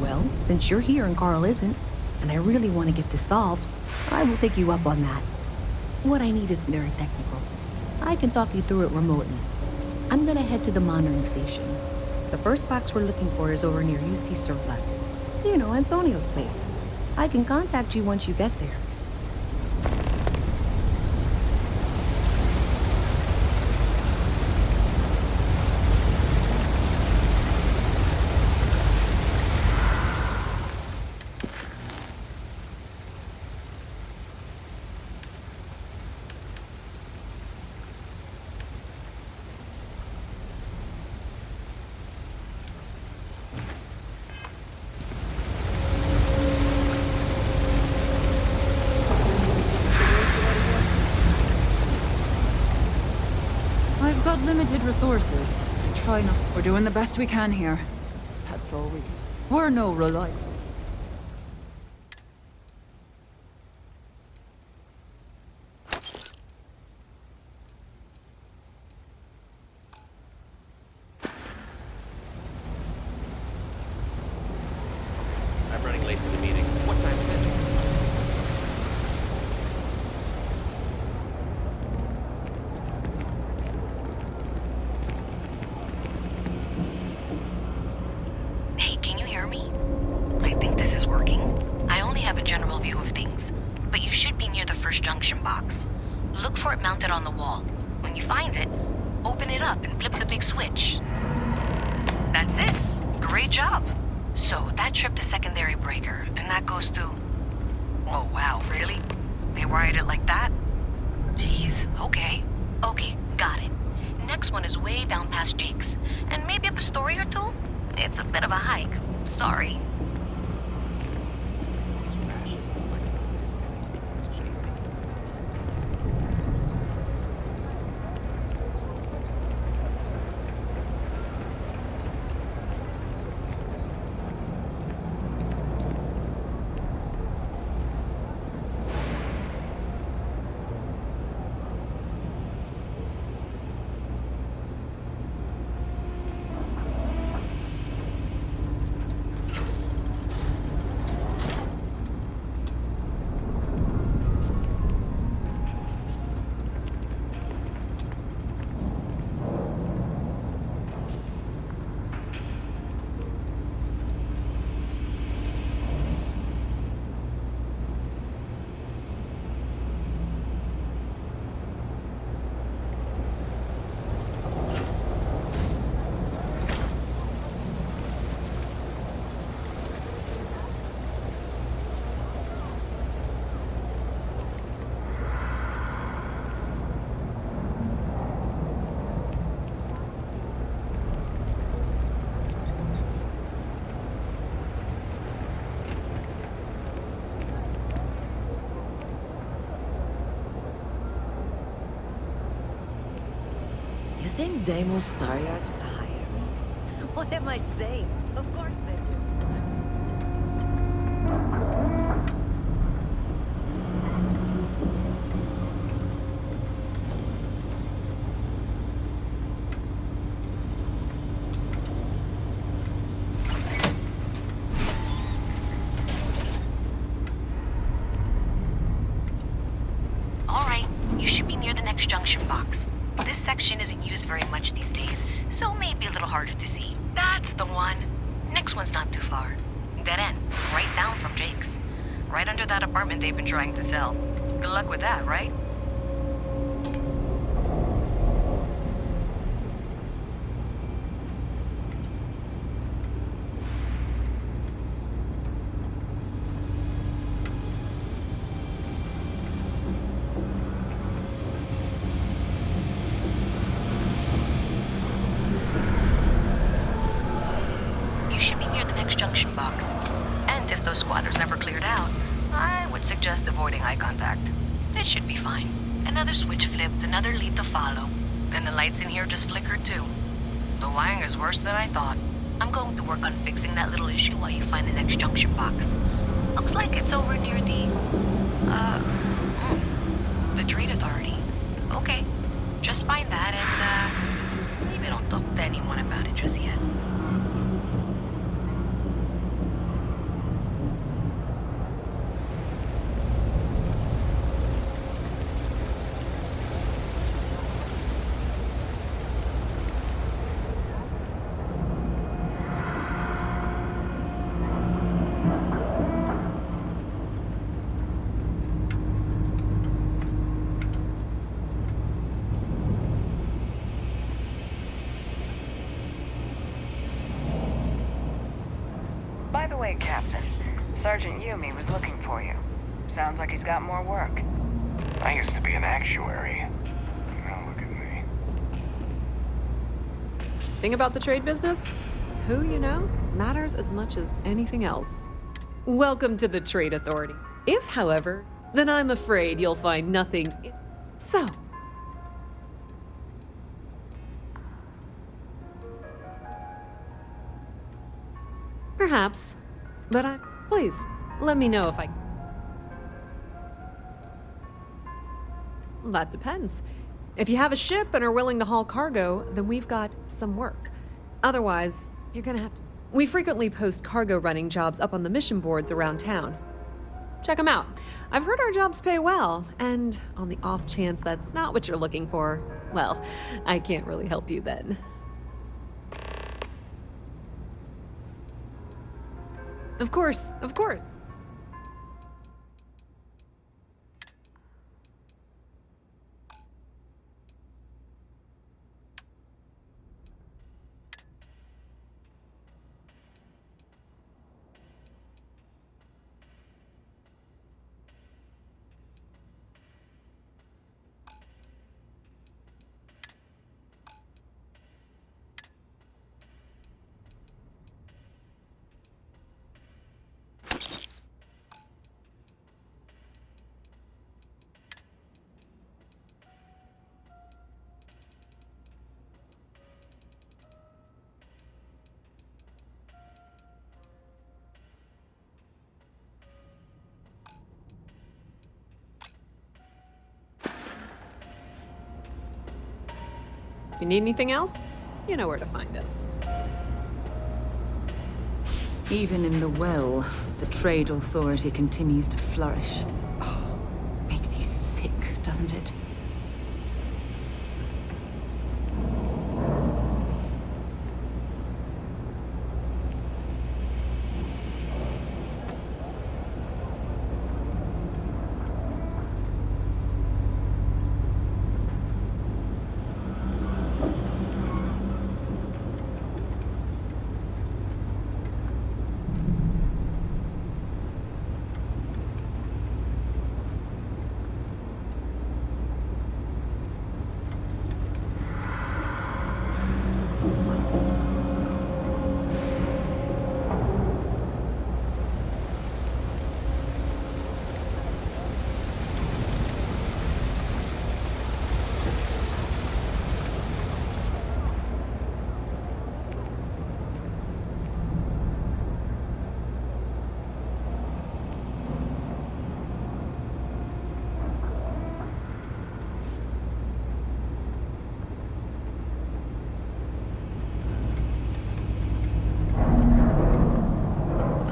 Well, since you're here and Carl isn't, and I really want to get this solved, I will take you up on that. What I need isn't very technical. I can talk you through it remotely. I'm gonna head to the monitoring station. The first box we're looking for is over near UC Surplus. You know, Antonio's place. I can contact you once you get there. I've got limited resources. Try not. We're doing the best we can here. That's all we can. We're no reliable. I'm running late for the meeting. What time is it? Hey, can you hear me? I think this is working. I only have a general view of things, but you should be near the first junction box. Look for it mounted on the wall. When you find it, open it up and flip the big switch. That's it. Great job. So that tripped the secondary breaker, and that goes to... Oh, wow, really? They wired it like that? Jeez, okay. Okay, got it. Next one is way down past Jake's, and maybe up a story or two? It's a bit of a hike. Sorry. You think Deimos Star Yards would hire me? What am I saying? Of course they do. All right, you should be near the next junction box. This section isn't used very much these days, so maybe a little harder to see. That's the one. Next one's not too far. Dead end, right down from Jake's. Right under that apartment they've been trying to sell. Good luck with that, right? if those squatters never cleared out, I would suggest avoiding eye contact. It should be fine. Another switch flipped, another lead to follow. And the lights in here just flickered too. The wiring is worse than I thought. I'm going to work on fixing that little issue while you find the next junction box. Looks like it's over near the Trade Authority. Okay, just find that and, maybe don't talk to anyone about it just yet. By the way, Captain, Sergeant Yumi was looking for you. Sounds like he's got more work. I used to be an actuary. Now look at me. Thing about the trade business? Who you know matters as much as anything else. Welcome to the Trade Authority. If, however, then I'm afraid you'll find nothing. So, perhaps, but please, let me know if I... That depends. If you have a ship and are willing to haul cargo, then we've got some work. Otherwise, you're gonna have to... We frequently post cargo running jobs up on the mission boards around town. Check them out. I've heard our jobs pay well, and on the off chance that's not what you're looking for, well, I can't really help you then. Of course, of course. If you need anything else, you know where to find us. Even in the well, the Trade Authority continues to flourish. Oh, makes you sick, doesn't it?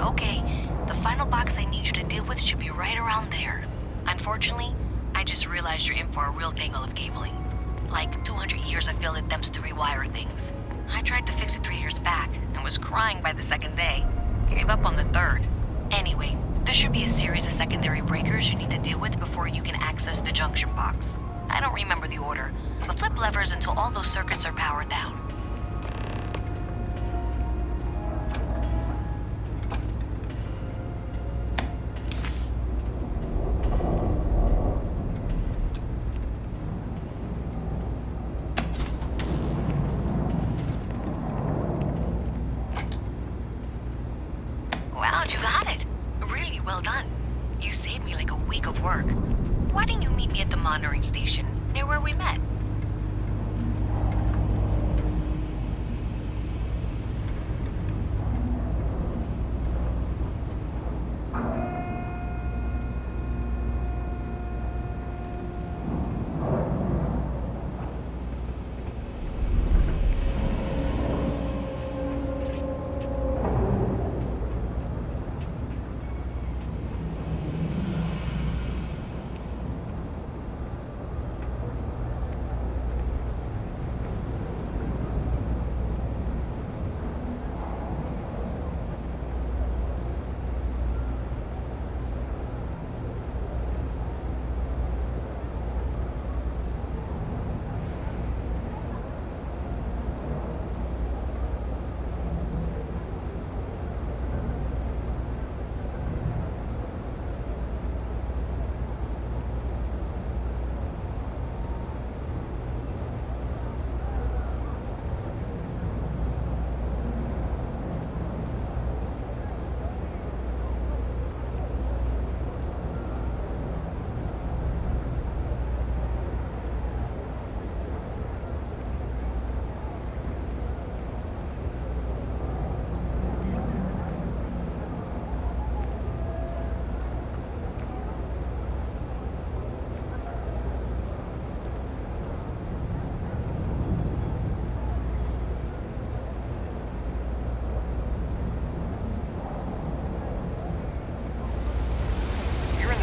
Okay, the final box I need you to deal with should be right around there. Unfortunately, I just realized you're in for a real tangle of cabling. Like 200 years of field attempts to rewire things. I tried to fix it 3 years back and was crying by the second day. Gave up on the third. Anyway, there should be a series of secondary breakers you need to deal with before you can access the junction box. I don't remember the order, but flip levers until all those circuits are powered down. Wow, you got it. monitoring station near where we met.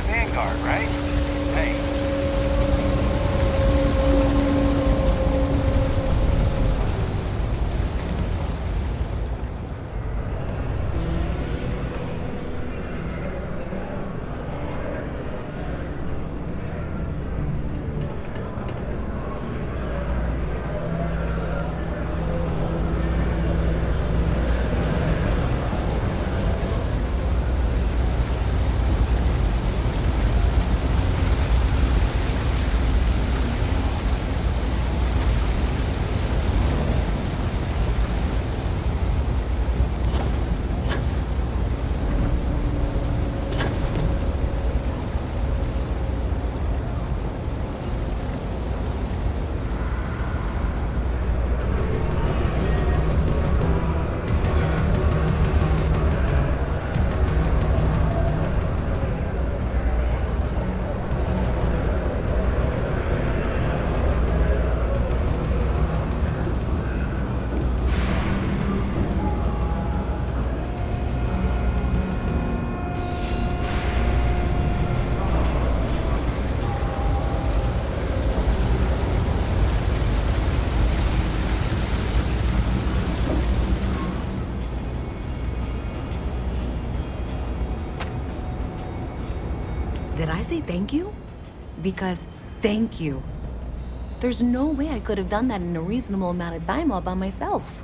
Vanguard, right? Hey. Did I say thank you? Because thank you. There's no way I could have done that in a reasonable amount of time all by myself.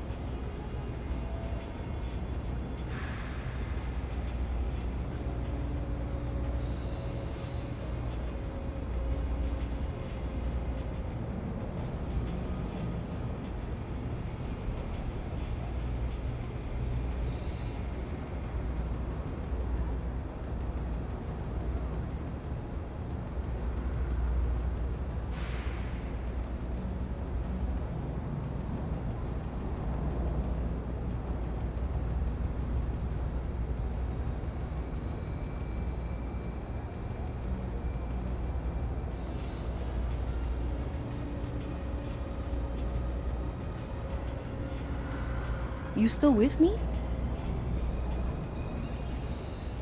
You still with me?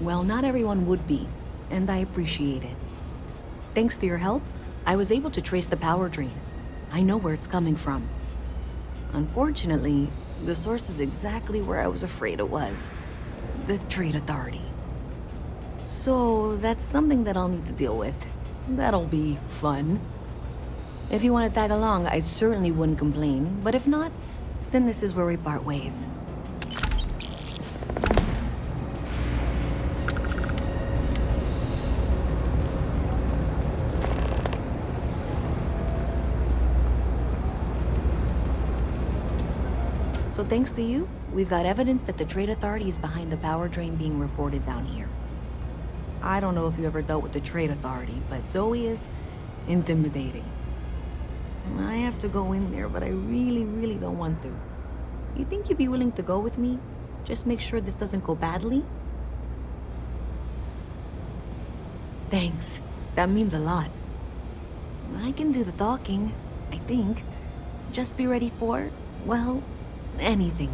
Well, not everyone would be, and I appreciate it. Thanks to your help, I was able to trace the power drain. I know where it's coming from. Unfortunately, the source is exactly where I was afraid it was. The Trade Authority. So, that's something that I'll need to deal with. That'll be fun. If you want to tag along, I certainly wouldn't complain, but if not, then this is where we part ways. So thanks to you, we've got evidence that the Trade Authority is behind the power drain being reported down here. I don't know if you ever dealt with the Trade Authority, but Zoe is intimidating. I have to go in there, but I really, really don't want to. You think you'd be willing to go with me? Just make sure this doesn't go badly? Thanks. That means a lot. I can do the talking, I think. Just be ready for, well, anything.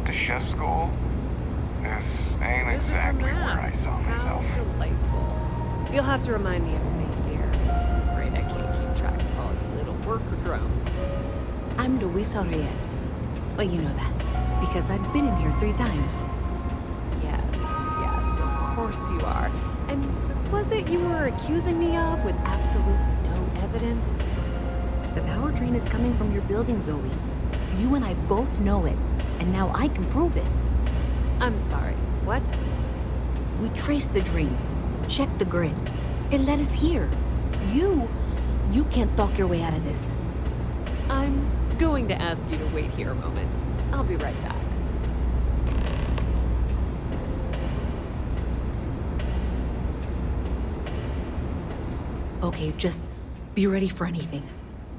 went to chef school, this ain't exactly where I saw myself. How delightful. You'll have to remind me of your name, dear. I'm afraid I can't keep track of all you little worker drones. I'm Luisa Reyes. Well, you know that, because I've been in here 3 times. Yes, of course you are. And what was it you were accusing me of with absolutely no evidence? The power drain is coming from your building, Zoe. You and I both know it, and now I can prove it. I'm sorry, what? We traced the drain, checked the grid. It led us here. You can't talk your way out of this. I'm going to ask you to wait here a moment. I'll be right back. Okay, just be ready for anything.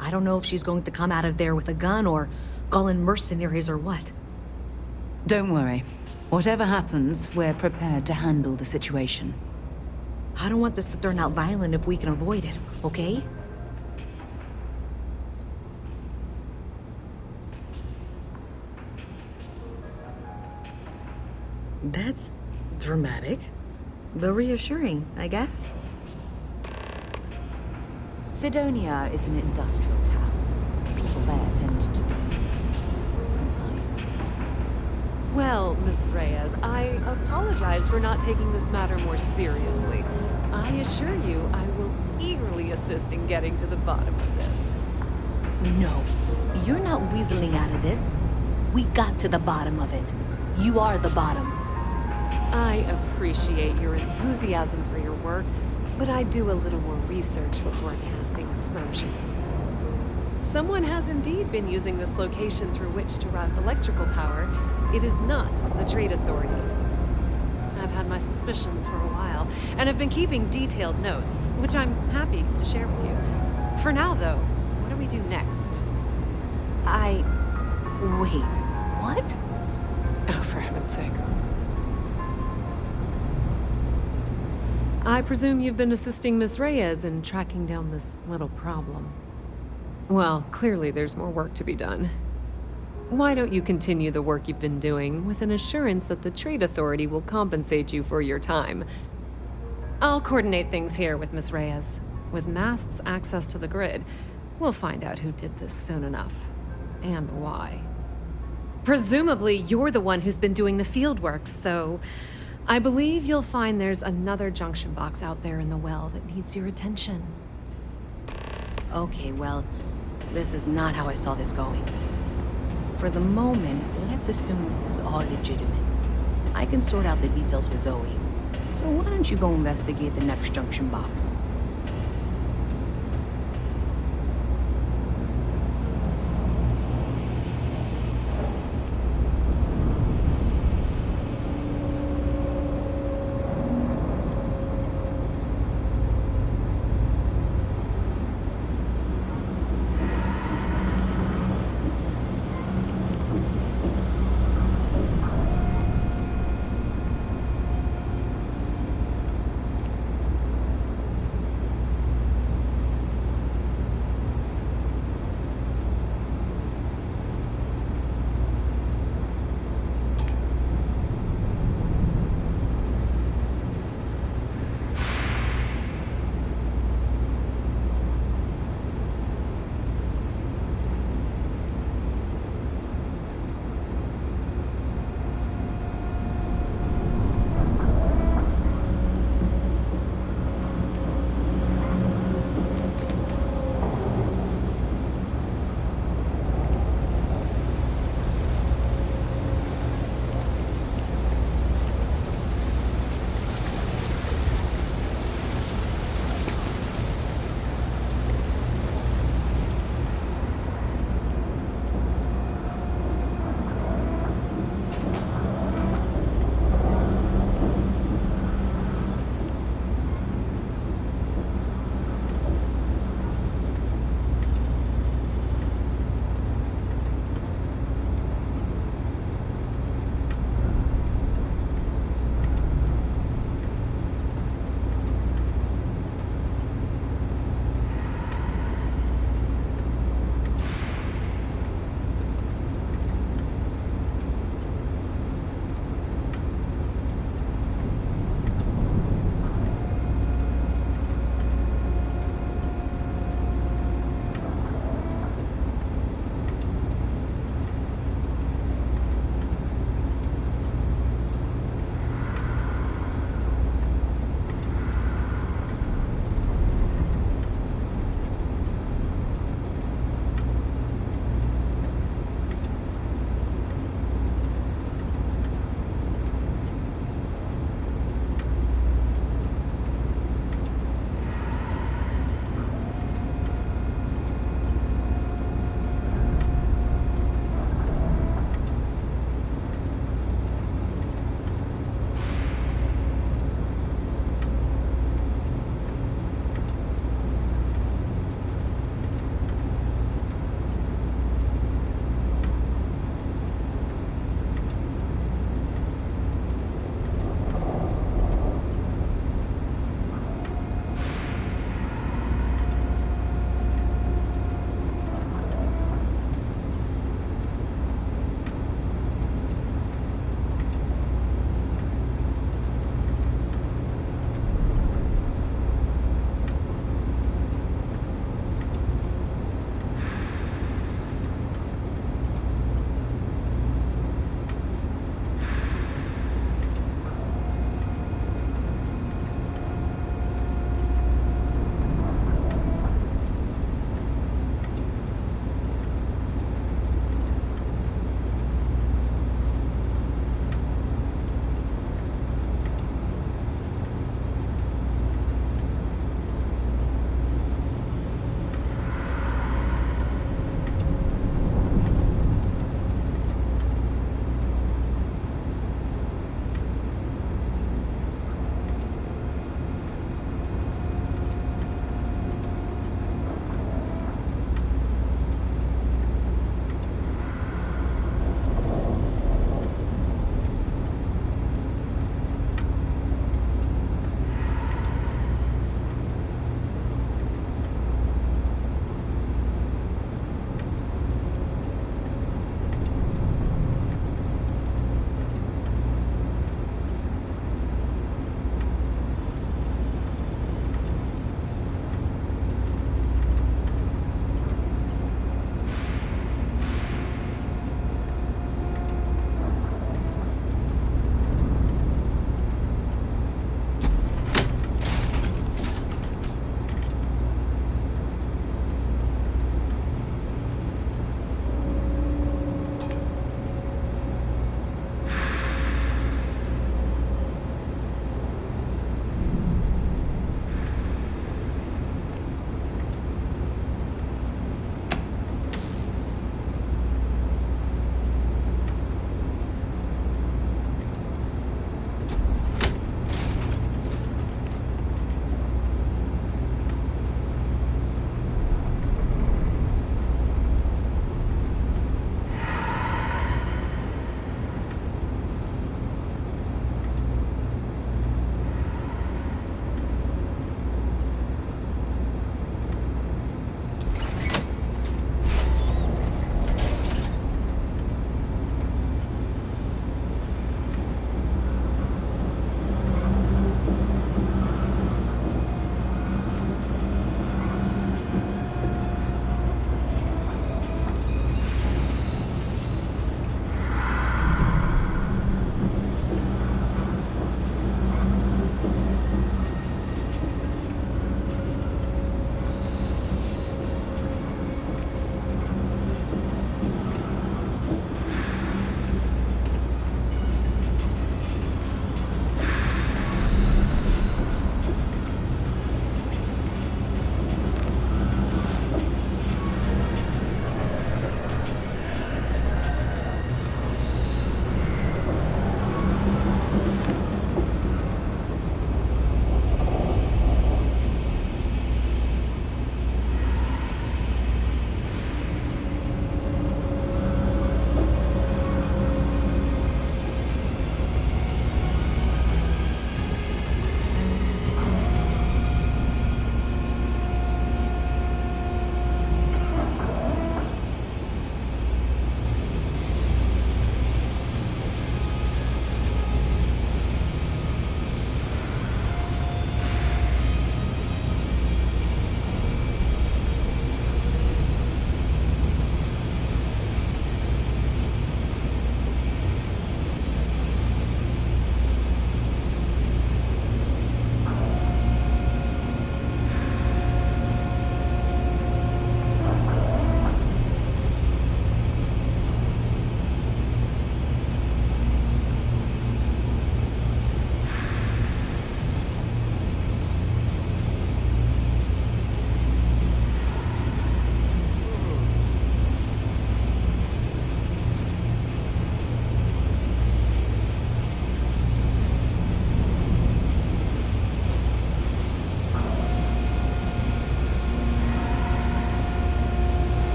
I don't know if she's going to come out of there with a gun or call in mercenaries or what. Don't worry. Whatever happens, we're prepared to handle the situation. I don't want this to turn out violent if we can avoid it, okay? That's dramatic, but reassuring, I guess. Sidonia is an industrial town. People there tend to be concise. Well, Miss Reyes, I apologize for not taking this matter more seriously. I assure you I will eagerly assist in getting to the bottom of this. No, you're not weaseling out of this. We got to the bottom of it. You are the bottom. I appreciate your enthusiasm for your work, but I do a little more research before casting aspersions. Someone has indeed been using this location through which to route electrical power. It is not the Trade Authority. I've had my suspicions for a while, and have been keeping detailed notes, which I'm happy to share with you. For now, though, what do we do next? Wait, what? Oh, for heaven's sake. I presume you've been assisting Miss Reyes in tracking down this little problem. Well, clearly there's more work to be done. Why don't you continue the work you've been doing with an assurance that the Trade Authority will compensate you for your time? I'll coordinate things here with Miss Reyes. With Mast's access to the grid, we'll find out who did this soon enough. And why. Presumably, you're the one who's been doing the field work, so I believe you'll find there's another junction box out there in the well that needs your attention. Okay, well, this is not how I saw this going. For the moment, let's assume this is all legitimate. I can sort out the details with Zoe. So why don't you go investigate the next junction box?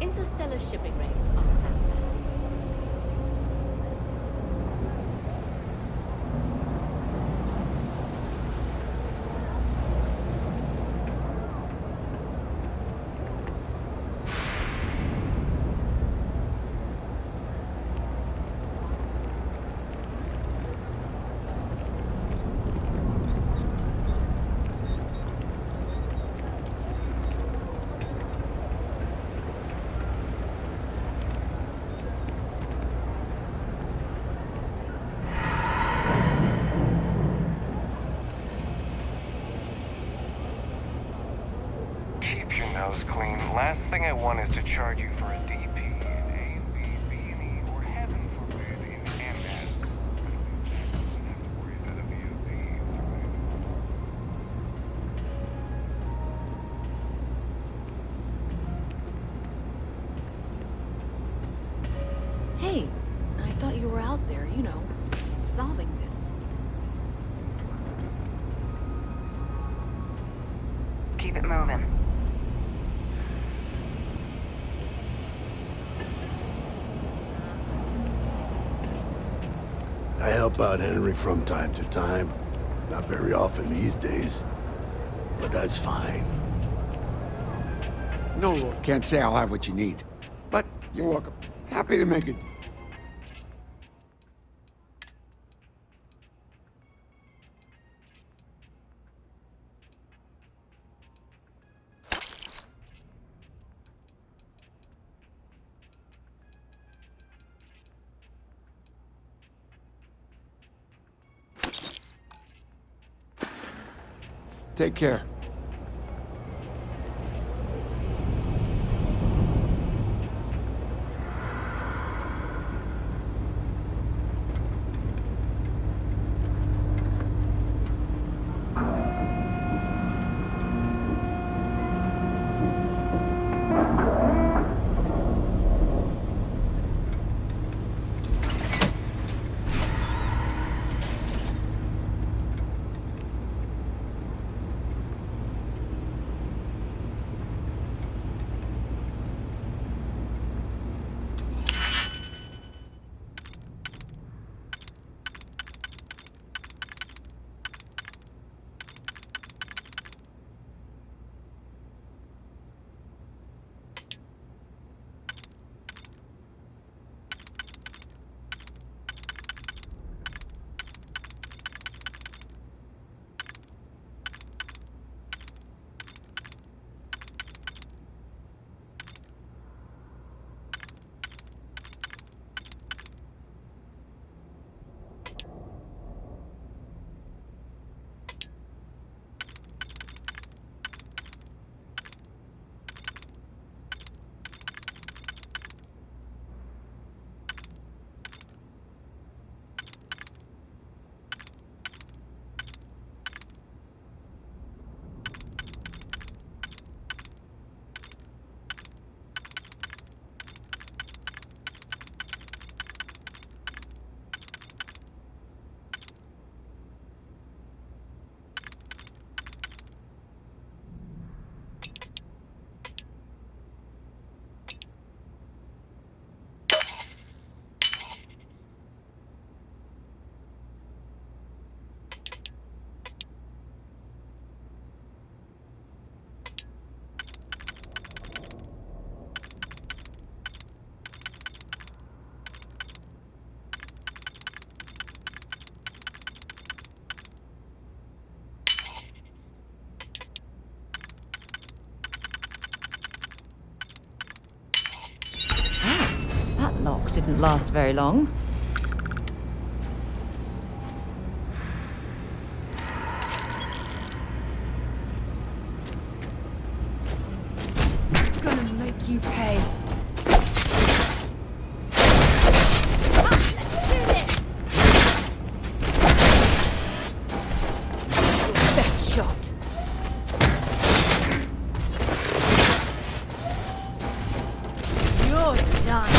interstellar shipping rates aren't that bad. Keep your nose clean. Last thing I want is to charge you for a DP in A and B, B and E, or heaven forbid in MS. Hey, I thought you were out there, you know, solving this. Keep it moving. I help out Henry from time to time. Not very often these days. But that's fine. No, look, can't say I'll have what you need. But you're welcome. Happy to make it. Take care. That lock didn't last very long. Gonna make you pay. Best shot. You're done.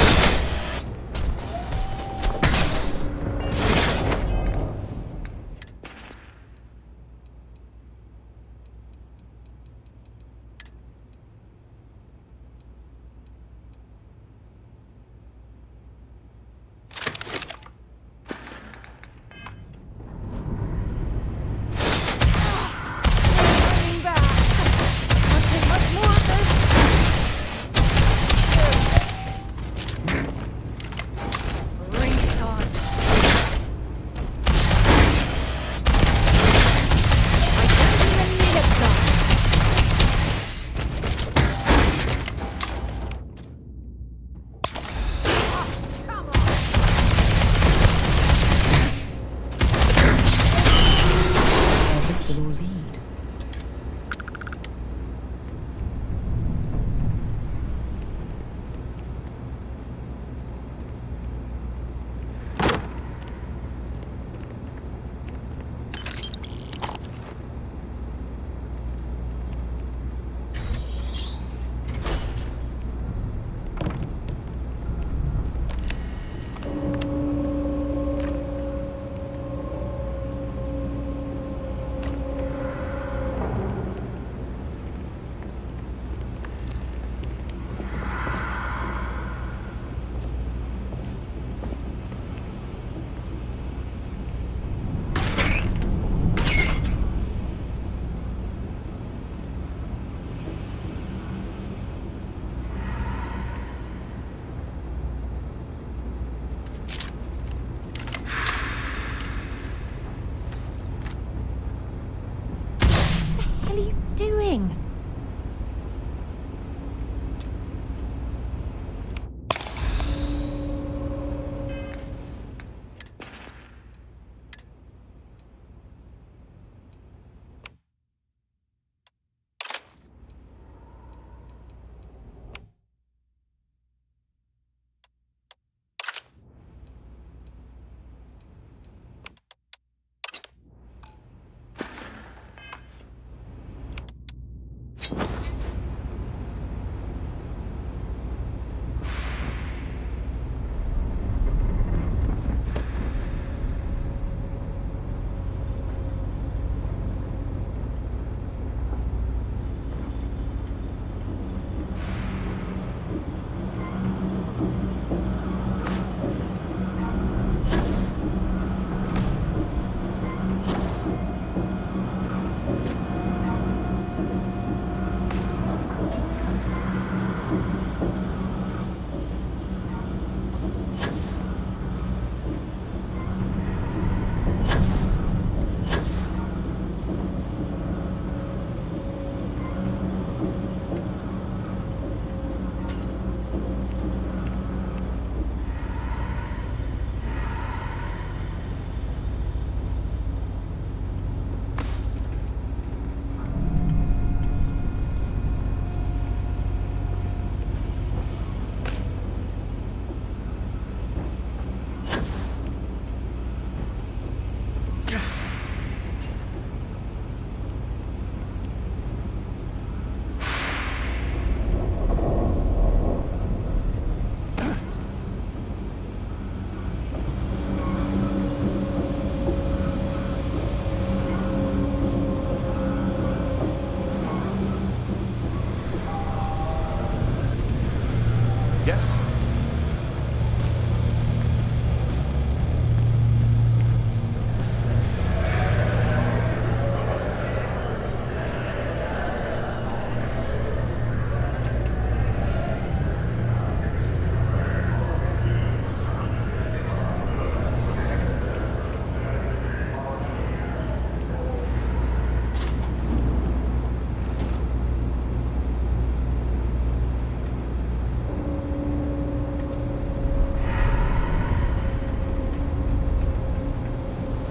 Yes?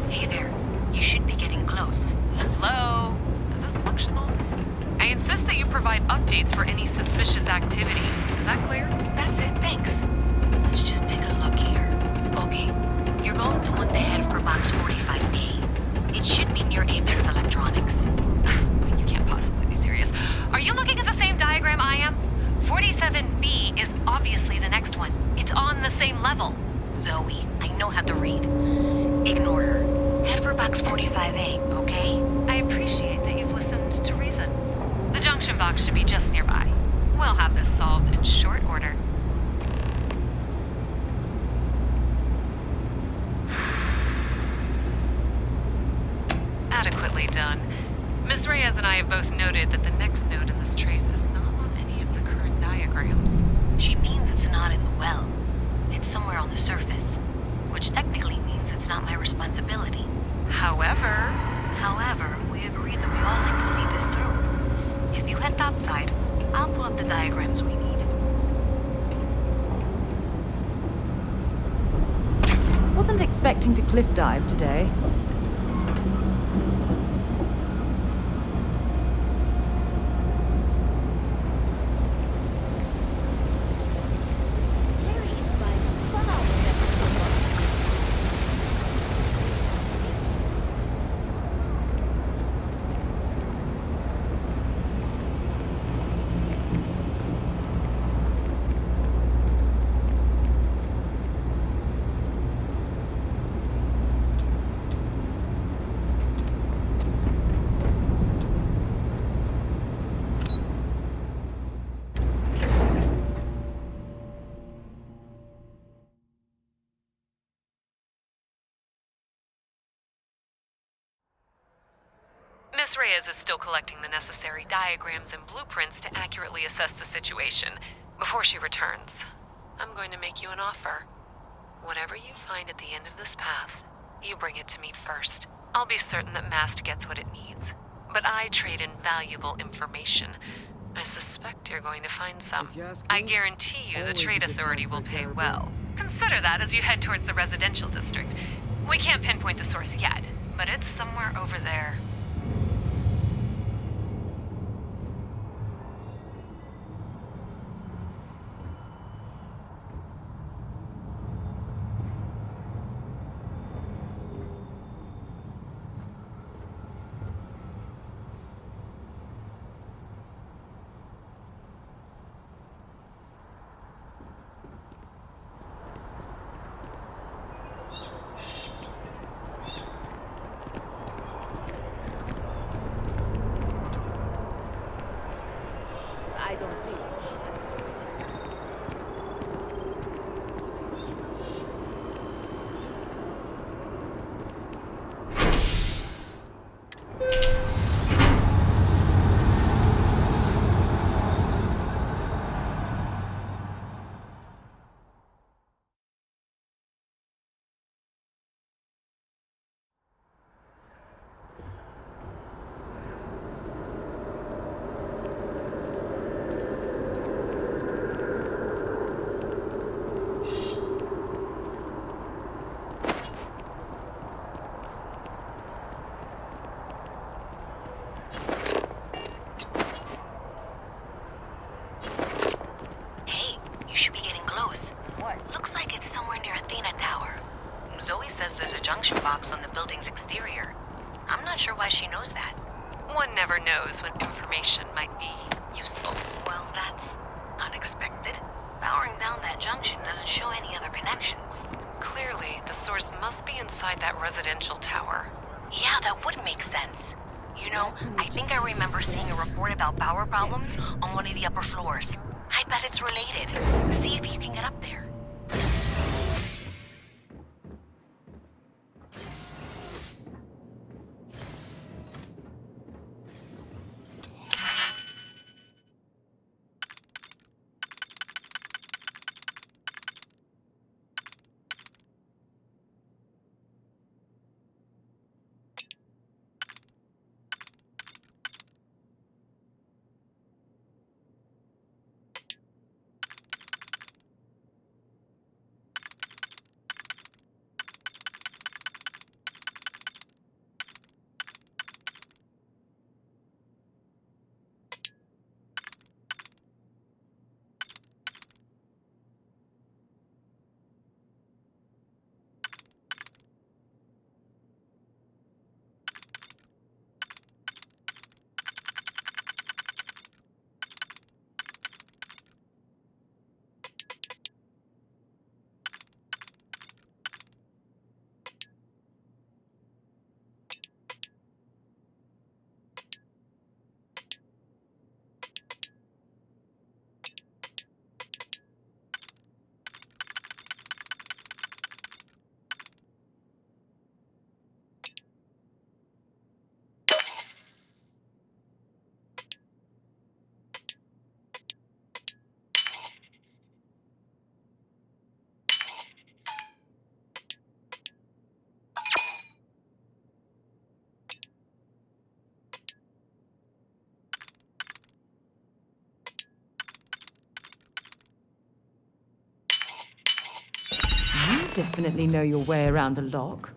Hey there. You should be getting close. Hello? Is this functional? I insist that you provide updates for any suspicious activity. Is that clear? That's it, thanks. Let's just take a look here. Okay, you're going to want to head for box 45A. It should be near Apex Electronics. You can't possibly be serious. Are you looking at the same diagram I am? 47B is obviously the next one. It's on the same level. Zoe, I know how to read. Ignore her. Head for box 45A, okay? I appreciate that you've listened to reason. The junction box should be just nearby. We'll have this solved in short order. Adequately done. Miss Reyes and I have both noted that the next node in this trace is not on any of the current diagrams. She means it's not in the well. It's somewhere on the surface, which technically means it's not my responsibility. However, we agreed that we all like to see this through. If you head topside, I'll pull up the diagrams we need. Wasn't expecting to cliff dive today. Miss Reyes is still collecting the necessary diagrams and blueprints to accurately assess the situation. Before she returns, I'm going to make you an offer. Whatever you find at the end of this path, you bring it to me first. I'll be certain that Mast gets what it needs. But I trade in valuable information. I suspect you're going to find some. I guarantee you the Trade Authority will pay well. Consider that as you head towards the residential district. We can't pinpoint the source yet, but it's somewhere over there. Zoe says there's a junction box on the building's exterior. I'm not sure why she knows that. One never knows when information might be useful. Well, that's unexpected. Powering down that junction doesn't show any other connections. Clearly, the source must be inside that residential tower. Yeah, that would make sense. You know, I think I remember seeing a report about power problems on one of the upper floors. I bet it's related. See if you can get up there. You definitely know your way around a lock.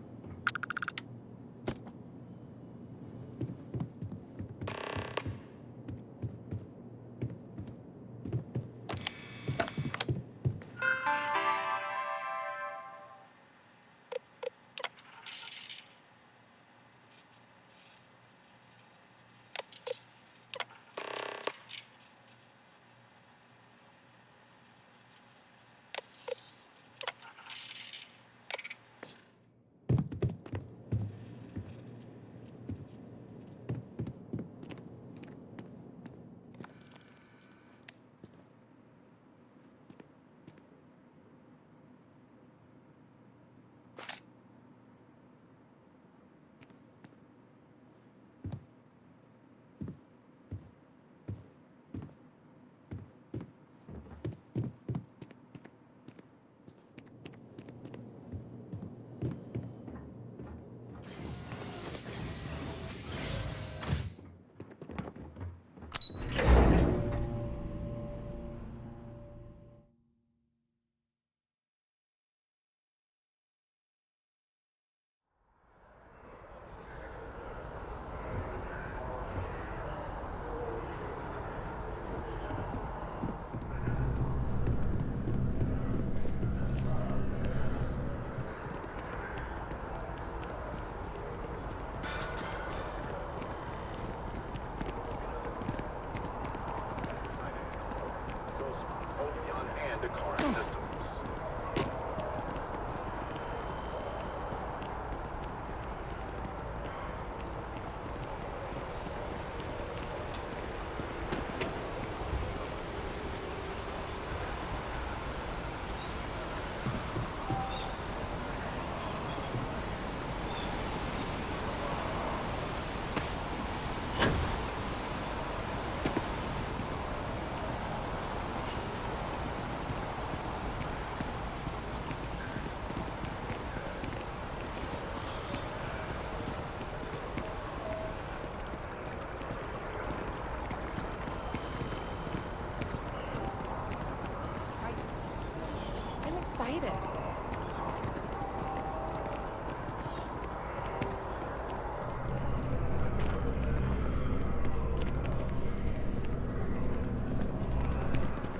excited.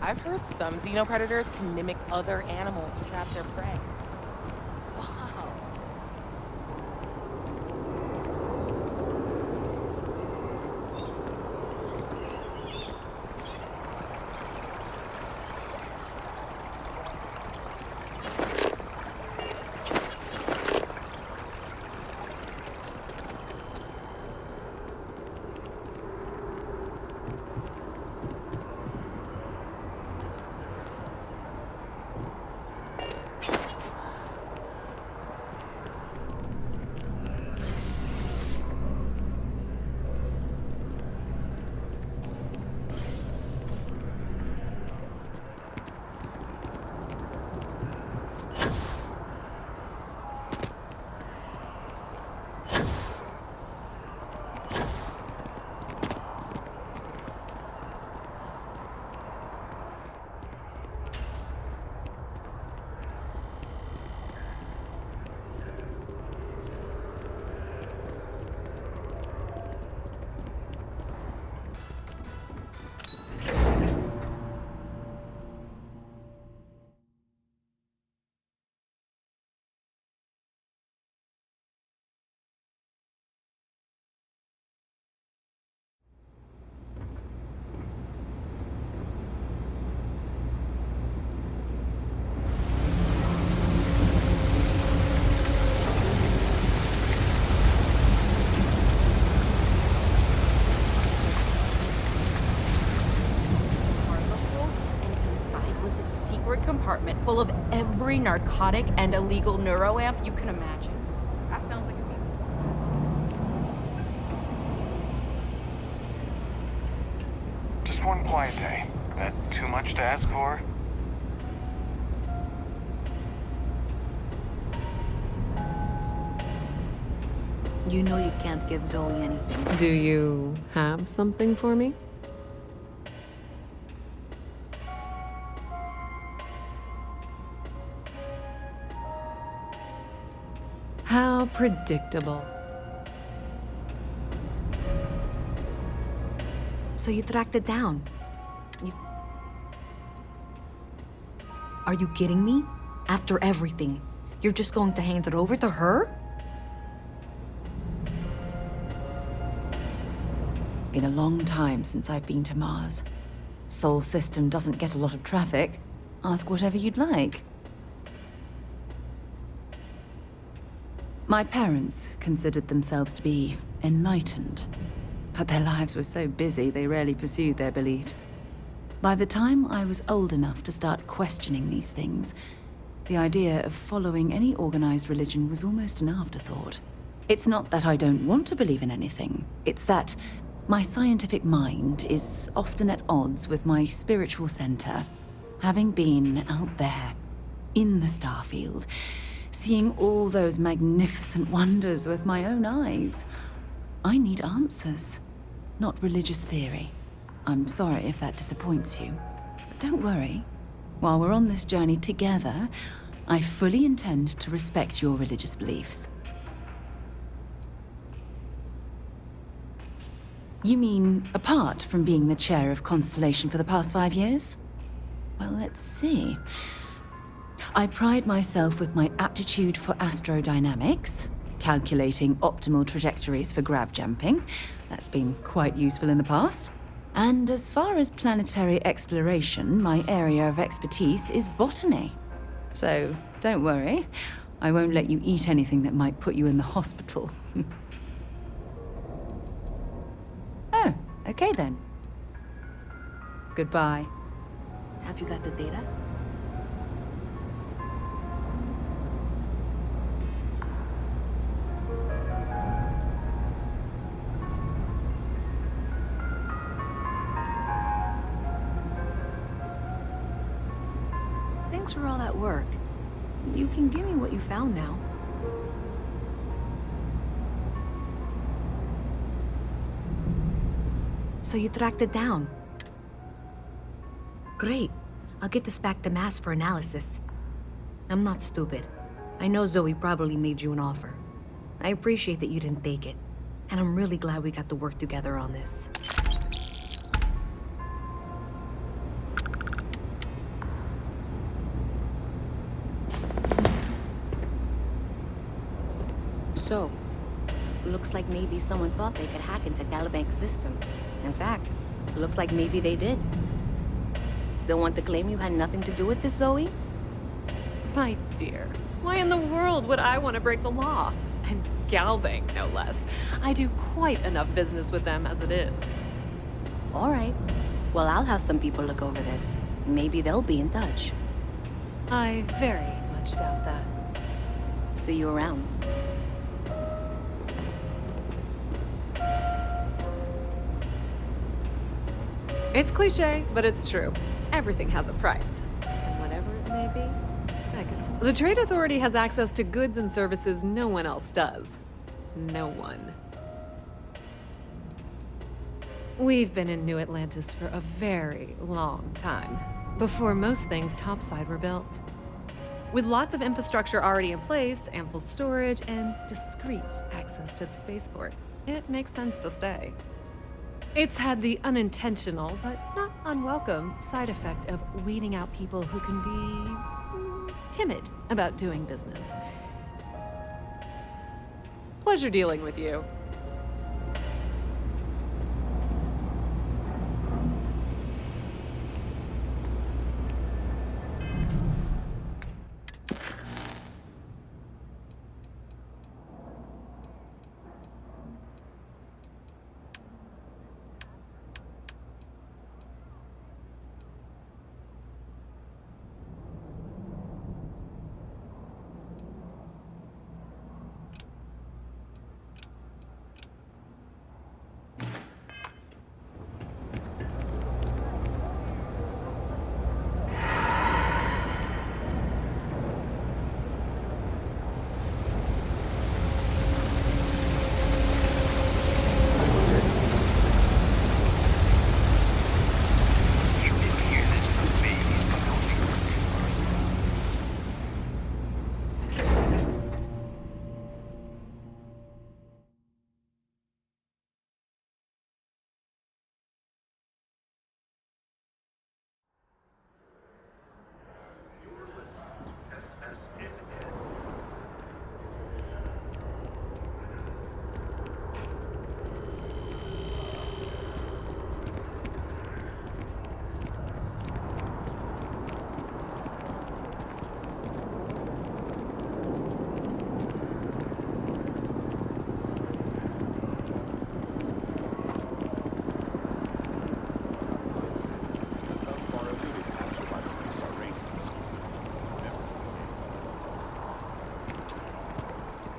I've heard some xenopredators can mimic other animals to trap their prey. Wow. compartment full of every narcotic and illegal neuroamp you can imagine. That sounds like a me. Just one quiet day. That too much to ask for? You know you can't give Zoe anything. Do you have something for me? How predictable. So you tracked it down. Are you kidding me? After everything, you're just going to hand it over to her? Been a long time since I've been to Mars. Sol system doesn't get a lot of traffic. Ask whatever you'd like. My parents considered themselves to be enlightened, but their lives were so busy they rarely pursued their beliefs. By the time I was old enough to start questioning these things, the idea of following any organized religion was almost an afterthought. It's not that I don't want to believe in anything, it's that my scientific mind is often at odds with my spiritual center. Having been out there, in the Starfield, seeing all those magnificent wonders with my own eyes, I need answers, not religious theory. I'm sorry if that disappoints you, but don't worry. While we're on this journey together, I fully intend to respect your religious beliefs. You mean apart from being the chair of Constellation for the past 5 years? Well, let's see. I pride myself with my aptitude for astrodynamics, calculating optimal trajectories for grav jumping. That's been quite useful in the past. And as far as planetary exploration, my area of expertise is botany. So don't worry, I won't let you eat anything that might put you in the hospital. Oh, okay then. Goodbye. Have you got the data? Thanks for all that work. You can give me what you found now. So you tracked it down. Great. I'll get this back to Mass for analysis. I'm not stupid. I know Zoe probably made you an offer. I appreciate that you didn't take it. And I'm really glad we got to work together on this. So, looks like maybe someone thought they could hack into Galabank's system. In fact, looks like maybe they did. Still want to claim you had nothing to do with this, Zoe? My dear, why in the world would I want to break the law? And Galbank, no less. I do quite enough business with them as it is. All right. Well, I'll have some people look over this. Maybe they'll be in touch. I very much doubt that. See you around. It's cliche, but it's true. Everything has a price. And whatever it may be, I can... The Trade Authority has access to goods and services no one else does. No one. We've been in New Atlantis for a very long time, before most things topside were built. With lots of infrastructure already in place, ample storage, and discreet access to the spaceport, it makes sense to stay. It's had the unintentional, but not unwelcome, side effect of weeding out people who can be timid about doing business. Pleasure dealing with you.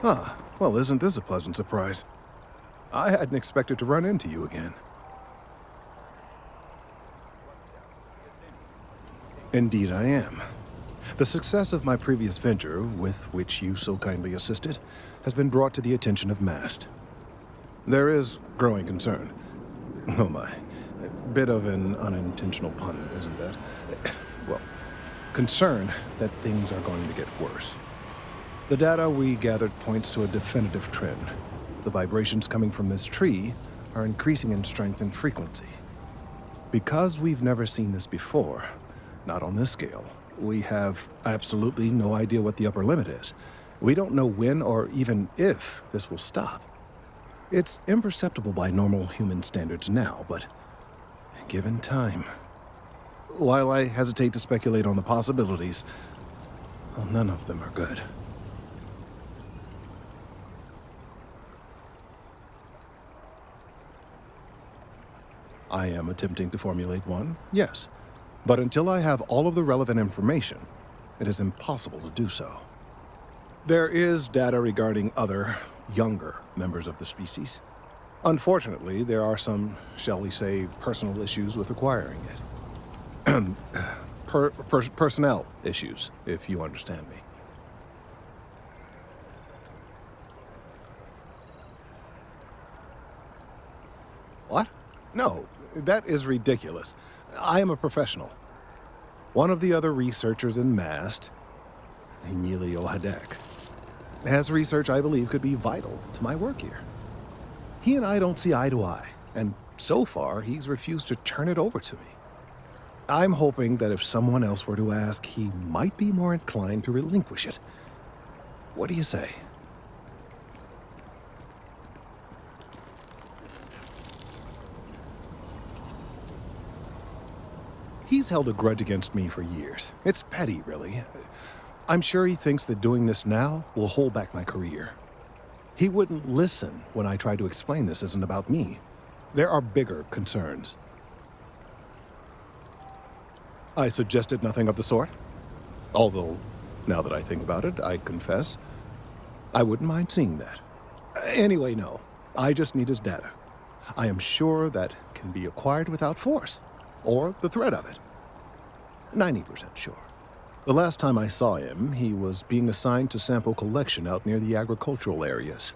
Ah, well, isn't this a pleasant surprise? I hadn't expected to run into you again. Indeed I am. The success of my previous venture, with which you so kindly assisted, has been brought to the attention of MAST. There is growing concern. Oh my, a bit of an unintentional pun, isn't that? Well, concern that things are going to get worse. The data we gathered points to a definitive trend. The vibrations coming from this tree are increasing in strength and frequency. Because we've never seen this before, not on this scale, we have absolutely no idea what the upper limit is. We don't know when or even if this will stop. It's imperceptible by normal human standards now, but given time. While I hesitate to speculate on the possibilities, well, none of them are good. I am attempting to formulate one, yes. But until I have all of the relevant information, it is impossible to do so. There is data regarding other, younger members of the species. Unfortunately, there are some, shall we say, personal issues with acquiring it. Personnel issues, if you understand me. What? No, that is ridiculous. I am a professional. One of the other researchers in MAST, Emilio Hadek, has research I believe could be vital to my work here. He and I don't see eye to eye, and so far he's refused to turn it over to me. I'm hoping that if someone else were to ask, he might be more inclined to relinquish it. What do you say? He's held a grudge against me for years. It's petty, really. I'm sure he thinks that doing this now will hold back my career. He wouldn't listen when I tried to explain this isn't about me. There are bigger concerns. I suggested nothing of the sort. Although, now that I think about it, I confess, I wouldn't mind seeing that. Anyway, no. I just need his data. I am sure that can be acquired without force, or the threat of it. 90% sure. The last time I saw him, he was being assigned to sample collection out near the agricultural areas.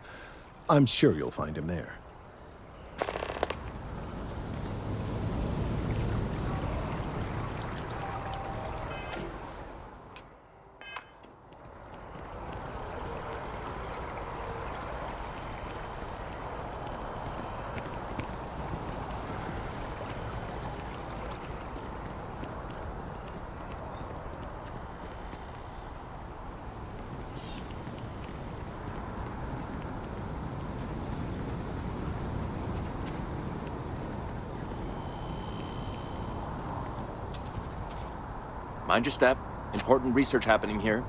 I'm sure you'll find him there. Mind your step. Important research happening here.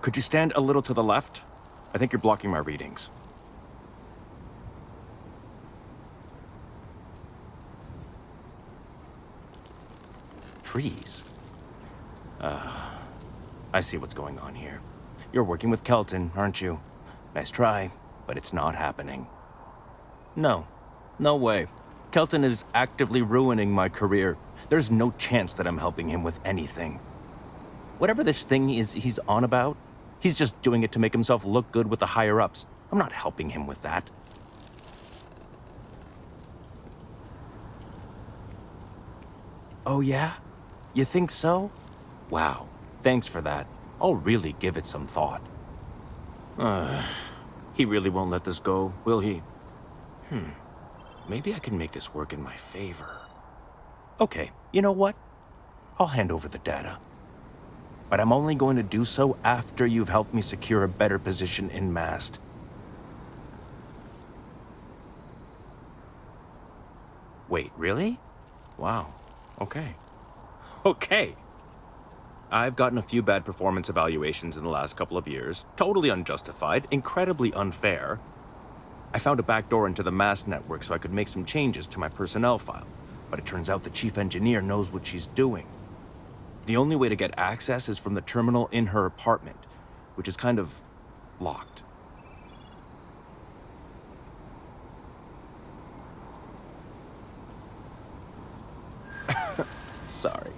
Could you stand a little to the left? I think you're blocking my readings. Trees? I see what's going on here. You're working with Kelton, aren't you? Nice try, but it's not happening. No. No way. Kelton is actively ruining my career. There's no chance that I'm helping him with anything. Whatever this thing is he's on about, he's just doing it to make himself look good with the higher-ups. I'm not helping him with that. Oh yeah? You think so? Wow, thanks for that. I'll really give it some thought. He really won't let this go, will he? Maybe I can make this work in my favor. Okay, you know what? I'll hand over the data. But I'm only going to do so after you've helped me secure a better position in MAST. Wait, really? Wow, okay. Okay. I've gotten a few bad performance evaluations in the last couple of years. Totally unjustified, incredibly unfair. I found a backdoor into the MAST network so I could make some changes to my personnel file. But it turns out the chief engineer knows what she's doing. The only way to get access is from the terminal in her apartment, which is kind of, locked. Sorry.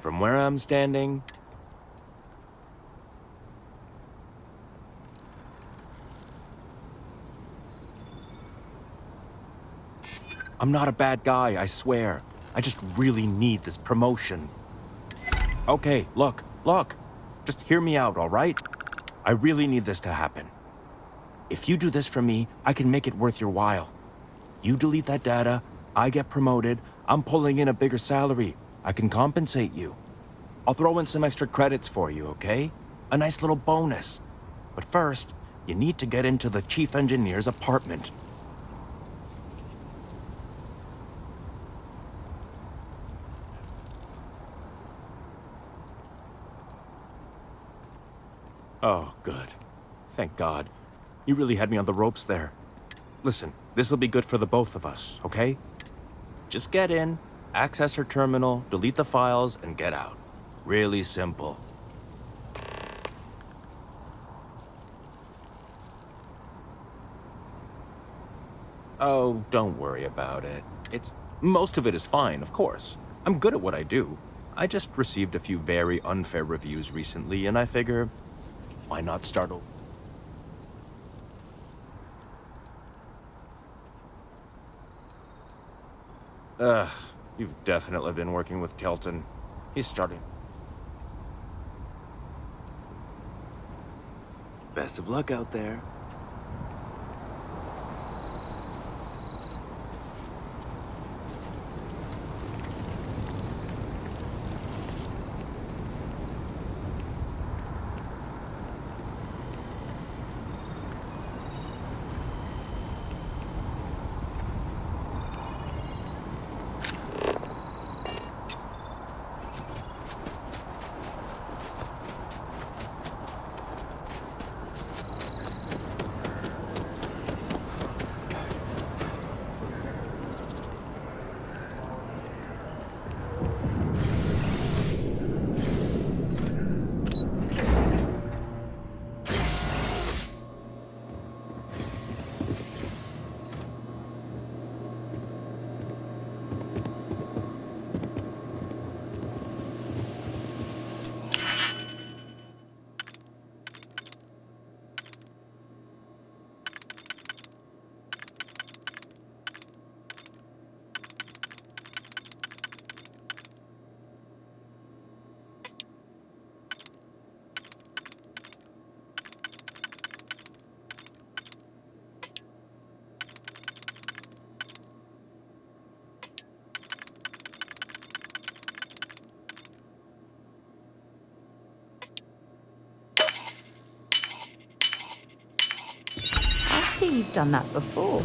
From where I'm standing, I'm not a bad guy, I swear. I just really need this promotion. Okay, look. Just hear me out, all right? I really need this to happen. If you do this for me, I can make it worth your while. You delete that data, I get promoted, I'm pulling in a bigger salary. I can compensate you. I'll throw in some extra credits for you, okay? A nice little bonus. But first, you need to get into the chief engineer's apartment. Oh, good. Thank God. You really had me on the ropes there. Listen, this'll be good for the both of us, okay? Just get in, access her terminal, delete the files, and get out. Really simple. Oh, don't worry about it. Most of it is fine, of course. I'm good at what I do. I just received a few very unfair reviews recently, and I figure, why not start over? You've definitely been working with Kelton. He's starting. Best of luck out there. I see you've done that before.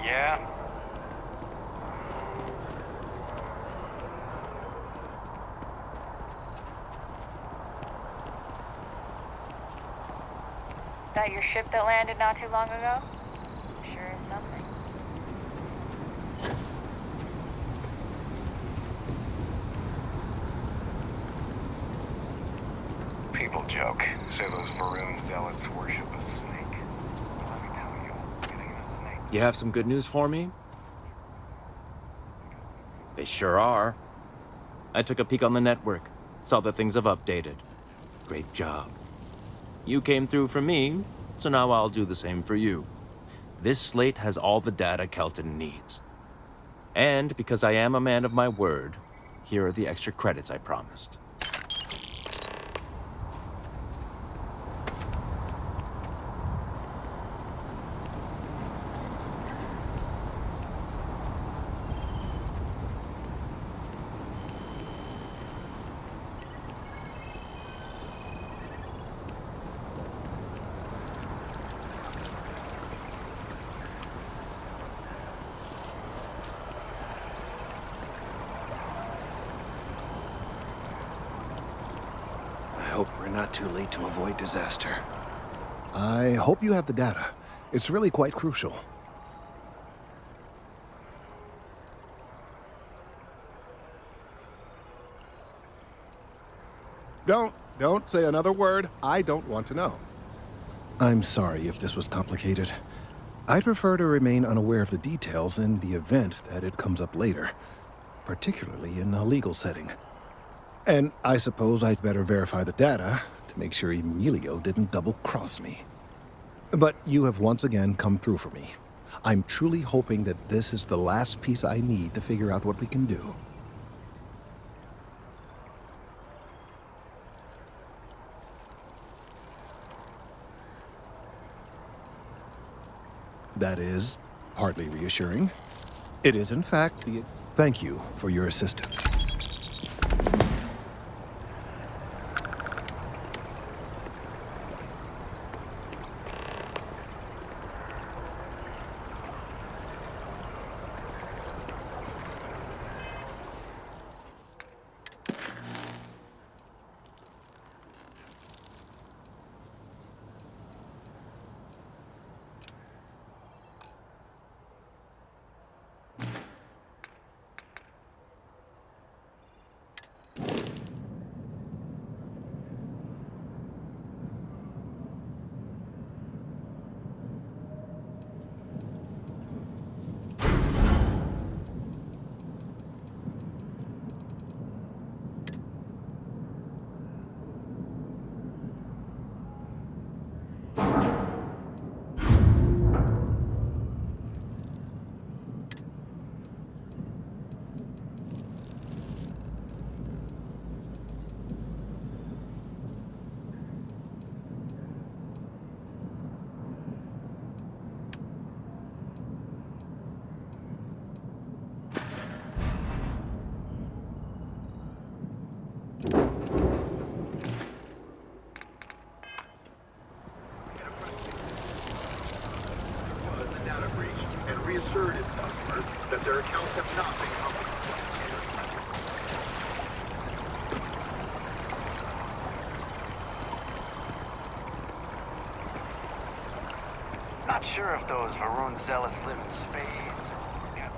Yeah? That your ship that landed not too long ago? Sure is something. People joke. Say those Varun zealots worship a snake. Well, let me tell you, getting a snake. You have some good news for me? They sure are. I took a peek on the network, saw that things have updated. Great job. You came through for me, so now I'll do the same for you. This slate has all the data Kelton needs. And because I am a man of my word, here are the extra credits I promised. I hope we're not too late to avoid disaster. I hope you have the data. It's really quite crucial. Don't say another word. I don't want to know. I'm sorry if this was complicated. I'd prefer to remain unaware of the details in the event that it comes up later, particularly in a legal setting. And I suppose I'd better verify the data to make sure Emilio didn't double-cross me. But you have once again come through for me. I'm truly hoping that this is the last piece I need to figure out what we can do. That is hardly reassuring. It is, in fact, the... Thank you for your assistance. Reassured its customers that their accounts have not been covered. Not sure if those Varun zealots live in space or got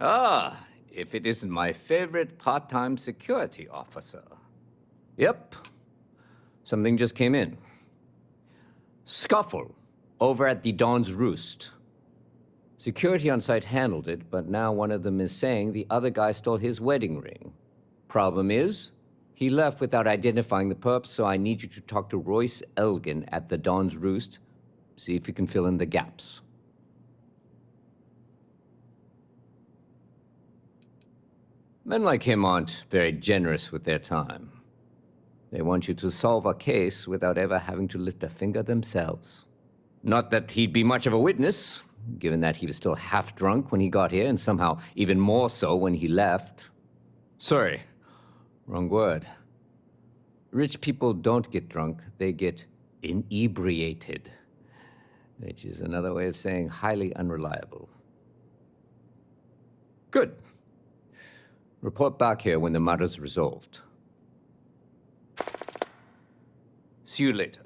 Ah, if it isn't my favorite part-time security officer. Yep. Something just came in. Scuffle over at the Dawn's Roost. Security on site handled it, but now one of them is saying the other guy stole his wedding ring. Problem is, he left without identifying the perp, so I need you to talk to Royce Elgin at the Dawn's Roost. See if you can fill in the gaps. Men like him aren't very generous with their time. They want you to solve a case without ever having to lift a finger themselves. Not that he'd be much of a witness, given that he was still half drunk when he got here, and somehow even more so when he left. Sorry, wrong word. Rich people don't get drunk, they get inebriated, which is another way of saying highly unreliable. Good. Report back here when the matter's resolved. See you later.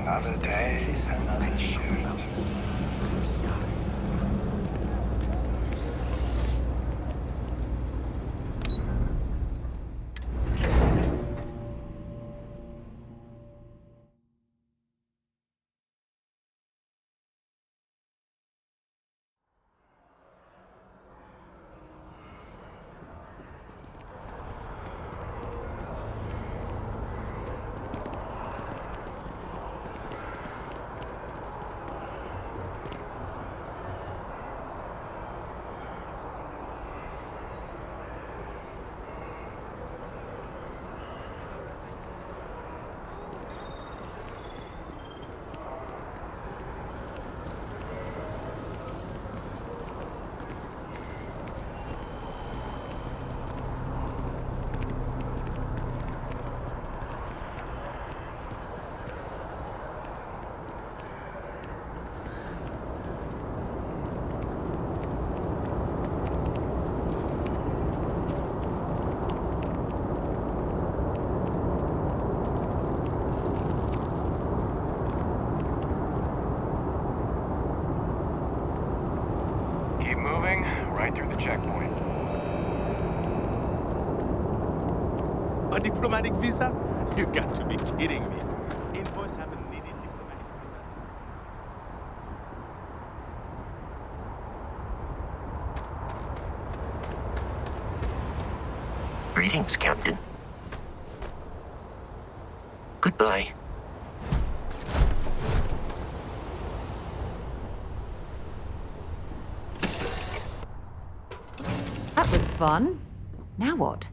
Another day, another shoot. Keep moving, right through the checkpoint. A diplomatic visa? You got to be kidding me. Invoice haven't needed diplomatic visas. Greetings, Captain. Goodbye. That was fun. Now what?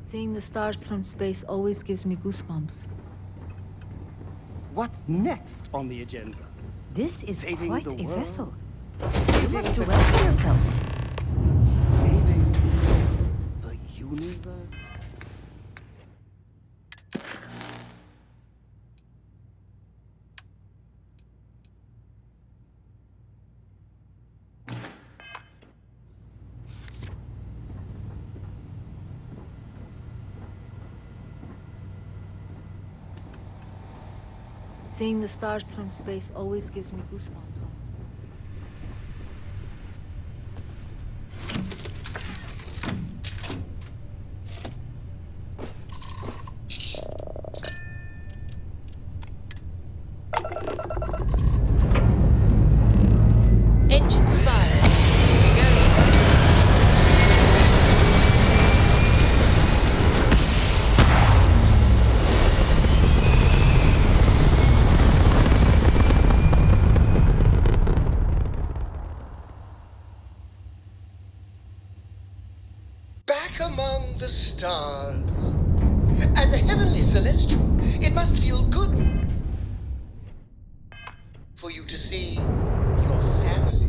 Seeing the stars from space always gives me goosebumps. What's next on the agenda? This is Saving quite the a world? vessel. You must do well for yourself. Saving the universe? Seeing the stars from space always gives me goosebumps. Engines fired. Here we go. Back among the stars. As a heavenly celestial, it must feel good for you to see your family.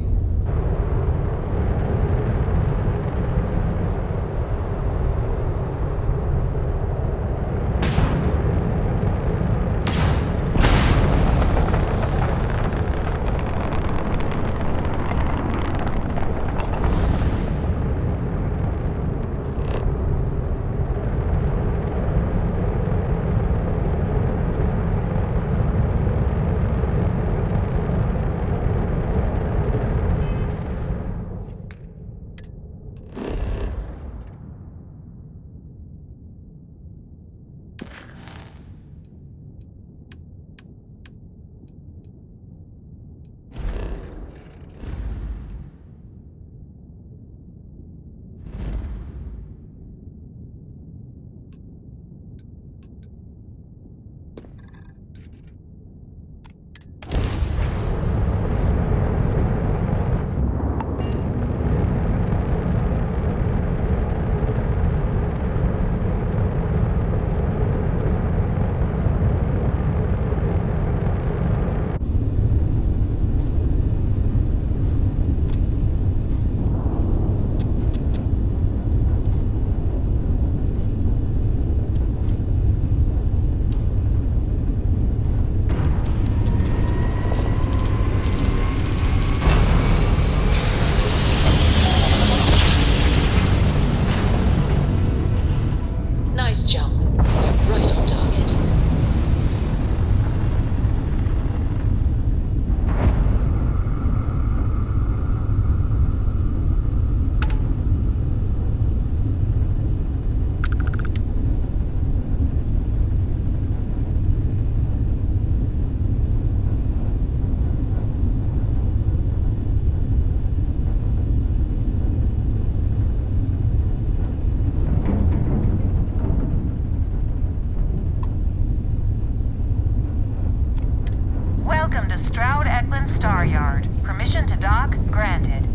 the Stroud Eklund Star Yard. Permission to dock granted.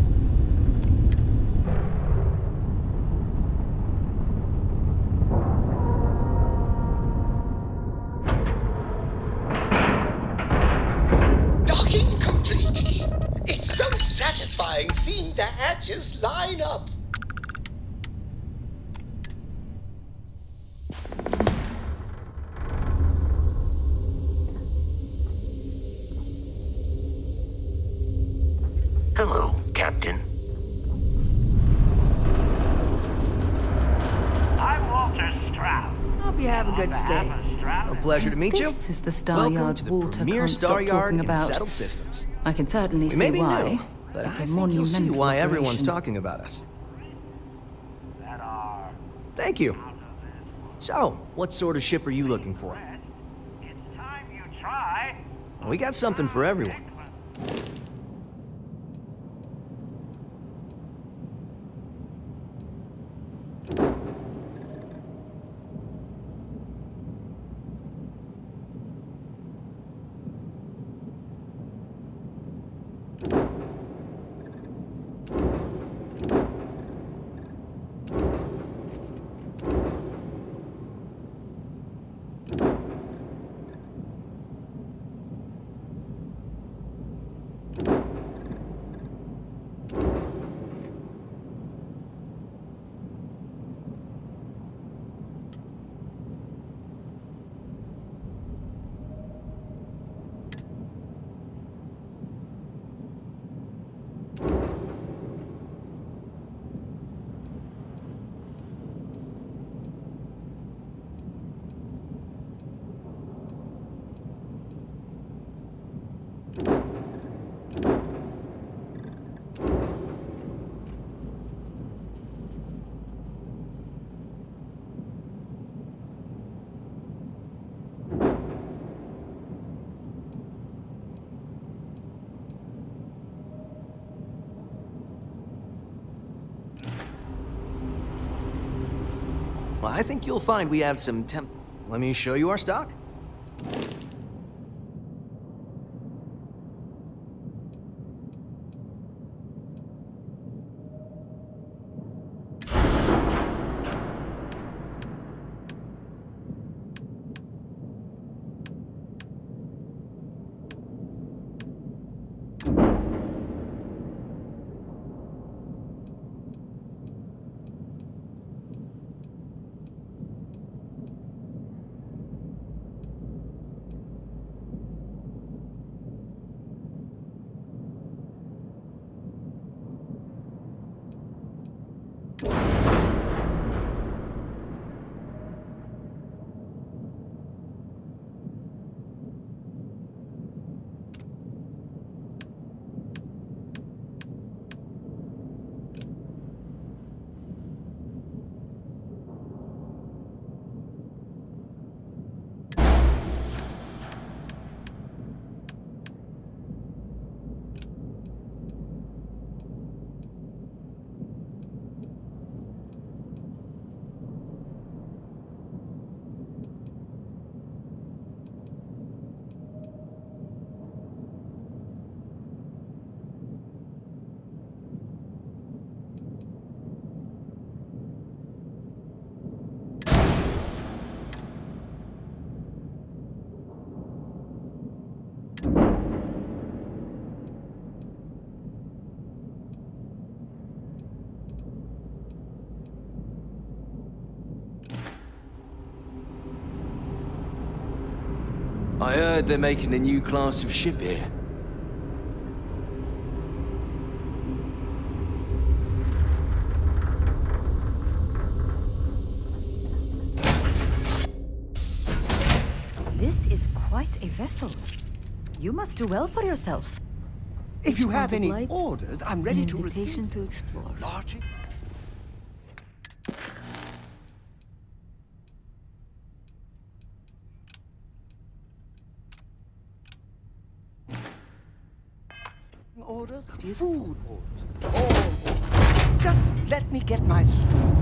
Docking complete. It's so satisfying seeing the hatches line up. Hello, Captain. I'm Walter Stroud. Hope you have a good stay. A pleasure to meet you. This is the Star Welcome Yard to the Walter premier can't Star stop Yard talking in about. Settled Systems. I can certainly We may see be why. new, but It's I a think you'll see monumental why everyone's operation. talking about us. Thank you. So, what sort of ship are you looking for? Try. We got something for everyone. Well, I think you'll find we have some Let me show you our stock. I heard they're making a new class of ship here. This is quite a vessel. You must do well for yourself. If you have any like orders, I'm ready an to invitation receive. to explore. Logic. Orders, food orders, all orders. Just let me get my stool.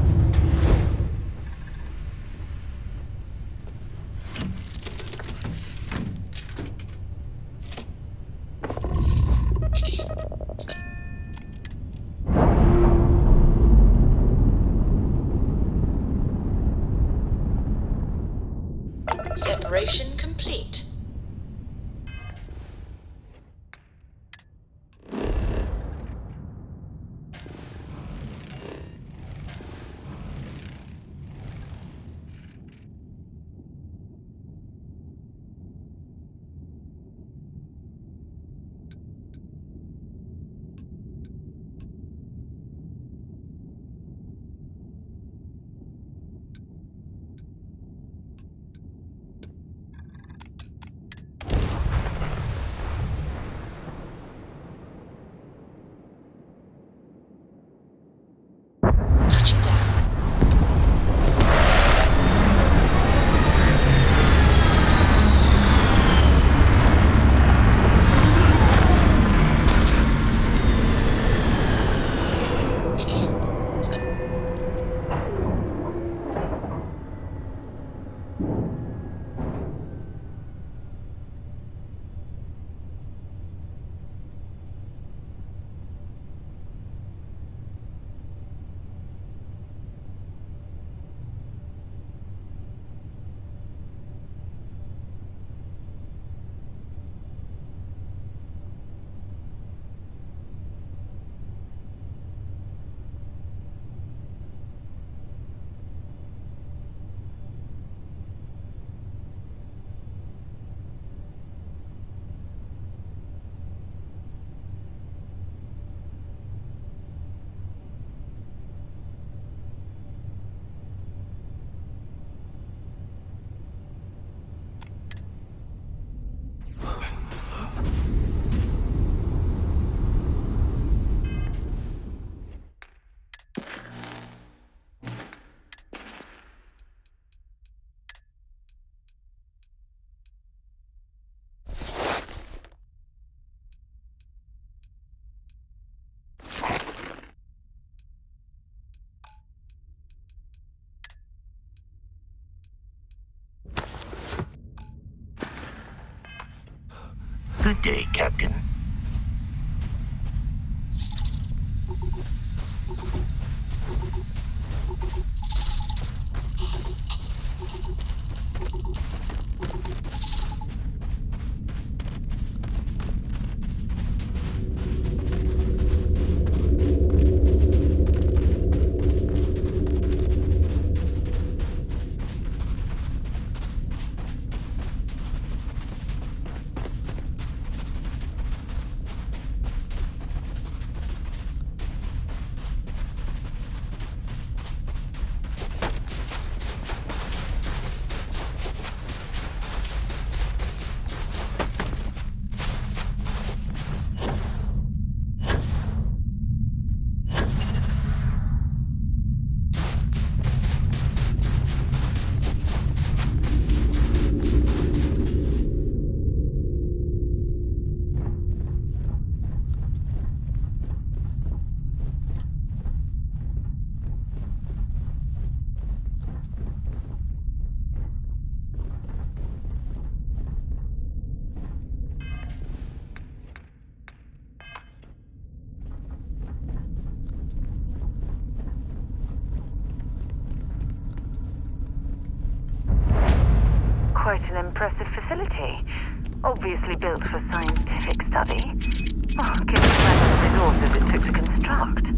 Good day, Captain. Quite an impressive facility. Obviously built for scientific study. Oh, given the amount of resources it took to construct.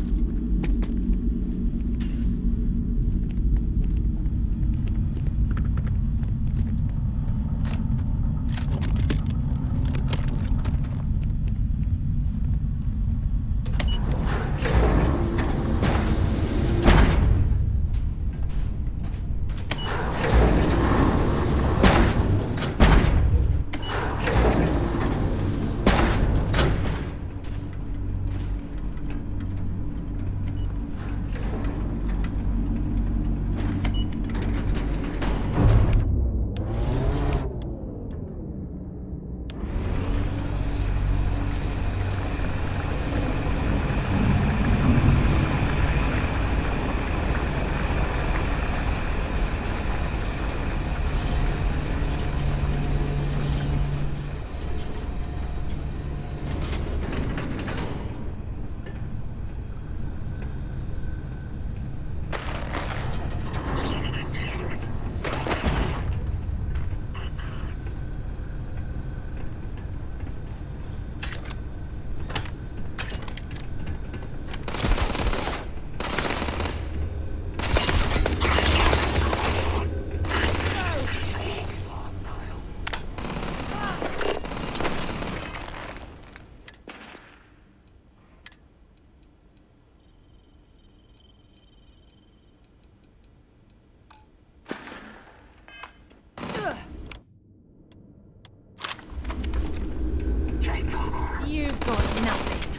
You've got nothing.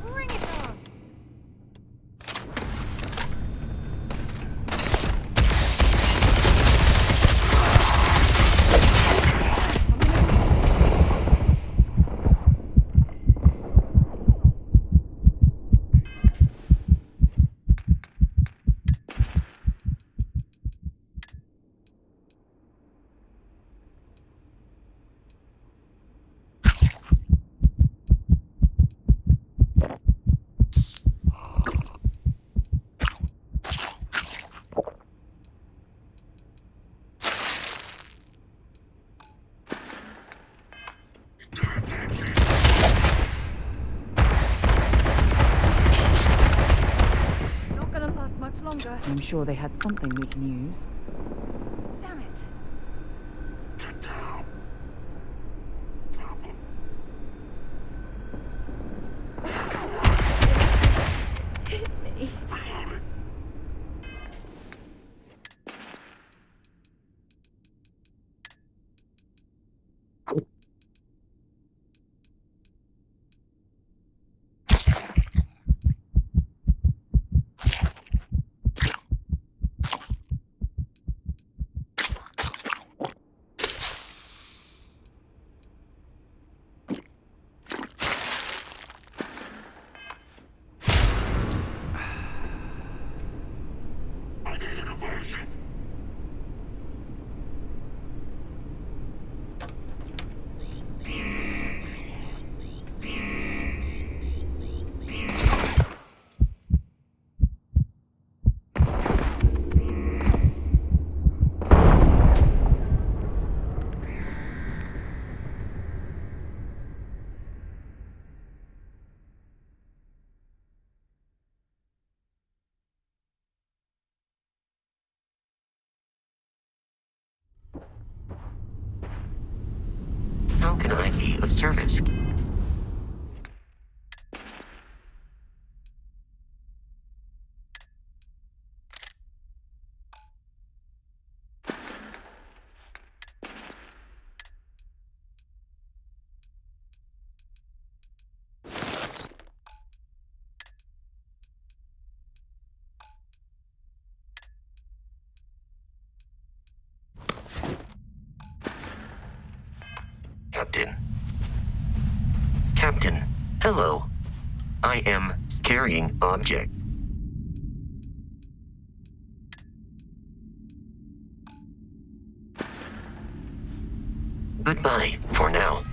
Bring it on. I'm sure they had something we can use. Damn it. Hit me. How can I be of service? Captain. Captain, hello. I am carrying object. Goodbye for now.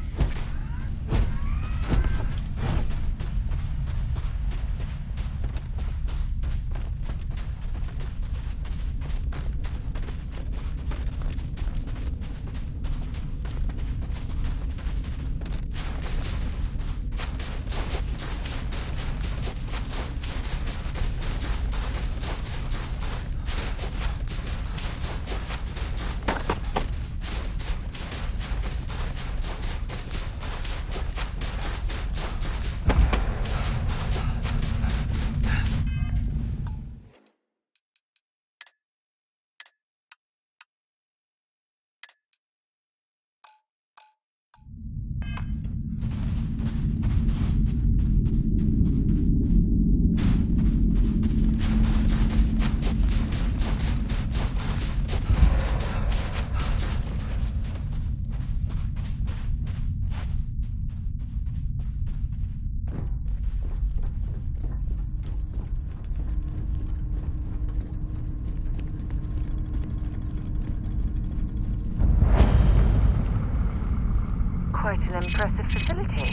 Quite an impressive facility.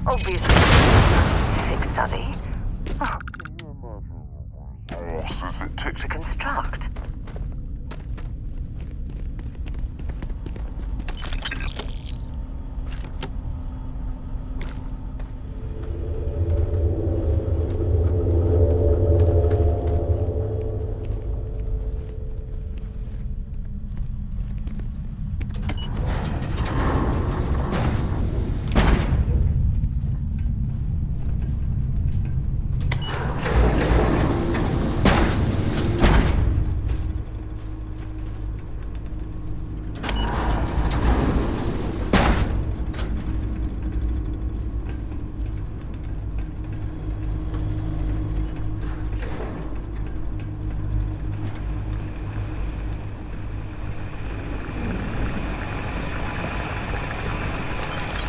Obviously, a scientific study. Oh. Horses it took to construct.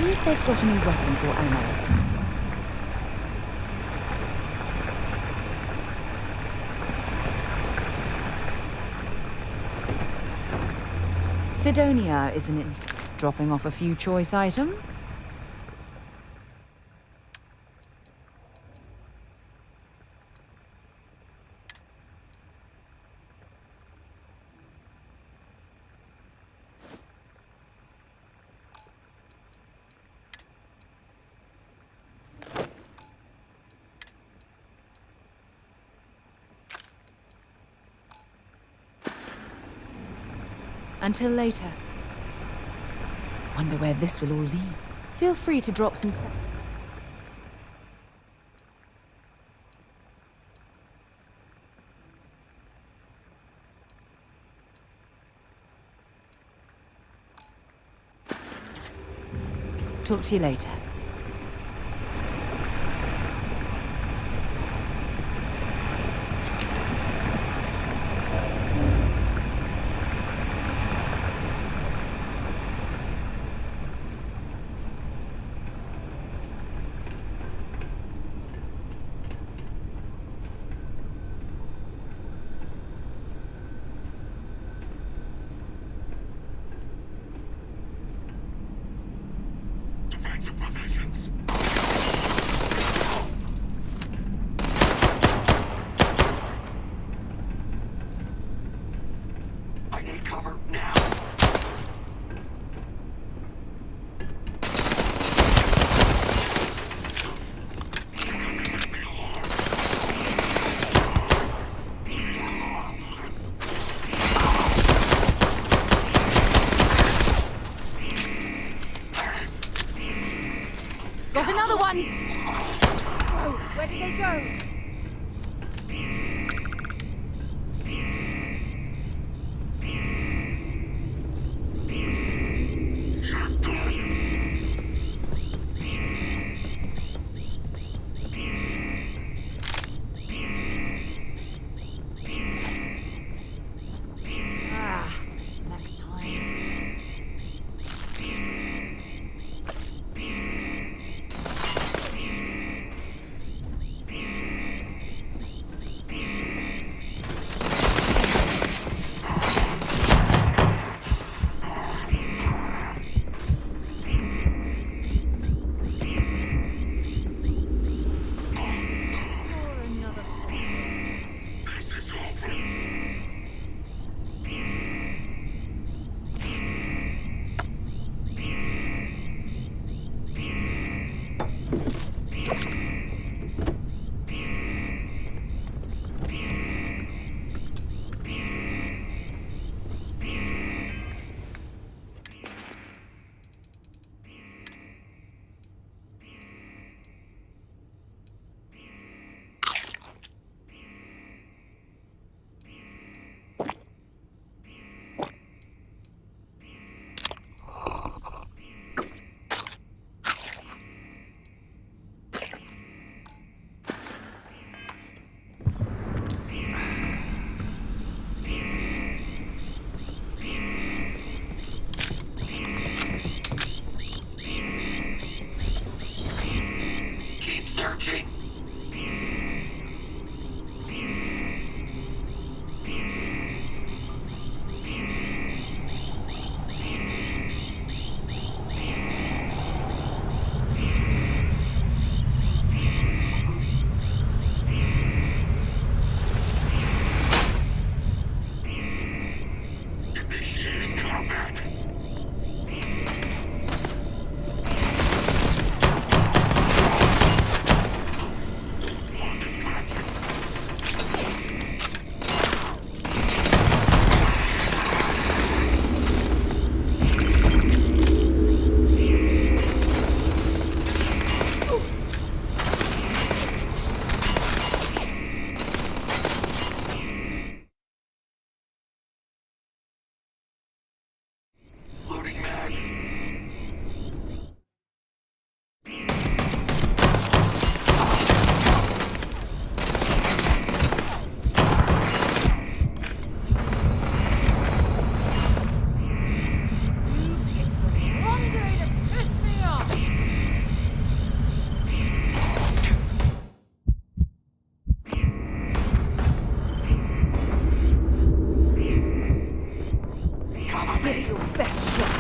See if they've got any weapons or ammo. Sidonia, isn't it? Dropping off a few choice items? Until later. Wonder where this will all lead. Feel free to drop some stuff. Talk to you later. Defensive positions. I need cover now. There's another one! Whoa, where did they go? Next time. Searching. Initiating combat. Give your best shot.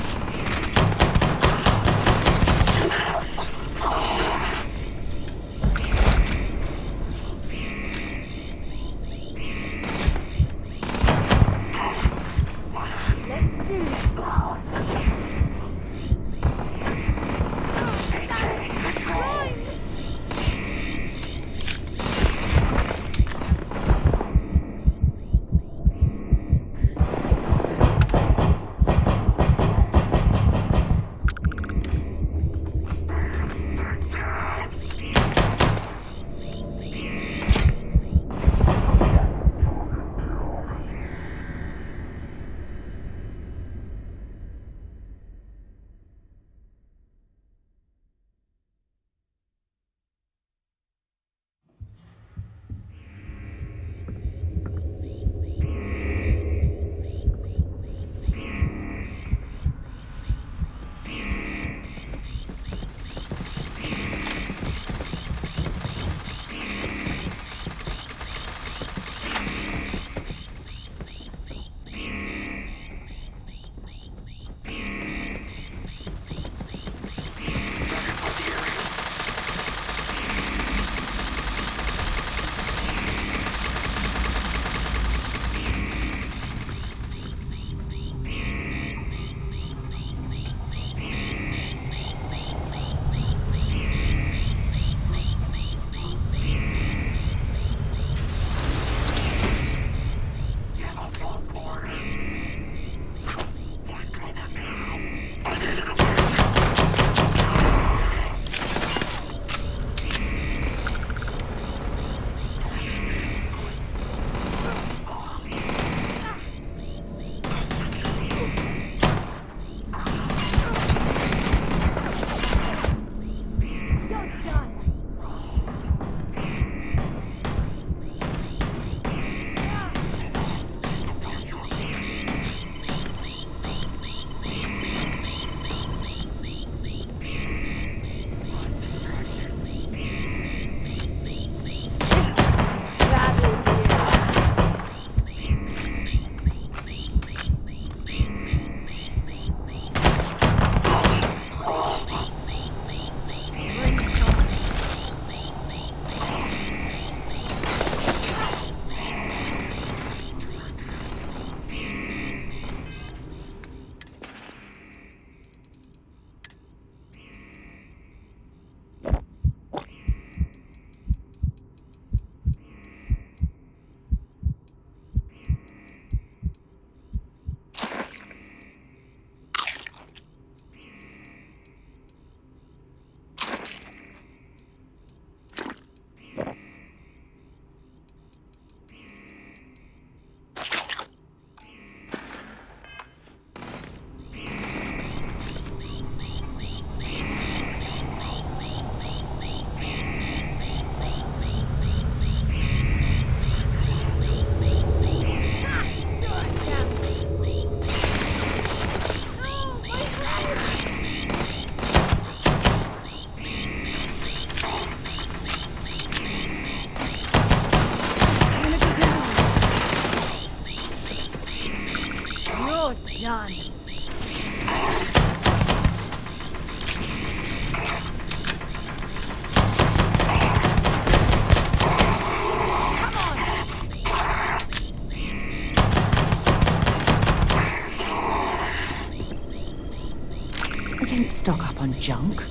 I don't stock up on junk.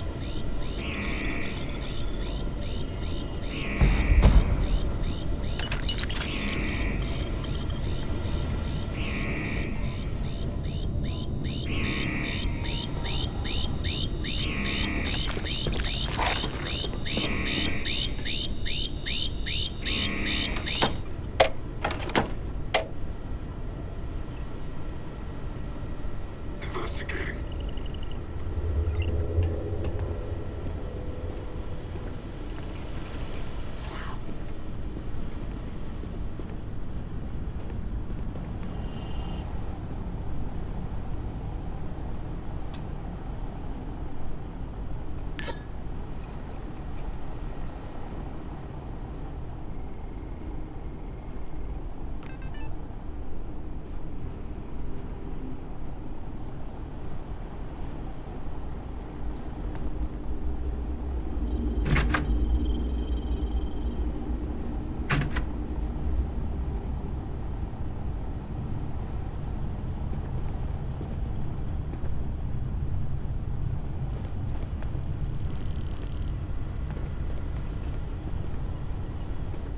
Investigating.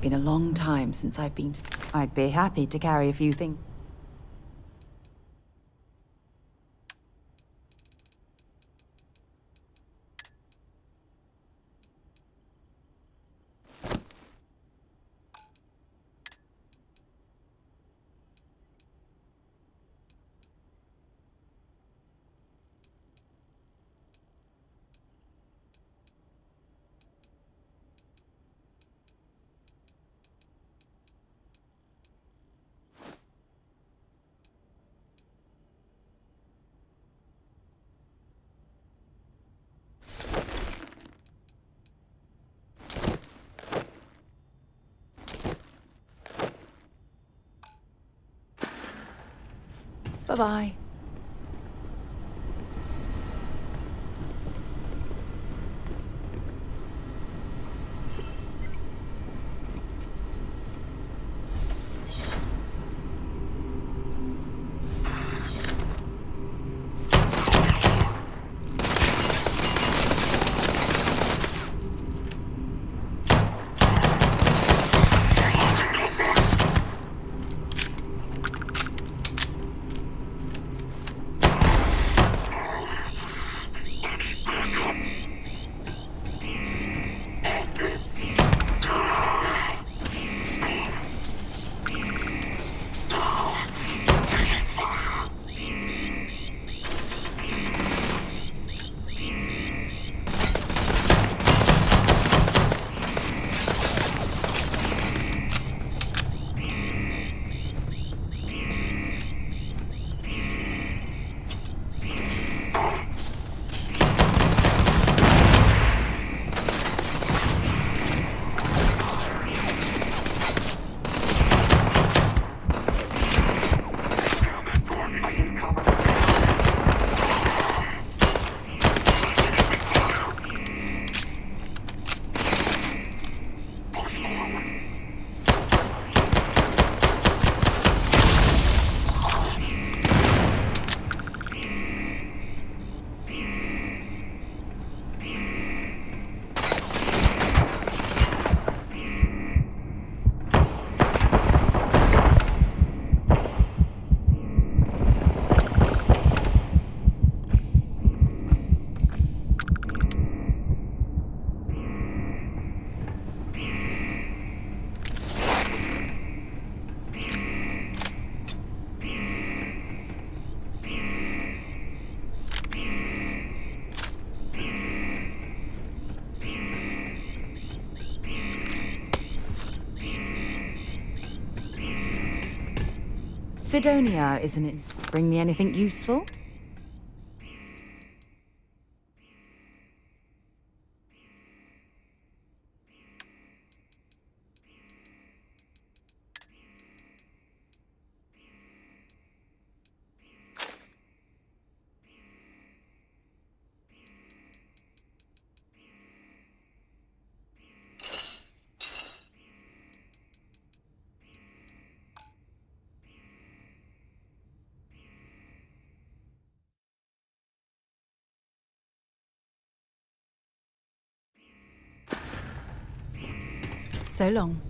Been a long time since I've been. I'd be happy to carry a few things. Bye-bye. Sidonia, isn't it? Bring me anything useful? So long.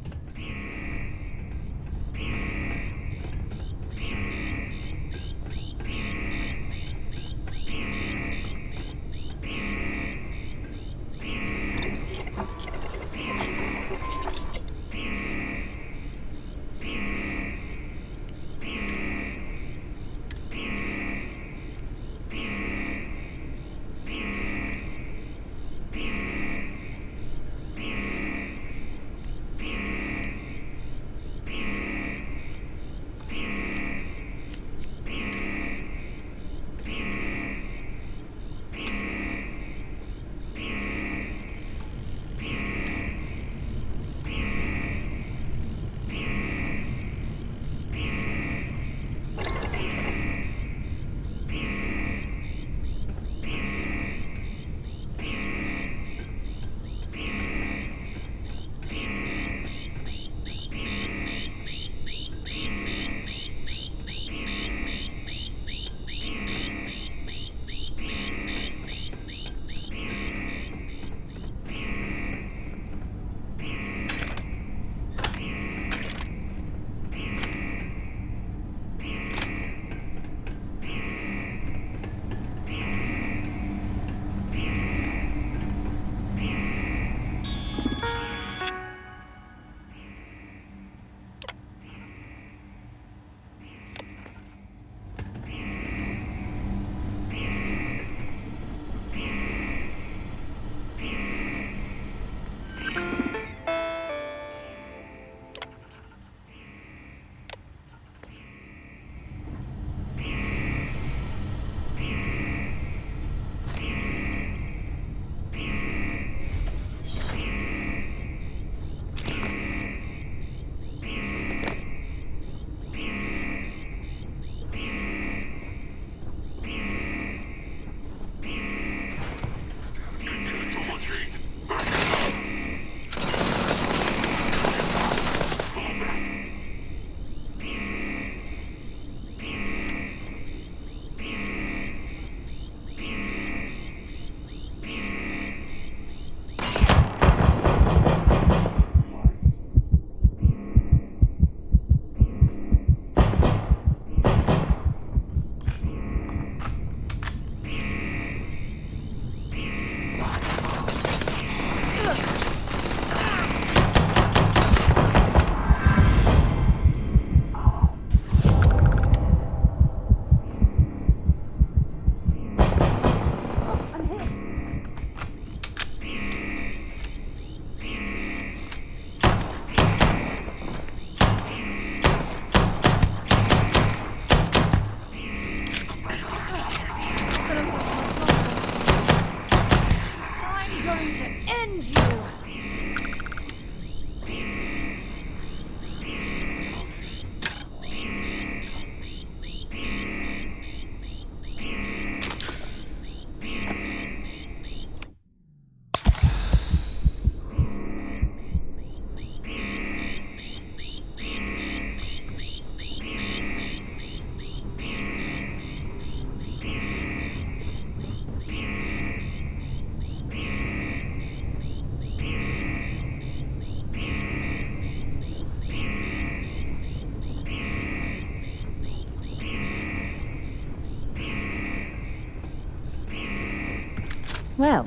Well,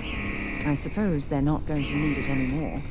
I suppose they're not going to need it anymore.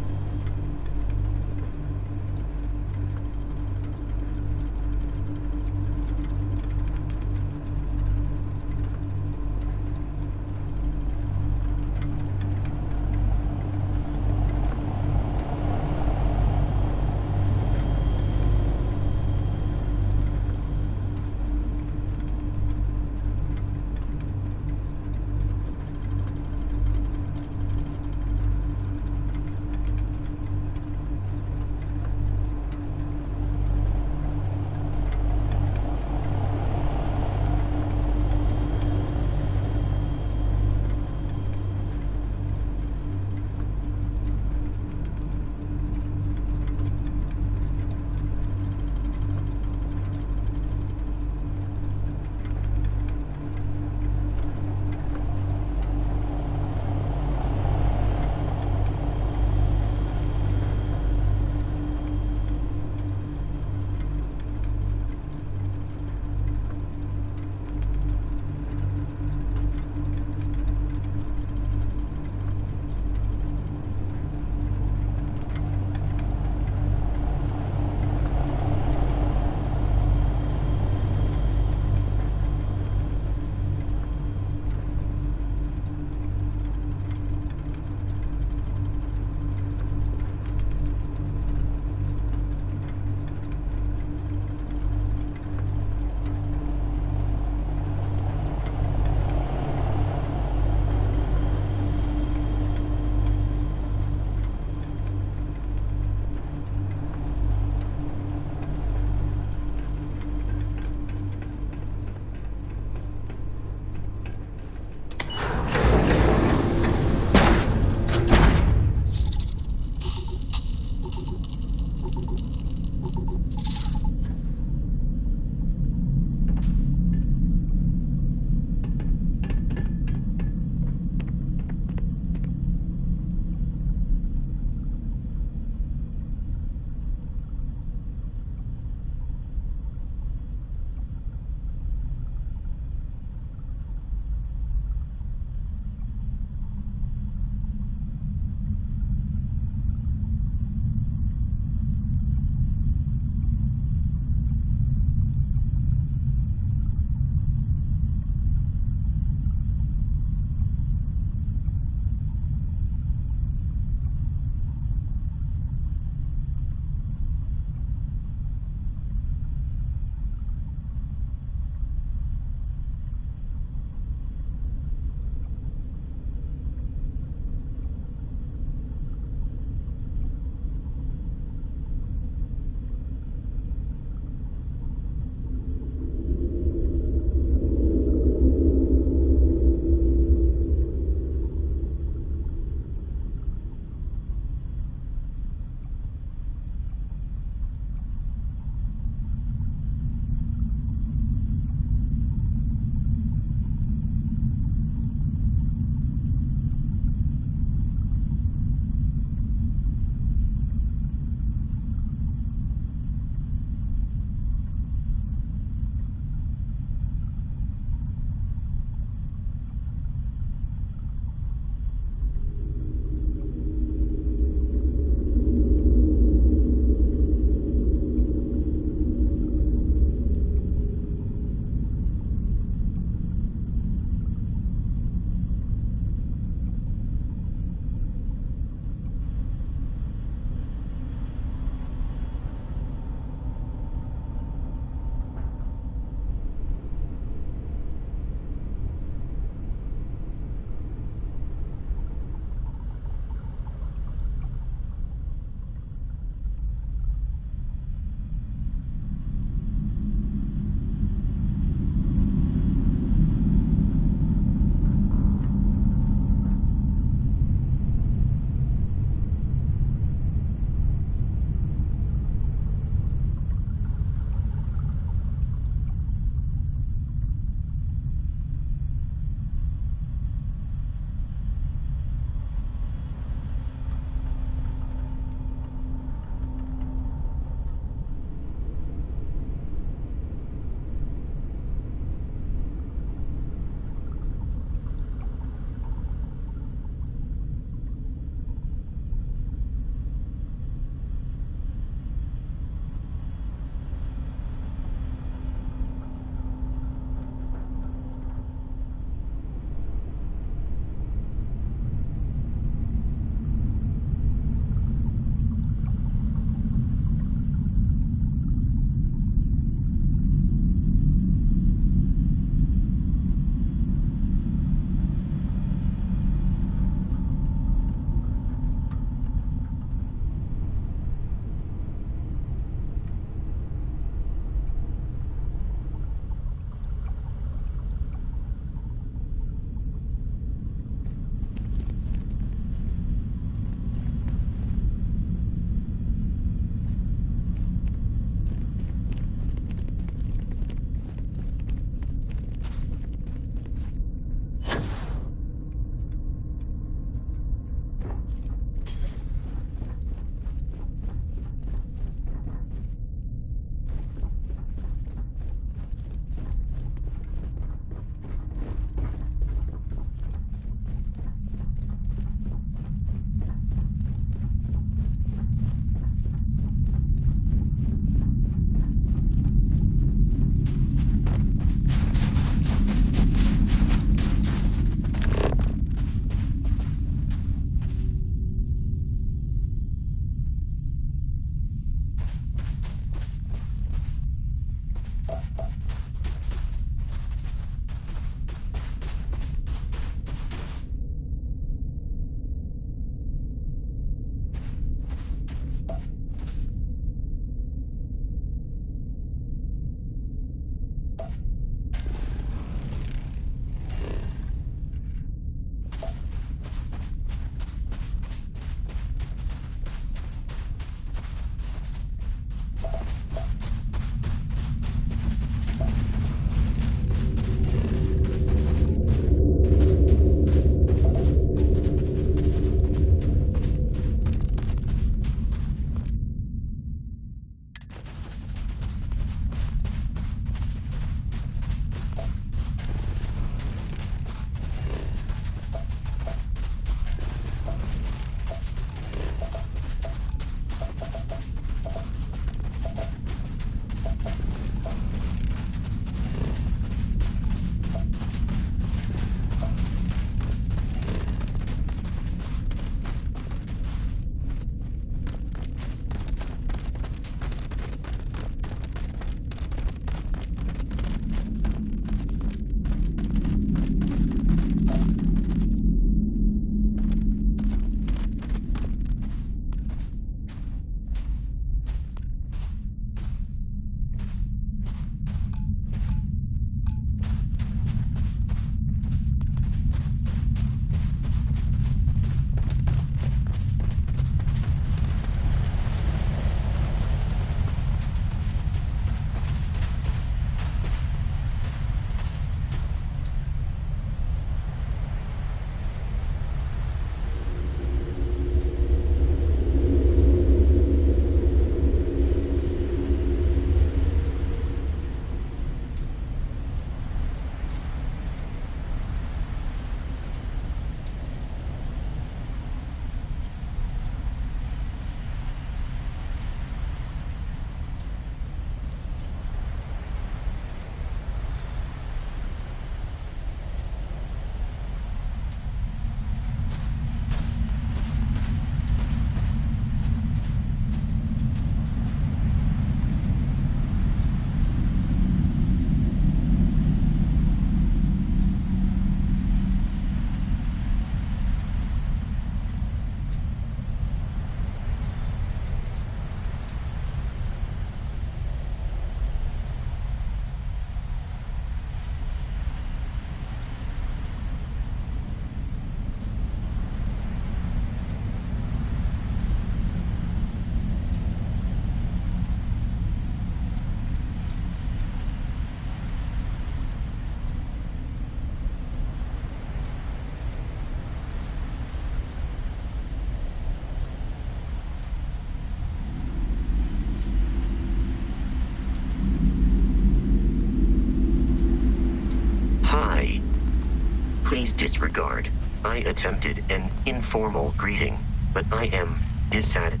Please disregard. I attempted an informal greeting, but I am dissatisfied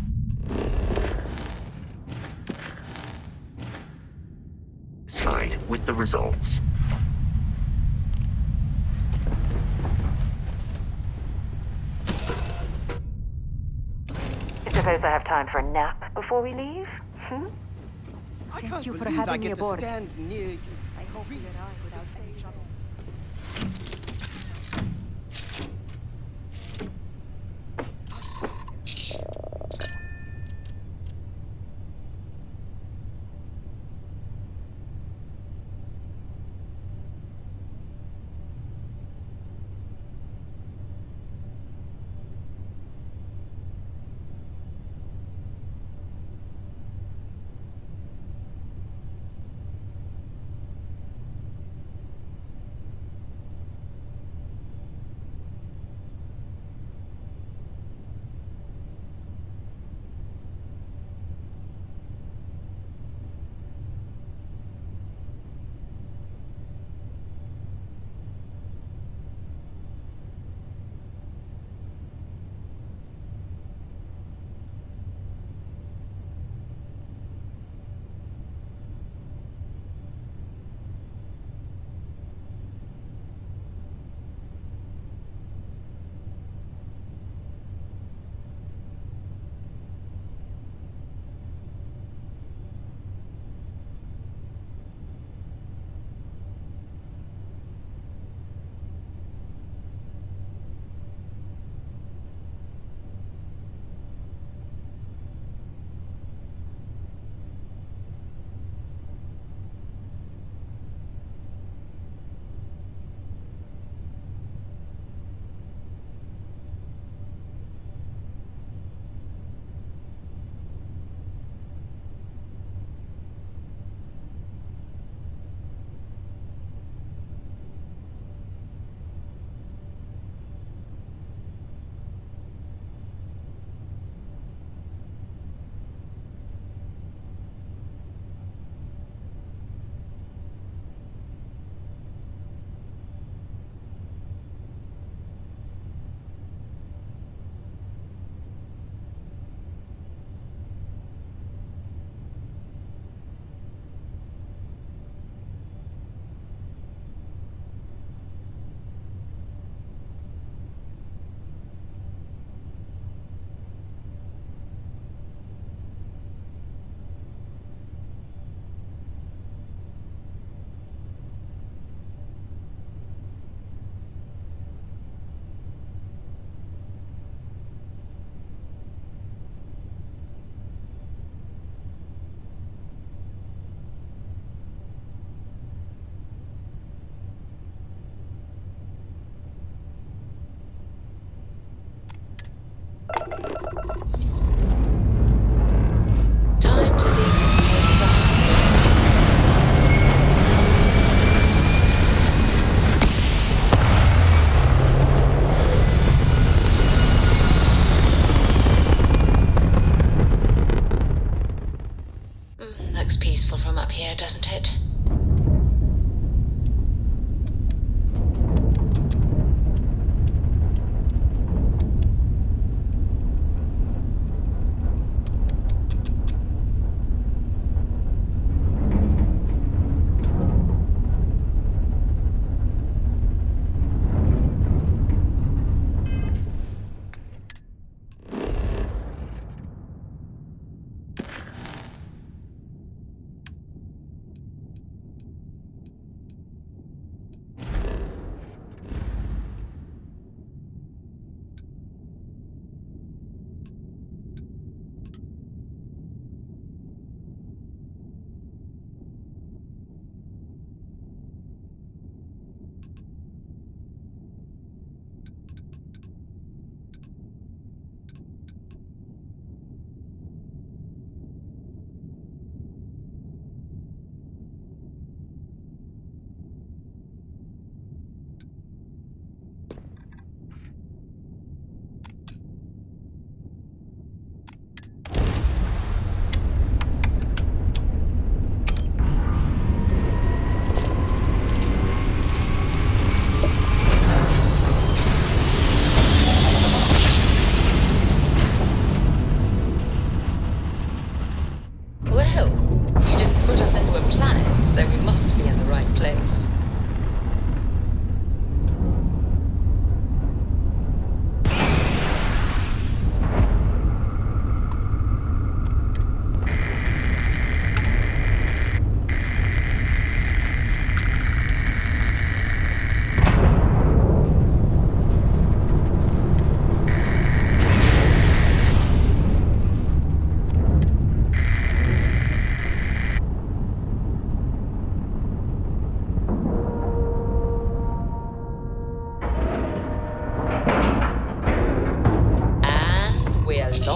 with the results. I suppose I have time for a nap before we leave? Hmm? Thank you for having me aboard. I hope we arrive without any trouble.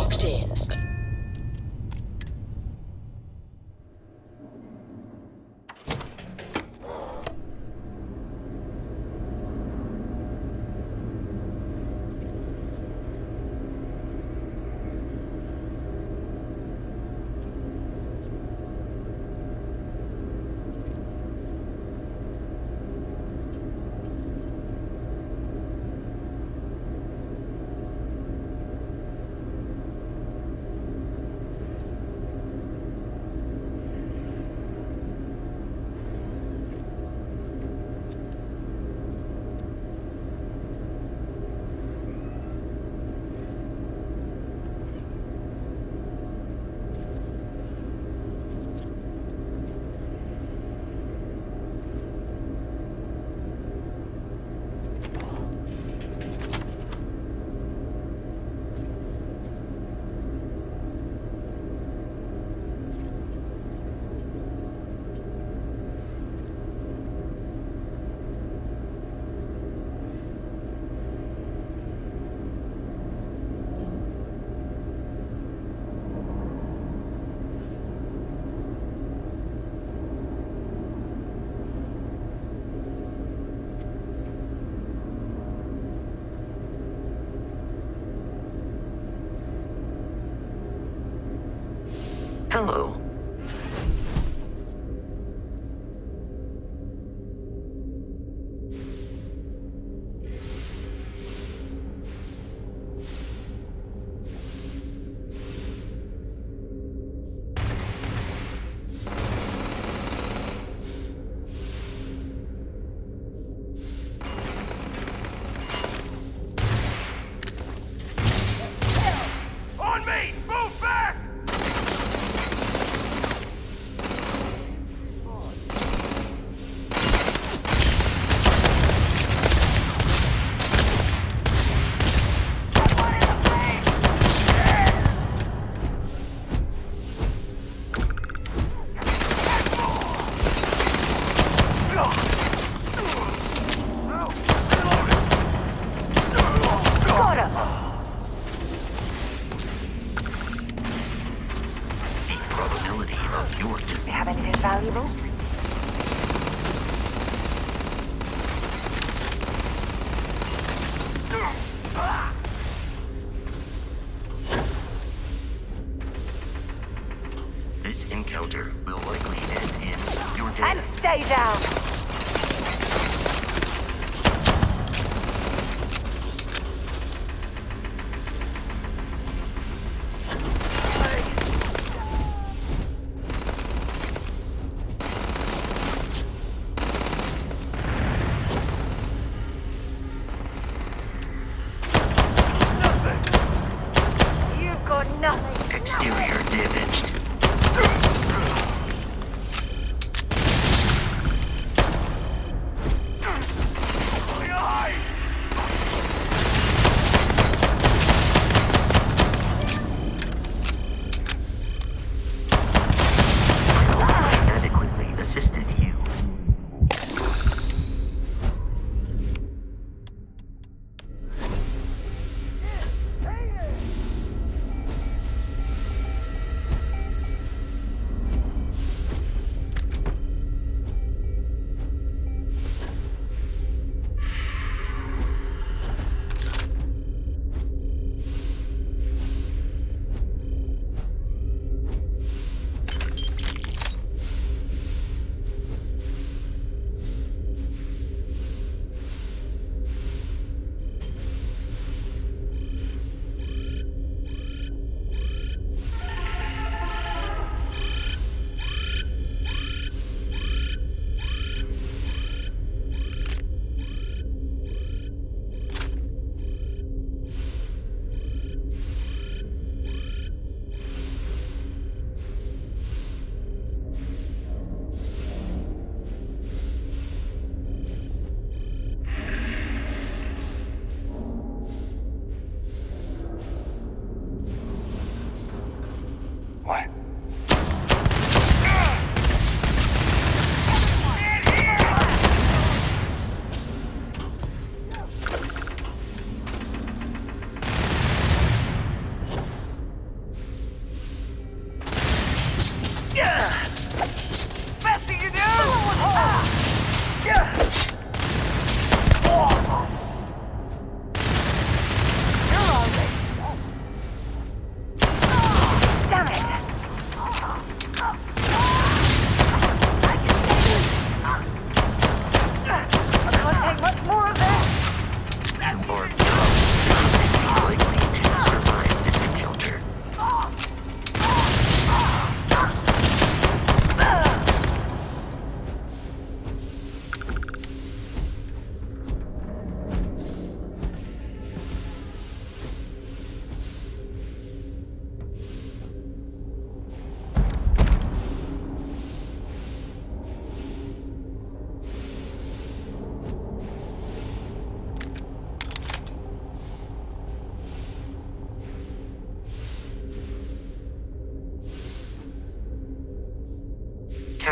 locked in. Hello. On me! Move back!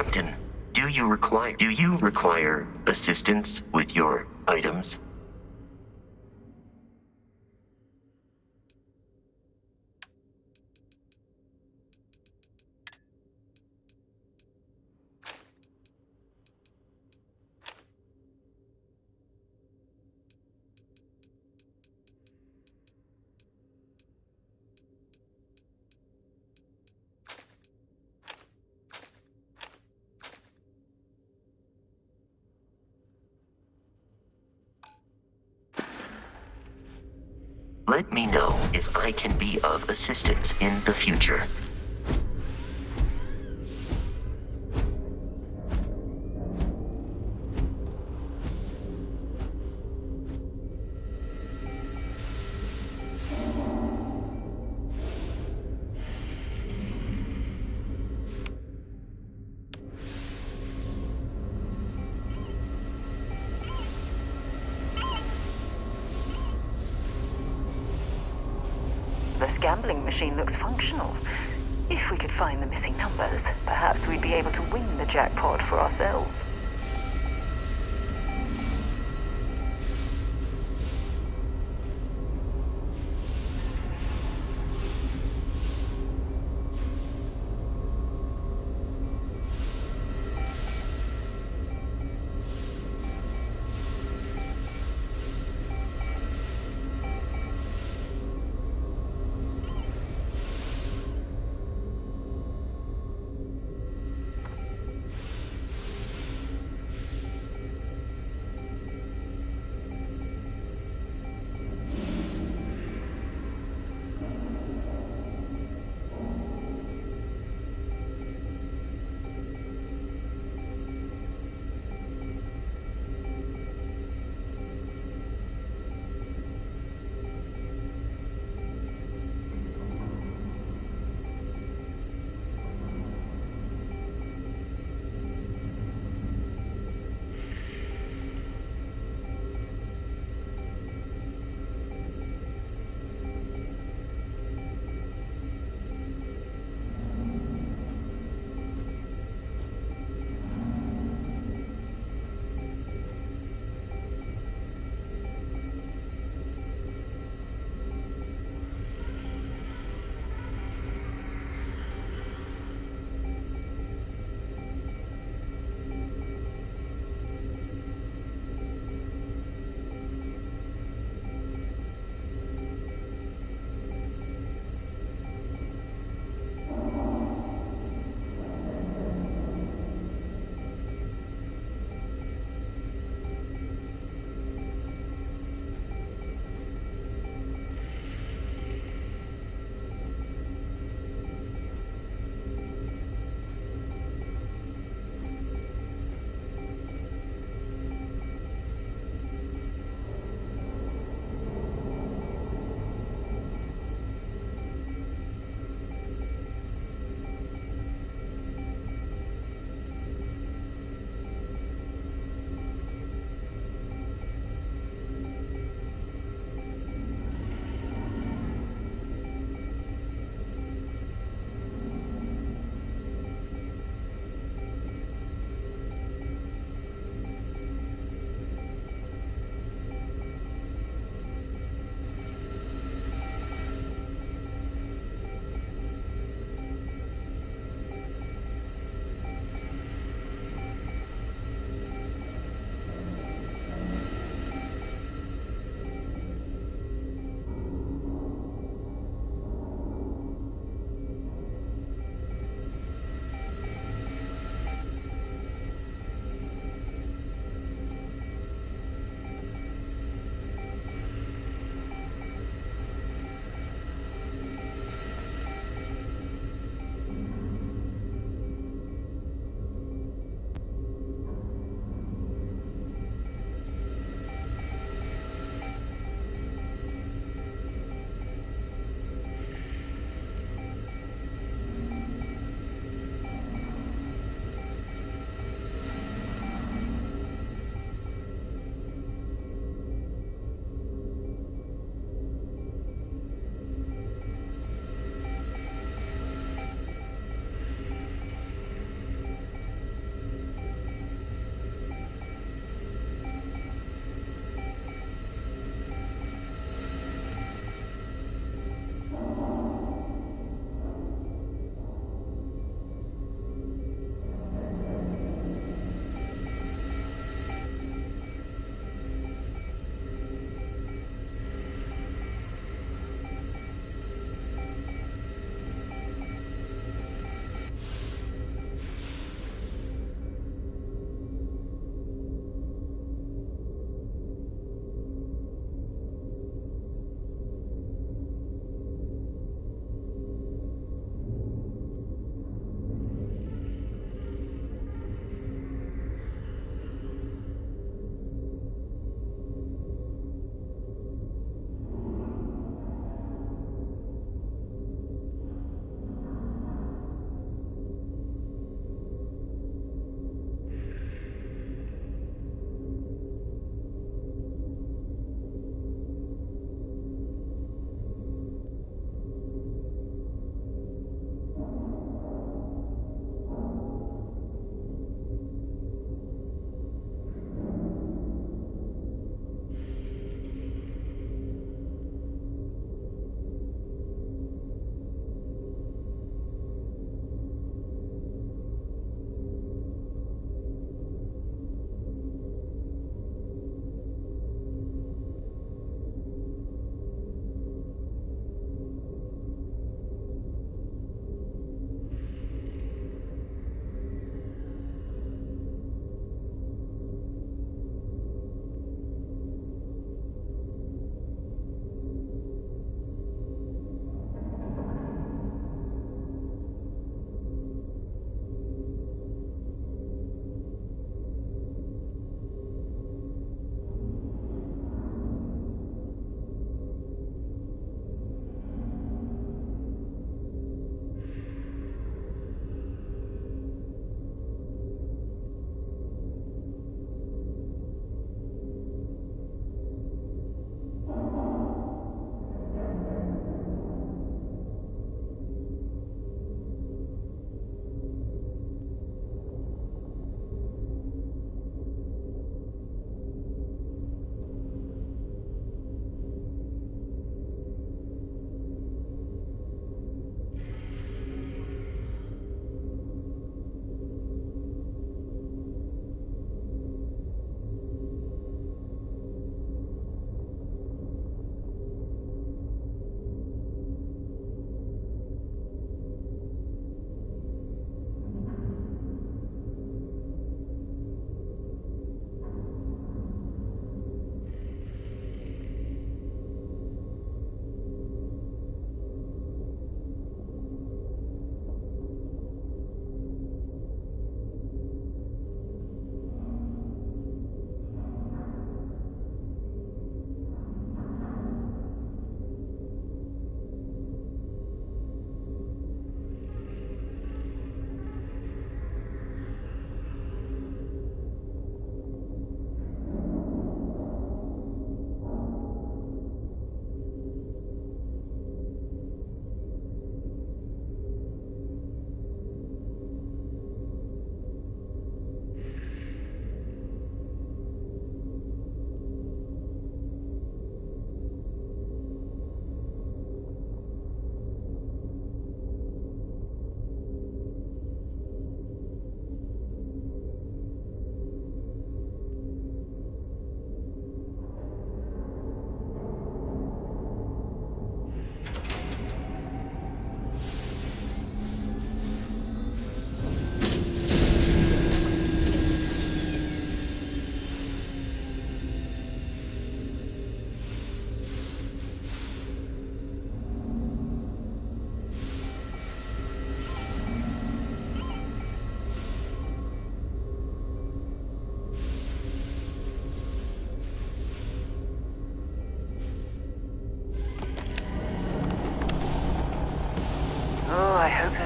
Captain. Do you require assistance with your items? Let me know if I can be of assistance in the future. This gambling machine looks functional. If we could find the missing numbers, perhaps we'd be able to win the jackpot for ourselves.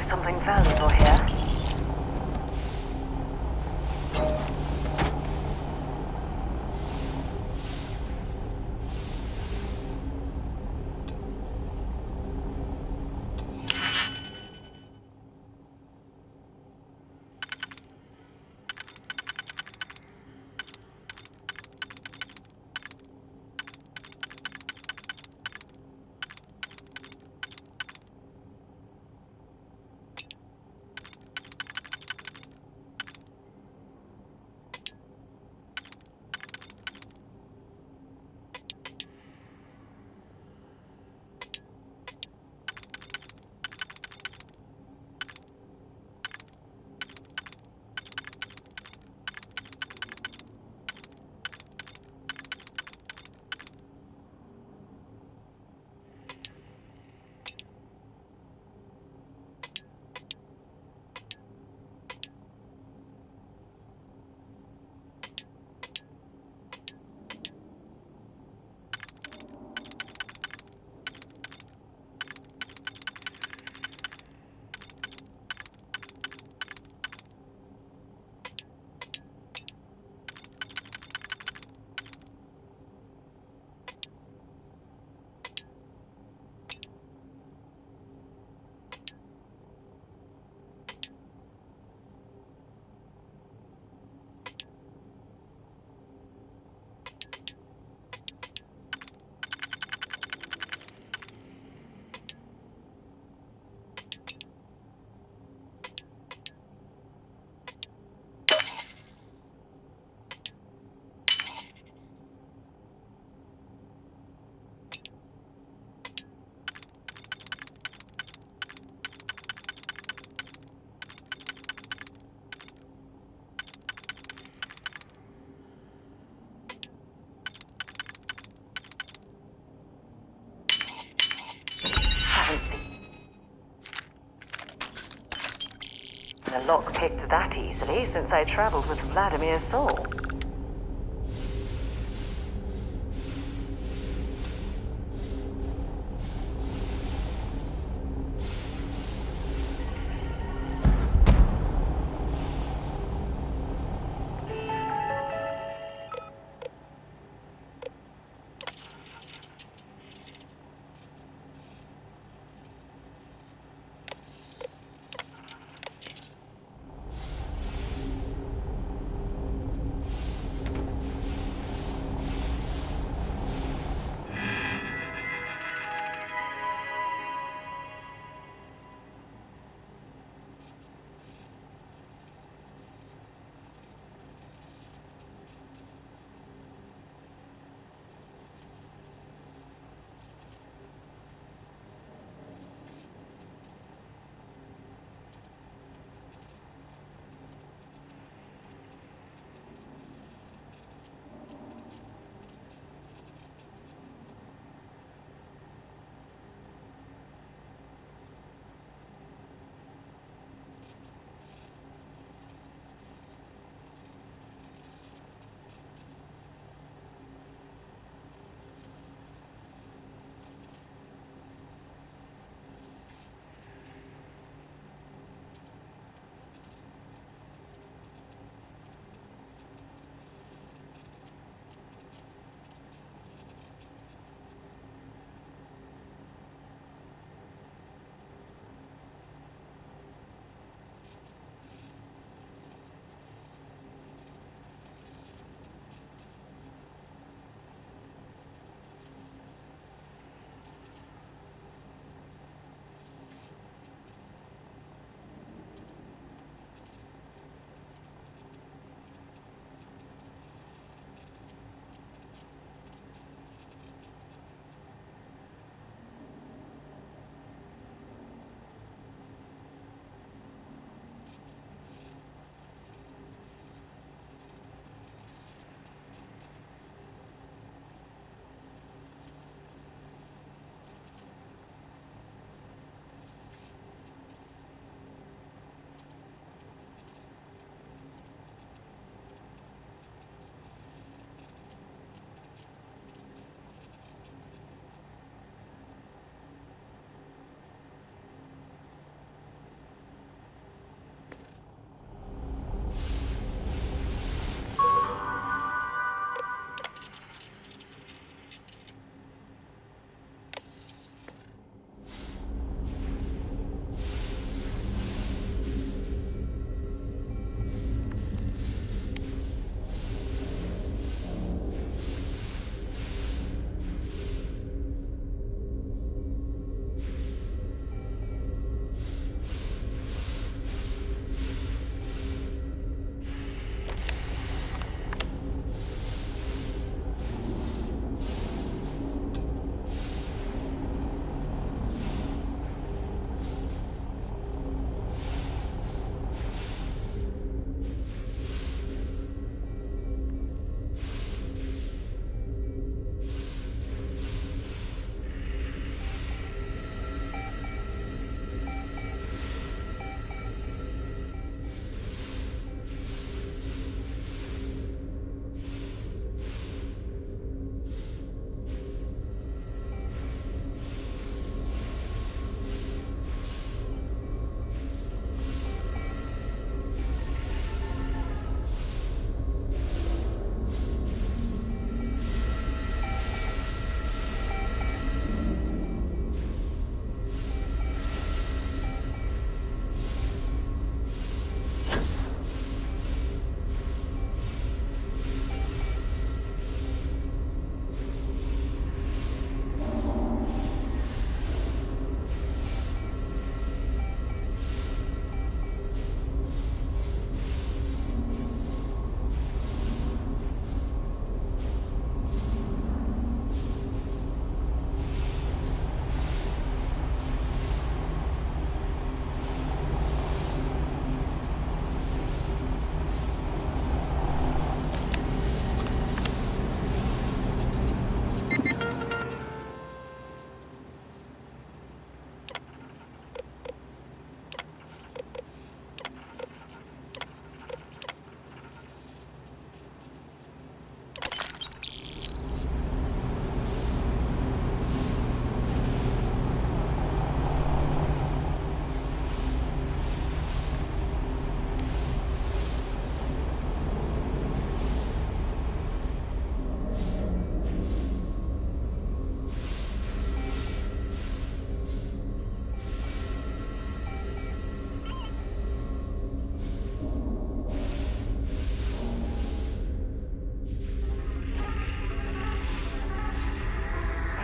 there's something valuable here. The lock picked that easily since I traveled with Vladimir's soul.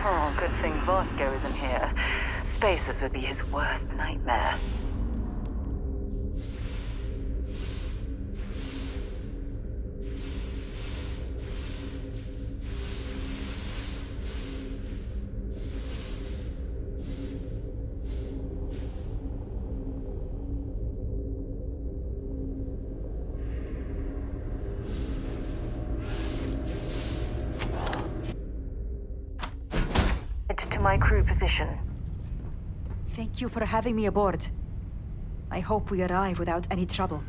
Oh, good thing Vasco isn't here. Spaces would be his worst nightmare. To my crew position. Thank you for having me aboard. I hope we arrive without any trouble.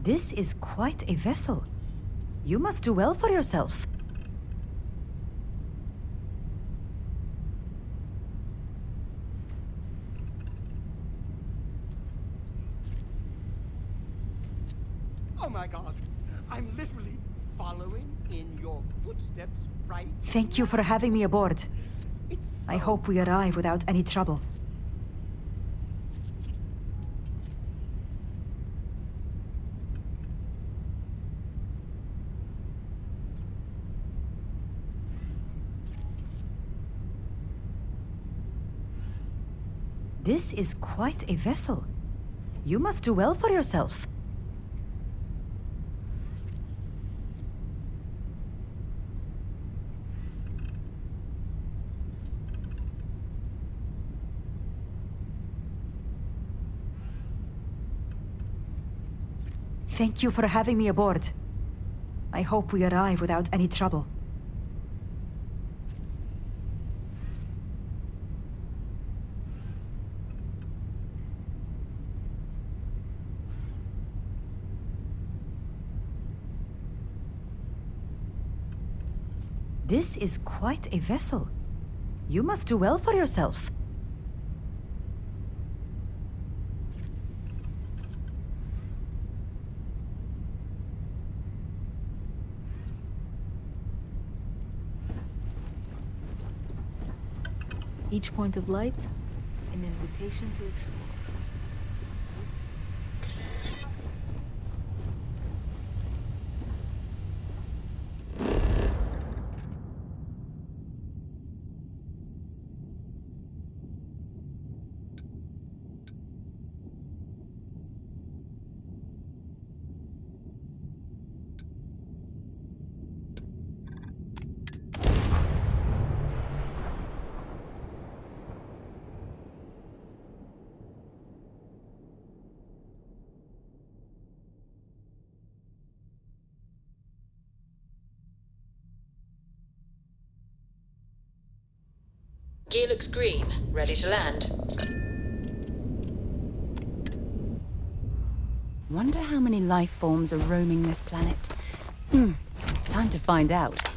This is quite a vessel. You must do well for yourself. Oh my god. I'm literally following in your footsteps right Thank you for having me aboard. I hope we arrive without any trouble. This is quite a vessel. You must do well for yourself. Thank you for having me aboard. I hope we arrive without any trouble. This is quite a vessel. You must do well for yourself. Each point of light, an invitation to explore. Gear looks green. Ready to land. Wonder how many life forms are roaming this planet. Time to find out.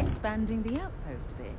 expanding the outpost a bit.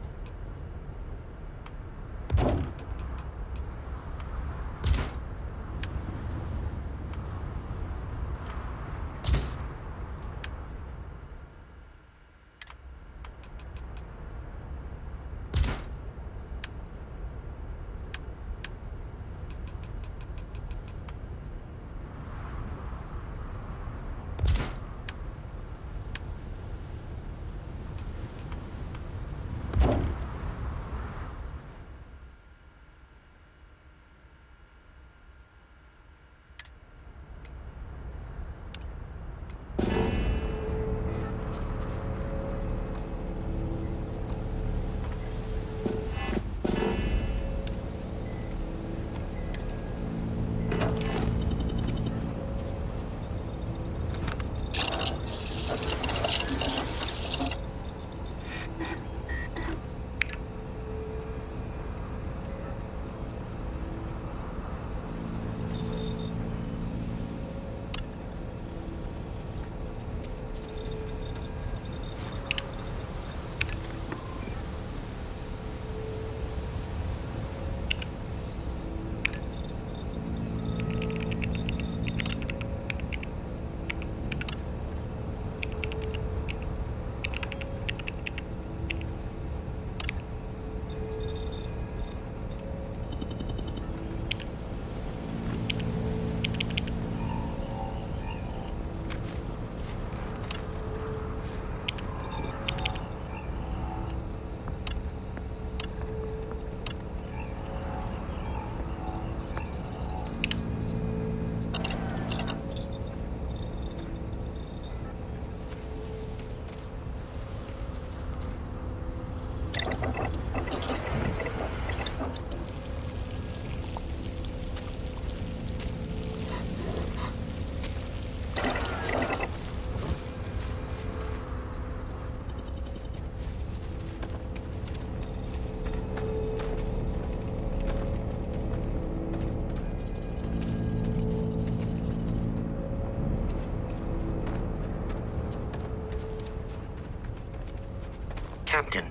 Captain.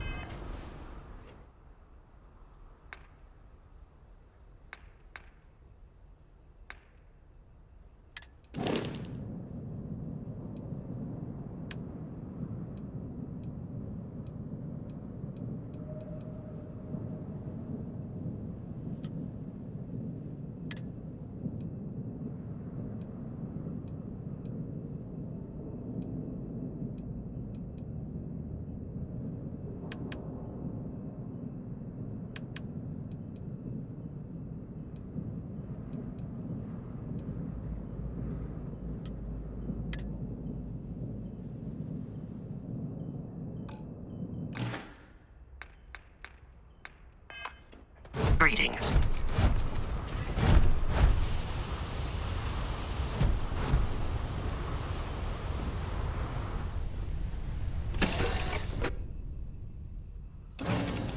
Greetings.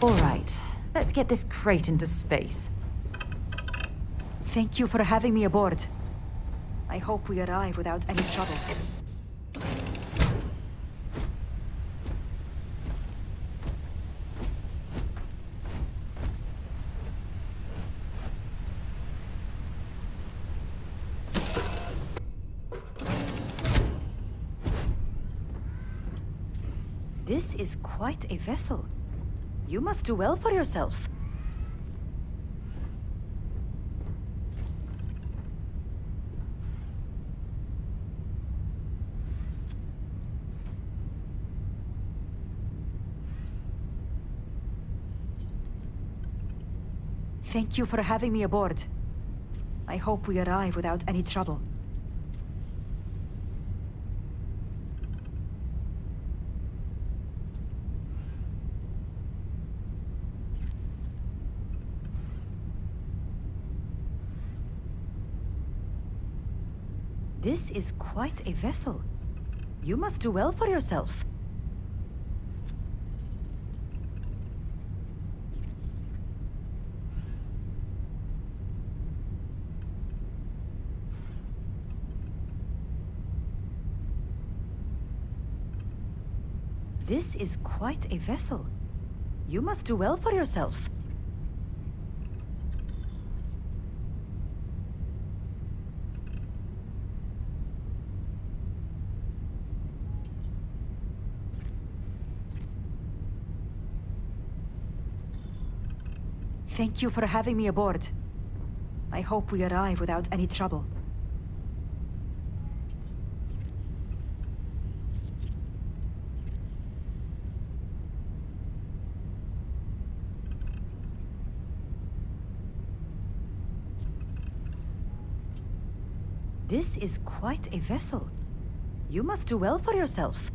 All right, let's get this crate into space. Thank you for having me aboard. I hope we arrive without any trouble. This is quite a vessel. You must do well for yourself. Thank you for having me aboard. I hope we arrive without any trouble. This is quite a vessel. You must do well for yourself. This is quite a vessel. You must do well for yourself. Thank you for having me aboard. I hope we arrive without any trouble. This is quite a vessel. You must do well for yourself.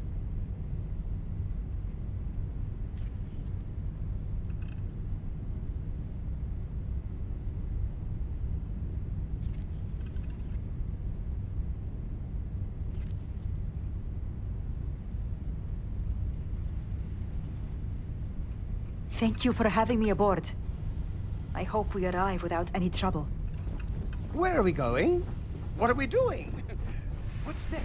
Thank you for having me aboard. I hope we arrive without any trouble. Where are we going? What are we doing? What's next?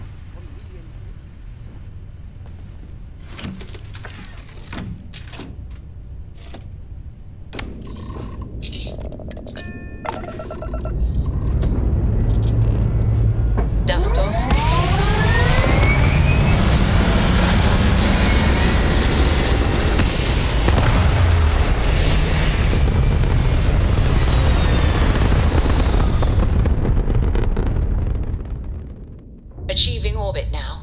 Dust off. Achieving orbit now.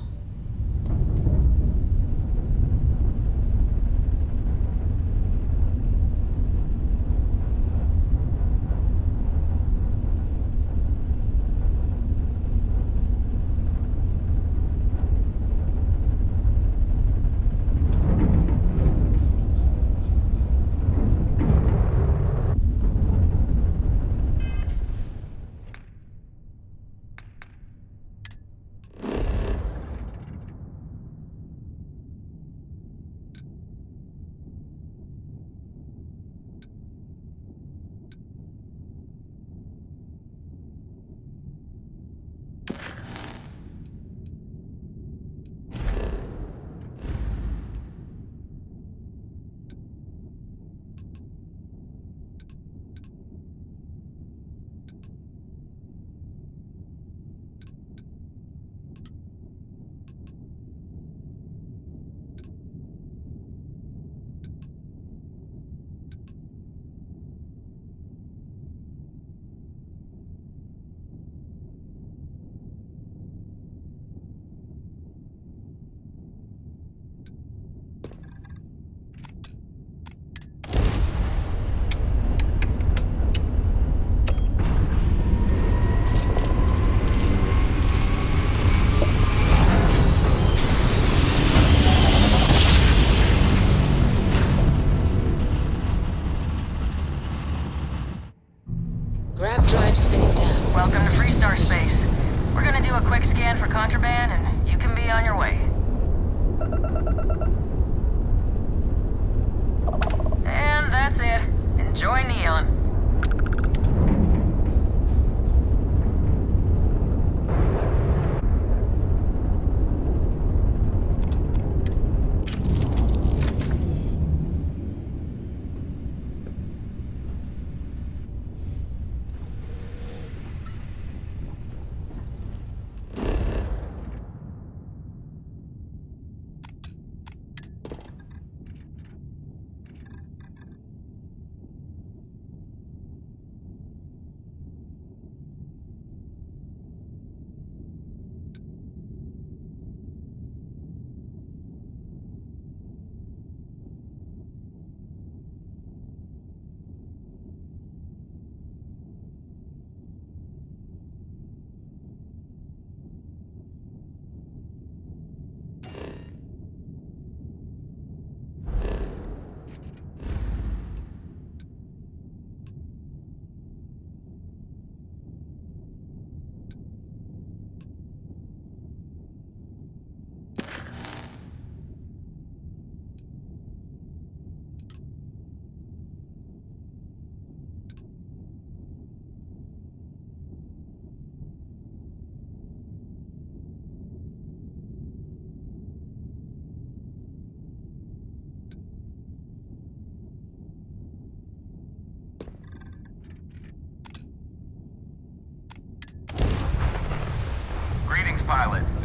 Grav drive spinning down. Welcome to Systems Freestar green. Space. We're gonna do a quick scan for contraband, and you can be on your way. And that's it. Enjoy Neon.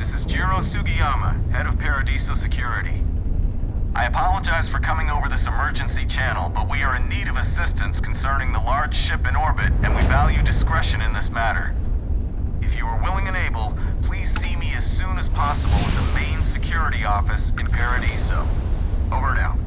This is Jiro Sugiyama, head of Paradiso Security. I apologize for coming over this emergency channel, but we are in need of assistance concerning the large ship in orbit, and we value discretion in this matter. If you are willing and able, please see me as soon as possible at the main security office in Paradiso. Over now.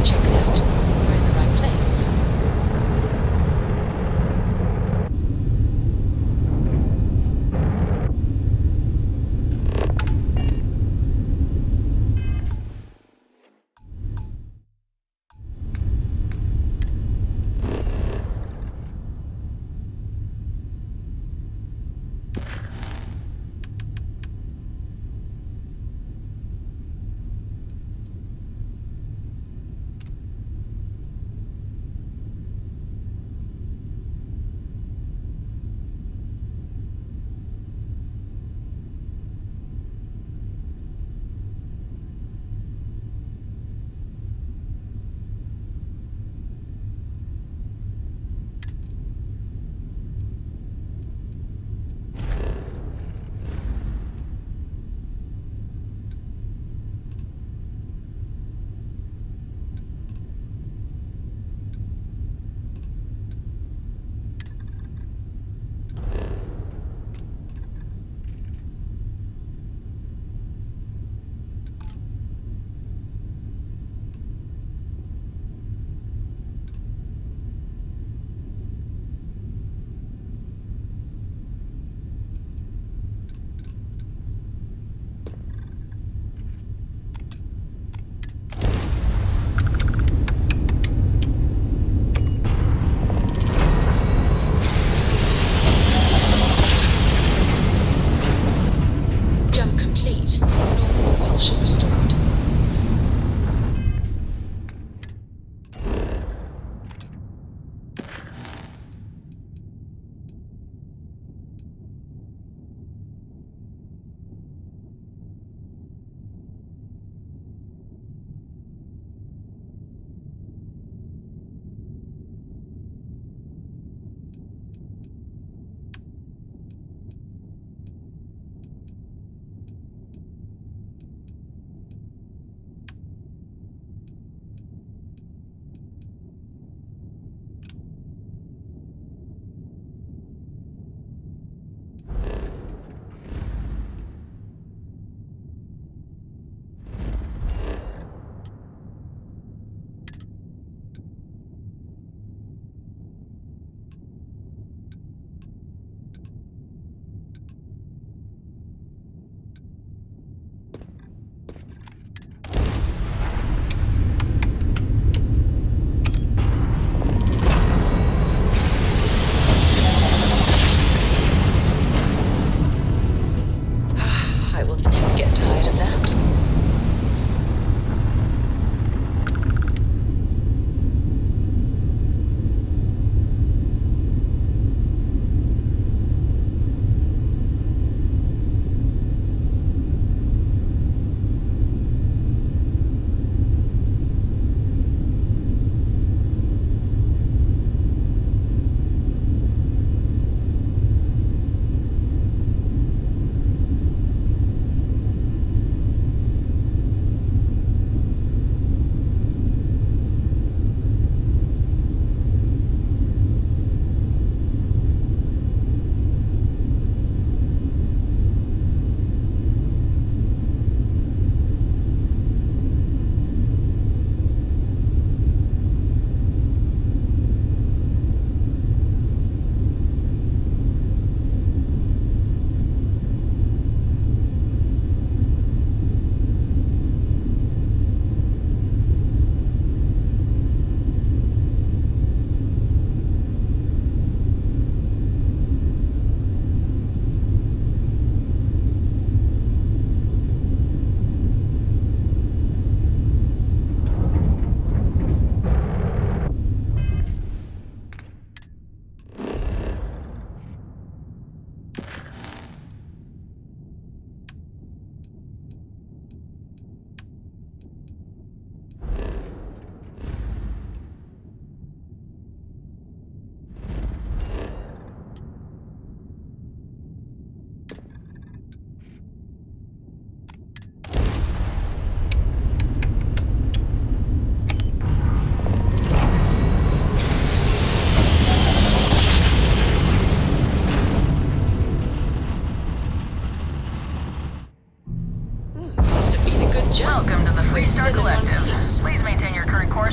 Checks out. We're in the right place.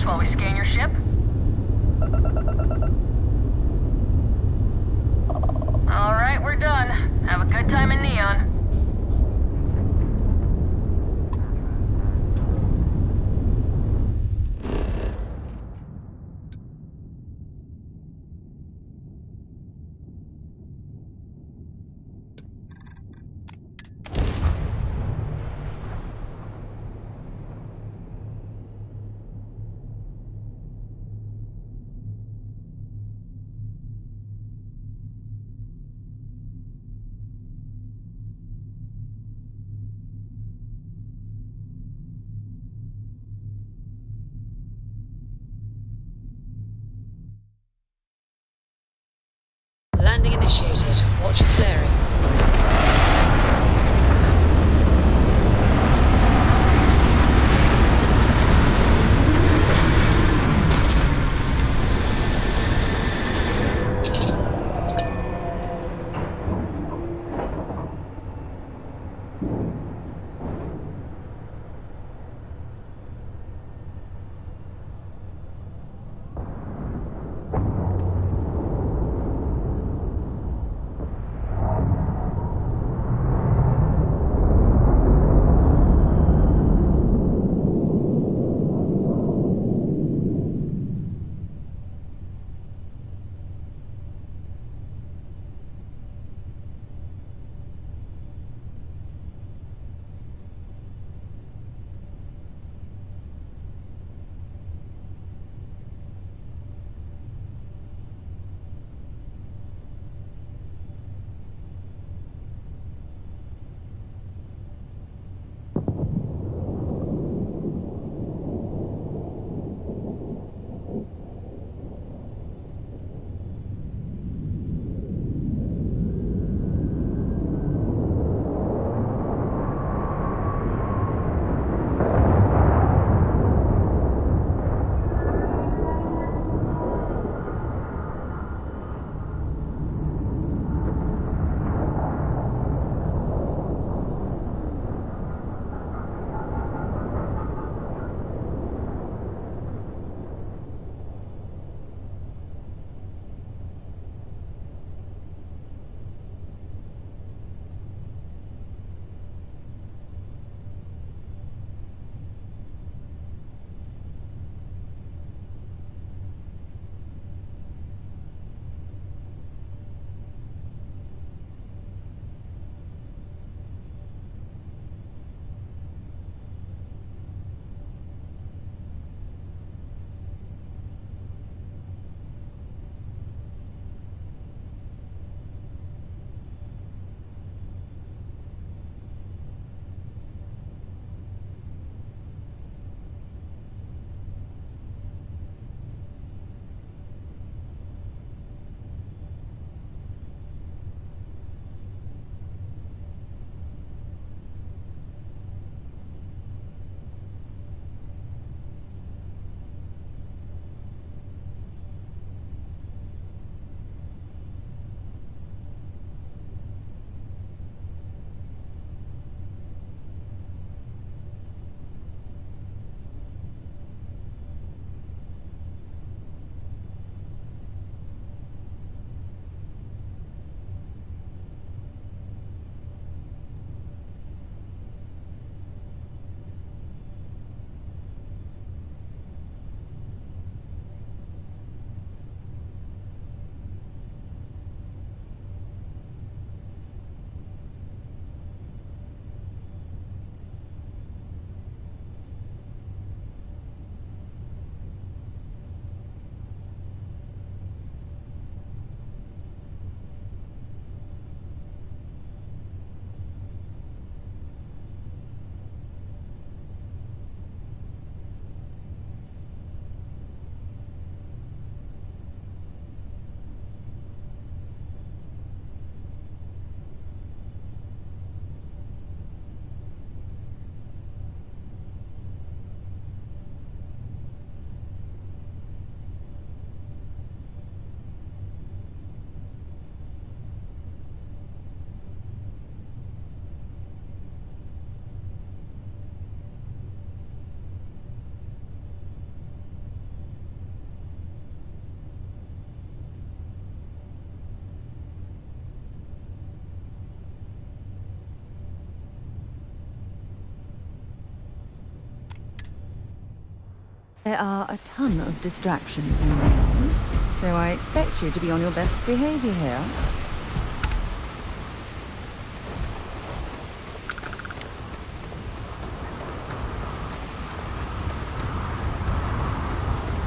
while we scan your ship? Alright, we're done. Have a good time in Neon. Landing initiated. Watch your flaring. There are a ton of distractions in Neon, so I expect you to be on your best behavior here.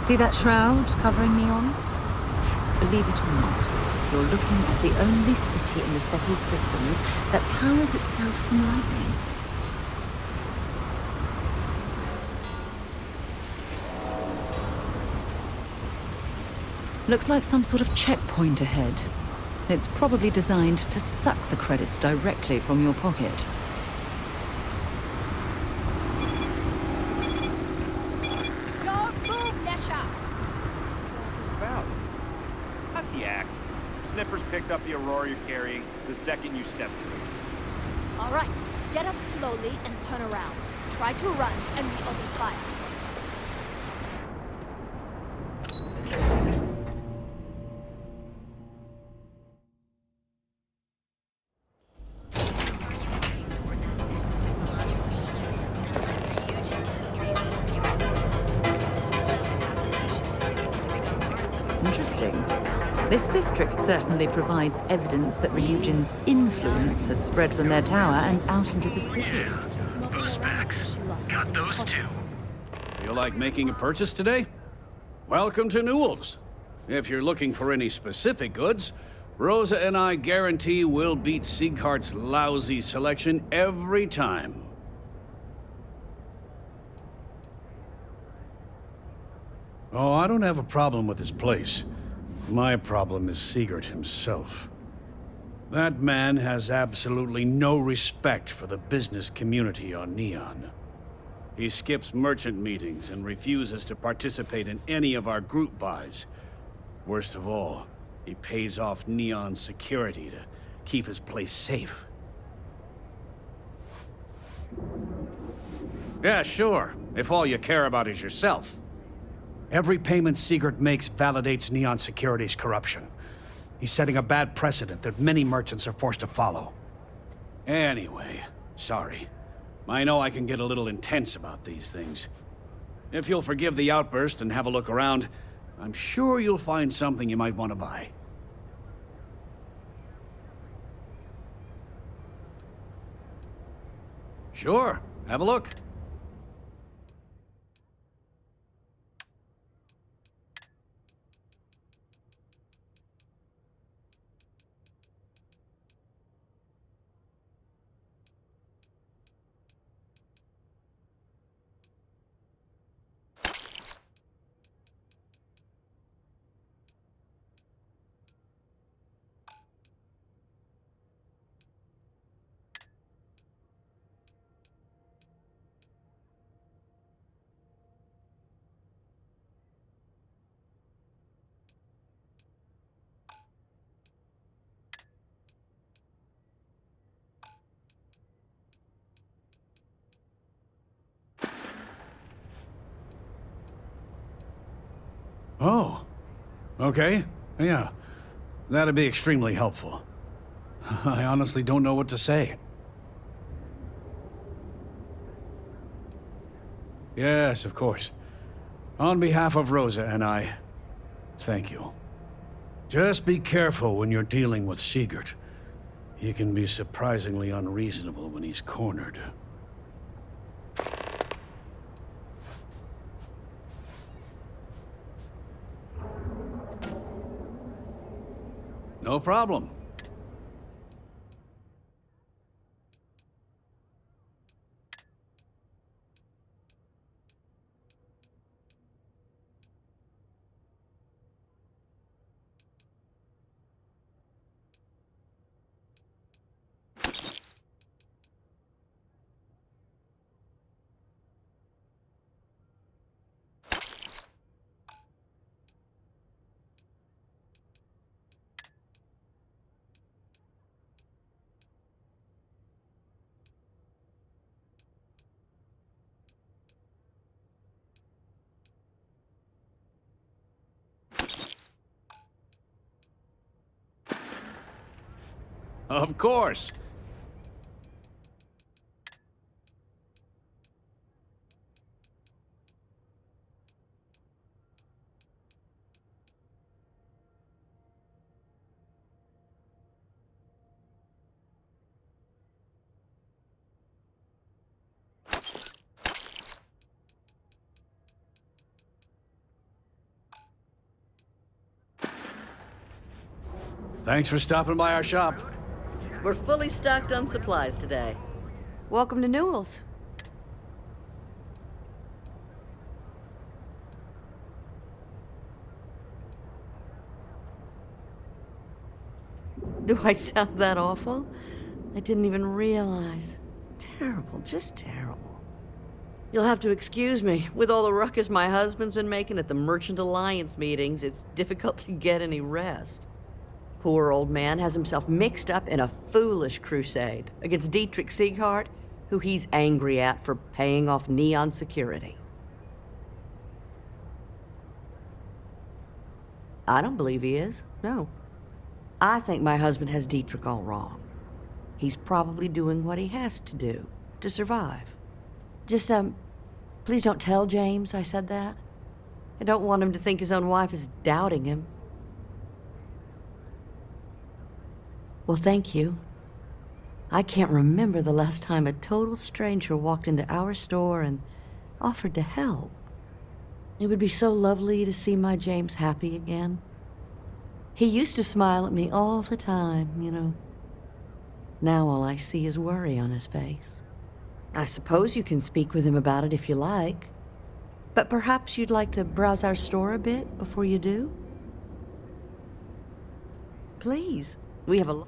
See that shroud covering Neon? Believe it or not, you're looking at the only city in the settled systems that powers itself from lightning. Looks like some sort of checkpoint ahead. It's probably designed to suck the credits directly from your pocket. Don't move, Nesha! What's this about? Cut the act. Snippers picked up the Aurora you're carrying the second you stepped through. All right, get up slowly and turn around. Try to run, and we open fire. Interesting. This district certainly provides evidence that Ryujin's influence has spread from their tower and out into the city. Those bags. Got those two. Feel like making a purchase today? Welcome to Newell's. If you're looking for any specific goods, Rosa and I guarantee we'll beat Sieghart's lousy selection every time. Oh, I don't have a problem with his place. My problem is Siegert himself. That man has absolutely no respect for the business community on Neon. He skips merchant meetings and refuses to participate in any of our group buys. Worst of all, he pays off Neon security to keep his place safe. Yeah, sure, if all you care about is yourself. Every payment Siegert makes validates Neon Security's corruption. He's setting a bad precedent that many merchants are forced to follow. Anyway, sorry. I know I can get a little intense about these things. If you'll forgive the outburst and have a look around, I'm sure you'll find something you might want to buy. Sure, have a look. Oh, okay. Yeah, that'd be extremely helpful. I honestly don't know what to say. Yes, of course. On behalf of Rosa and I, thank you. Just be careful when you're dealing with Siegert. He can be surprisingly unreasonable when he's cornered. No problem. Of course. Thanks for stopping by our shop. We're fully stocked on supplies today. Welcome to Newell's. Do I sound that awful? I didn't even realize. Terrible, just terrible. You'll have to excuse me. With all the ruckus my husband's been making at the Merchant Alliance meetings, it's difficult to get any rest. Poor old man has himself mixed up in a foolish crusade against Dietrich Sieghart, who he's angry at for paying off Neon security. I don't believe he is, no. I think my husband has Dietrich all wrong. He's probably doing what he has to do to survive. Just, please don't tell James I said that. I don't want him to think his own wife is doubting him. Well, thank you. I can't remember the last time a total stranger walked into our store and offered to help. It would be so lovely to see my James happy again. He used to smile at me all the time, you know. Now all I see is worry on his face. I suppose you can speak with him about it if you like. But perhaps you'd like to browse our store a bit before you do? Please. We have a...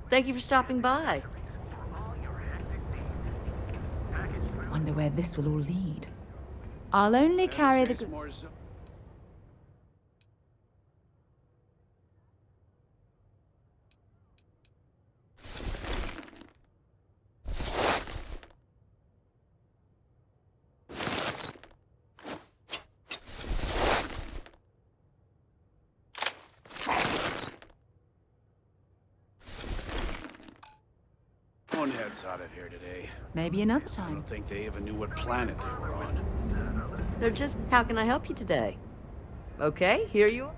Thank you for stopping by. Wonder where this will all lead. I'll only carry the... Heads out of here today. Maybe another I time. don't think they even knew what planet they were on. They're just, how can I help you today? Okay, here you are.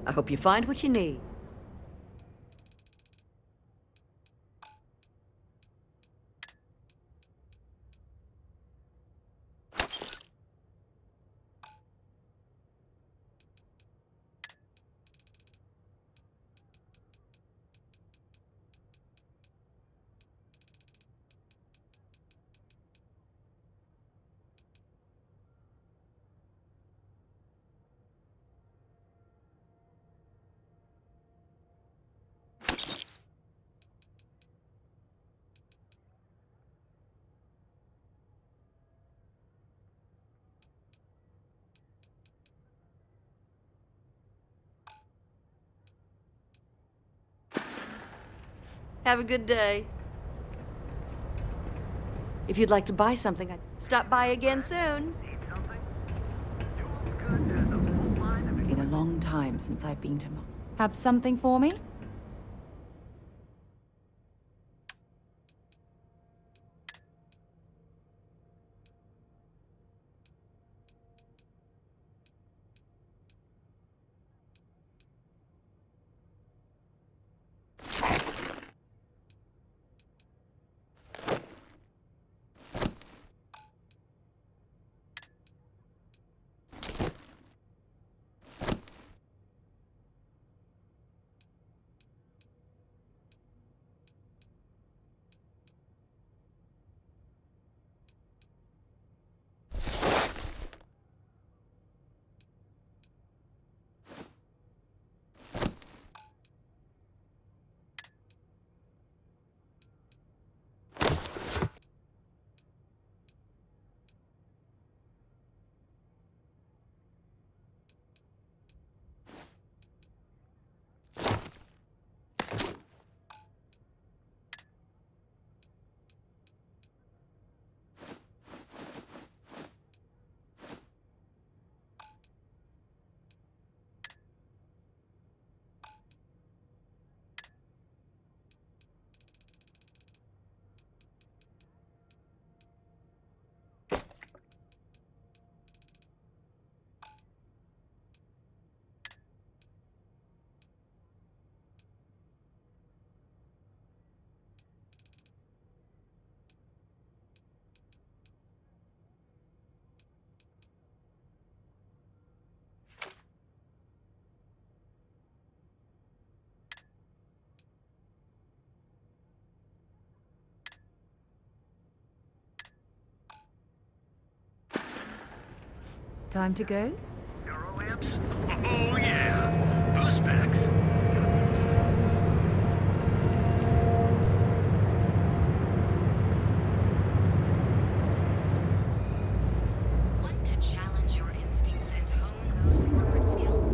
I hope you find what you need. Have a good day. If you'd like to buy something, I'd stop by again soon. Been a long time since I've been to Have something for me? Time to go? Neurolamps? Oh yeah. Boost packs. Want to challenge your instincts and hone those corporate skills?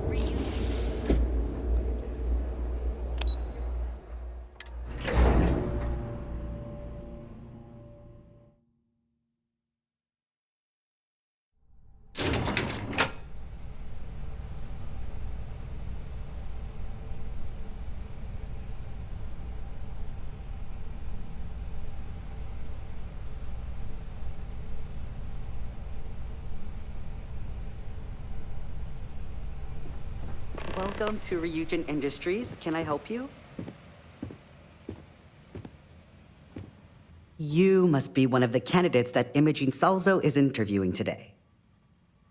Reunion. Welcome to Reunion Industries. Can I help you? You must be one of the candidates that Imogene Salzo is interviewing today.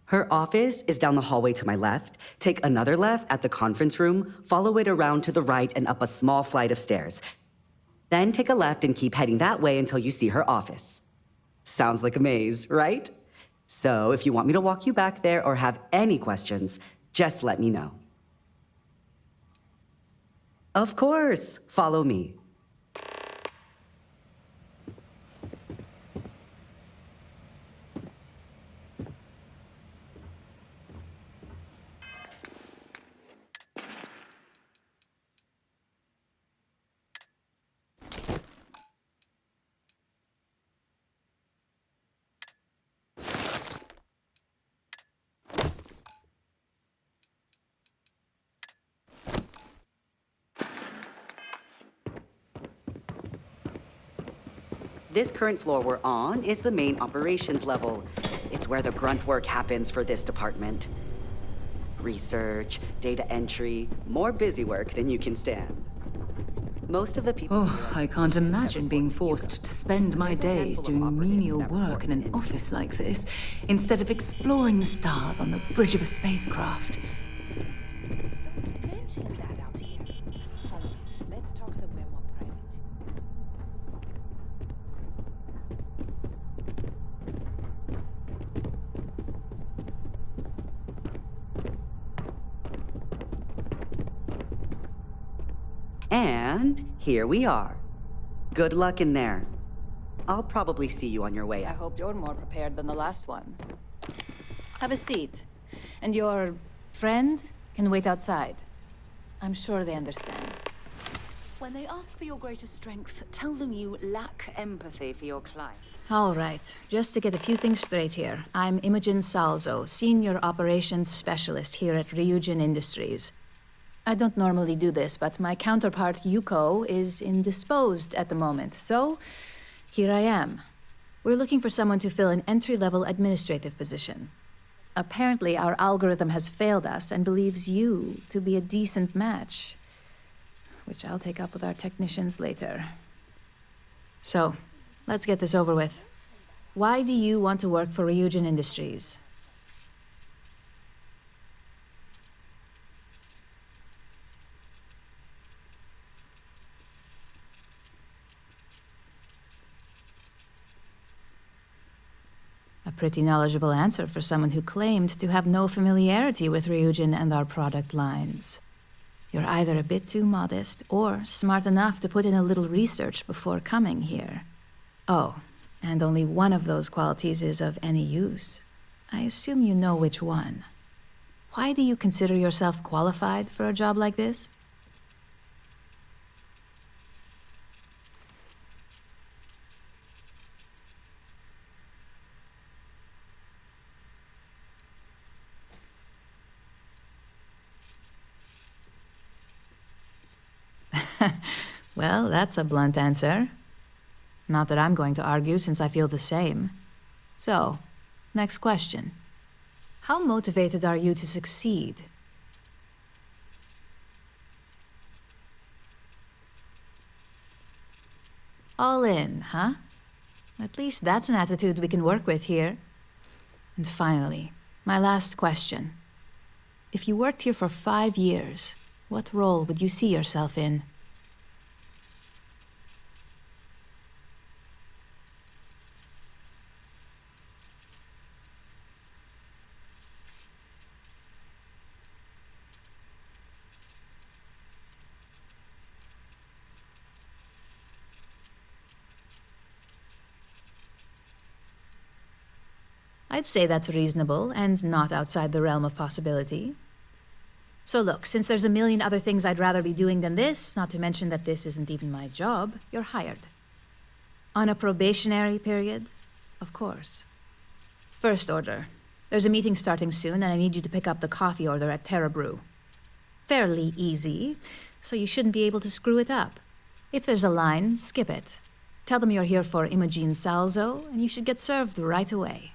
Her office is down the hallway to my left. Take another left at the conference room, follow it around to the right and up a small flight of stairs. Then take a left and keep heading that way until you see her office. Sounds like a maze, right? So if you want me to walk you back there or have any questions, just let me know. Of course, follow me. This current floor we're on is the main operations level. It's where the grunt work happens for this department. Research, data entry, more busy work than you can stand. Most of the people... Oh, I can't imagine being forced to spend my days doing menial work in an office like this, instead of exploring the stars on the bridge of a spacecraft. And here we are. Good luck in there. I'll probably see you on your way I out. hope you're more prepared than the last one. Have a seat. And your friend can wait outside. I'm sure they understand. When they ask for your greatest strength, tell them you lack empathy for your client. All right, just to get a few things straight here. I'm Imogen Salzo, Senior Operations Specialist here at Ryujin Industries. I don't normally do this, but my counterpart, Yuko, is indisposed at the moment, so here I am. We're looking for someone to fill an entry-level administrative position. Apparently, our algorithm has failed us and believes you to be a decent match, which I'll take up with our technicians later. So, let's get this over with. Why do you want to work for Ryujin Industries? A pretty knowledgeable answer for someone who claimed to have no familiarity with Ryujin and our product lines. You're either a bit too modest or smart enough to put in a little research before coming here. Oh, and only one of those qualities is of any use. I assume you know which one. Why do you consider yourself qualified for a job like this? Well, that's a blunt answer. Not that I'm going to argue, since I feel the same. So, next question. How motivated are you to succeed? All in, huh? At least that's an attitude we can work with here. And finally, my last question. If you worked here for 5 years, what role would you see yourself in? I'd say that's reasonable and not outside the realm of possibility. So look, since there's a million other things I'd rather be doing than this, not to mention that this isn't even my job, you're hired. On a probationary period, of course. First order. There's a meeting starting soon, and I need you to pick up the coffee order at Terra Brew. Fairly easy, so you shouldn't be able to screw it up. If there's a line, skip it. Tell them you're here for Imogen Salzo, and you should get served right away.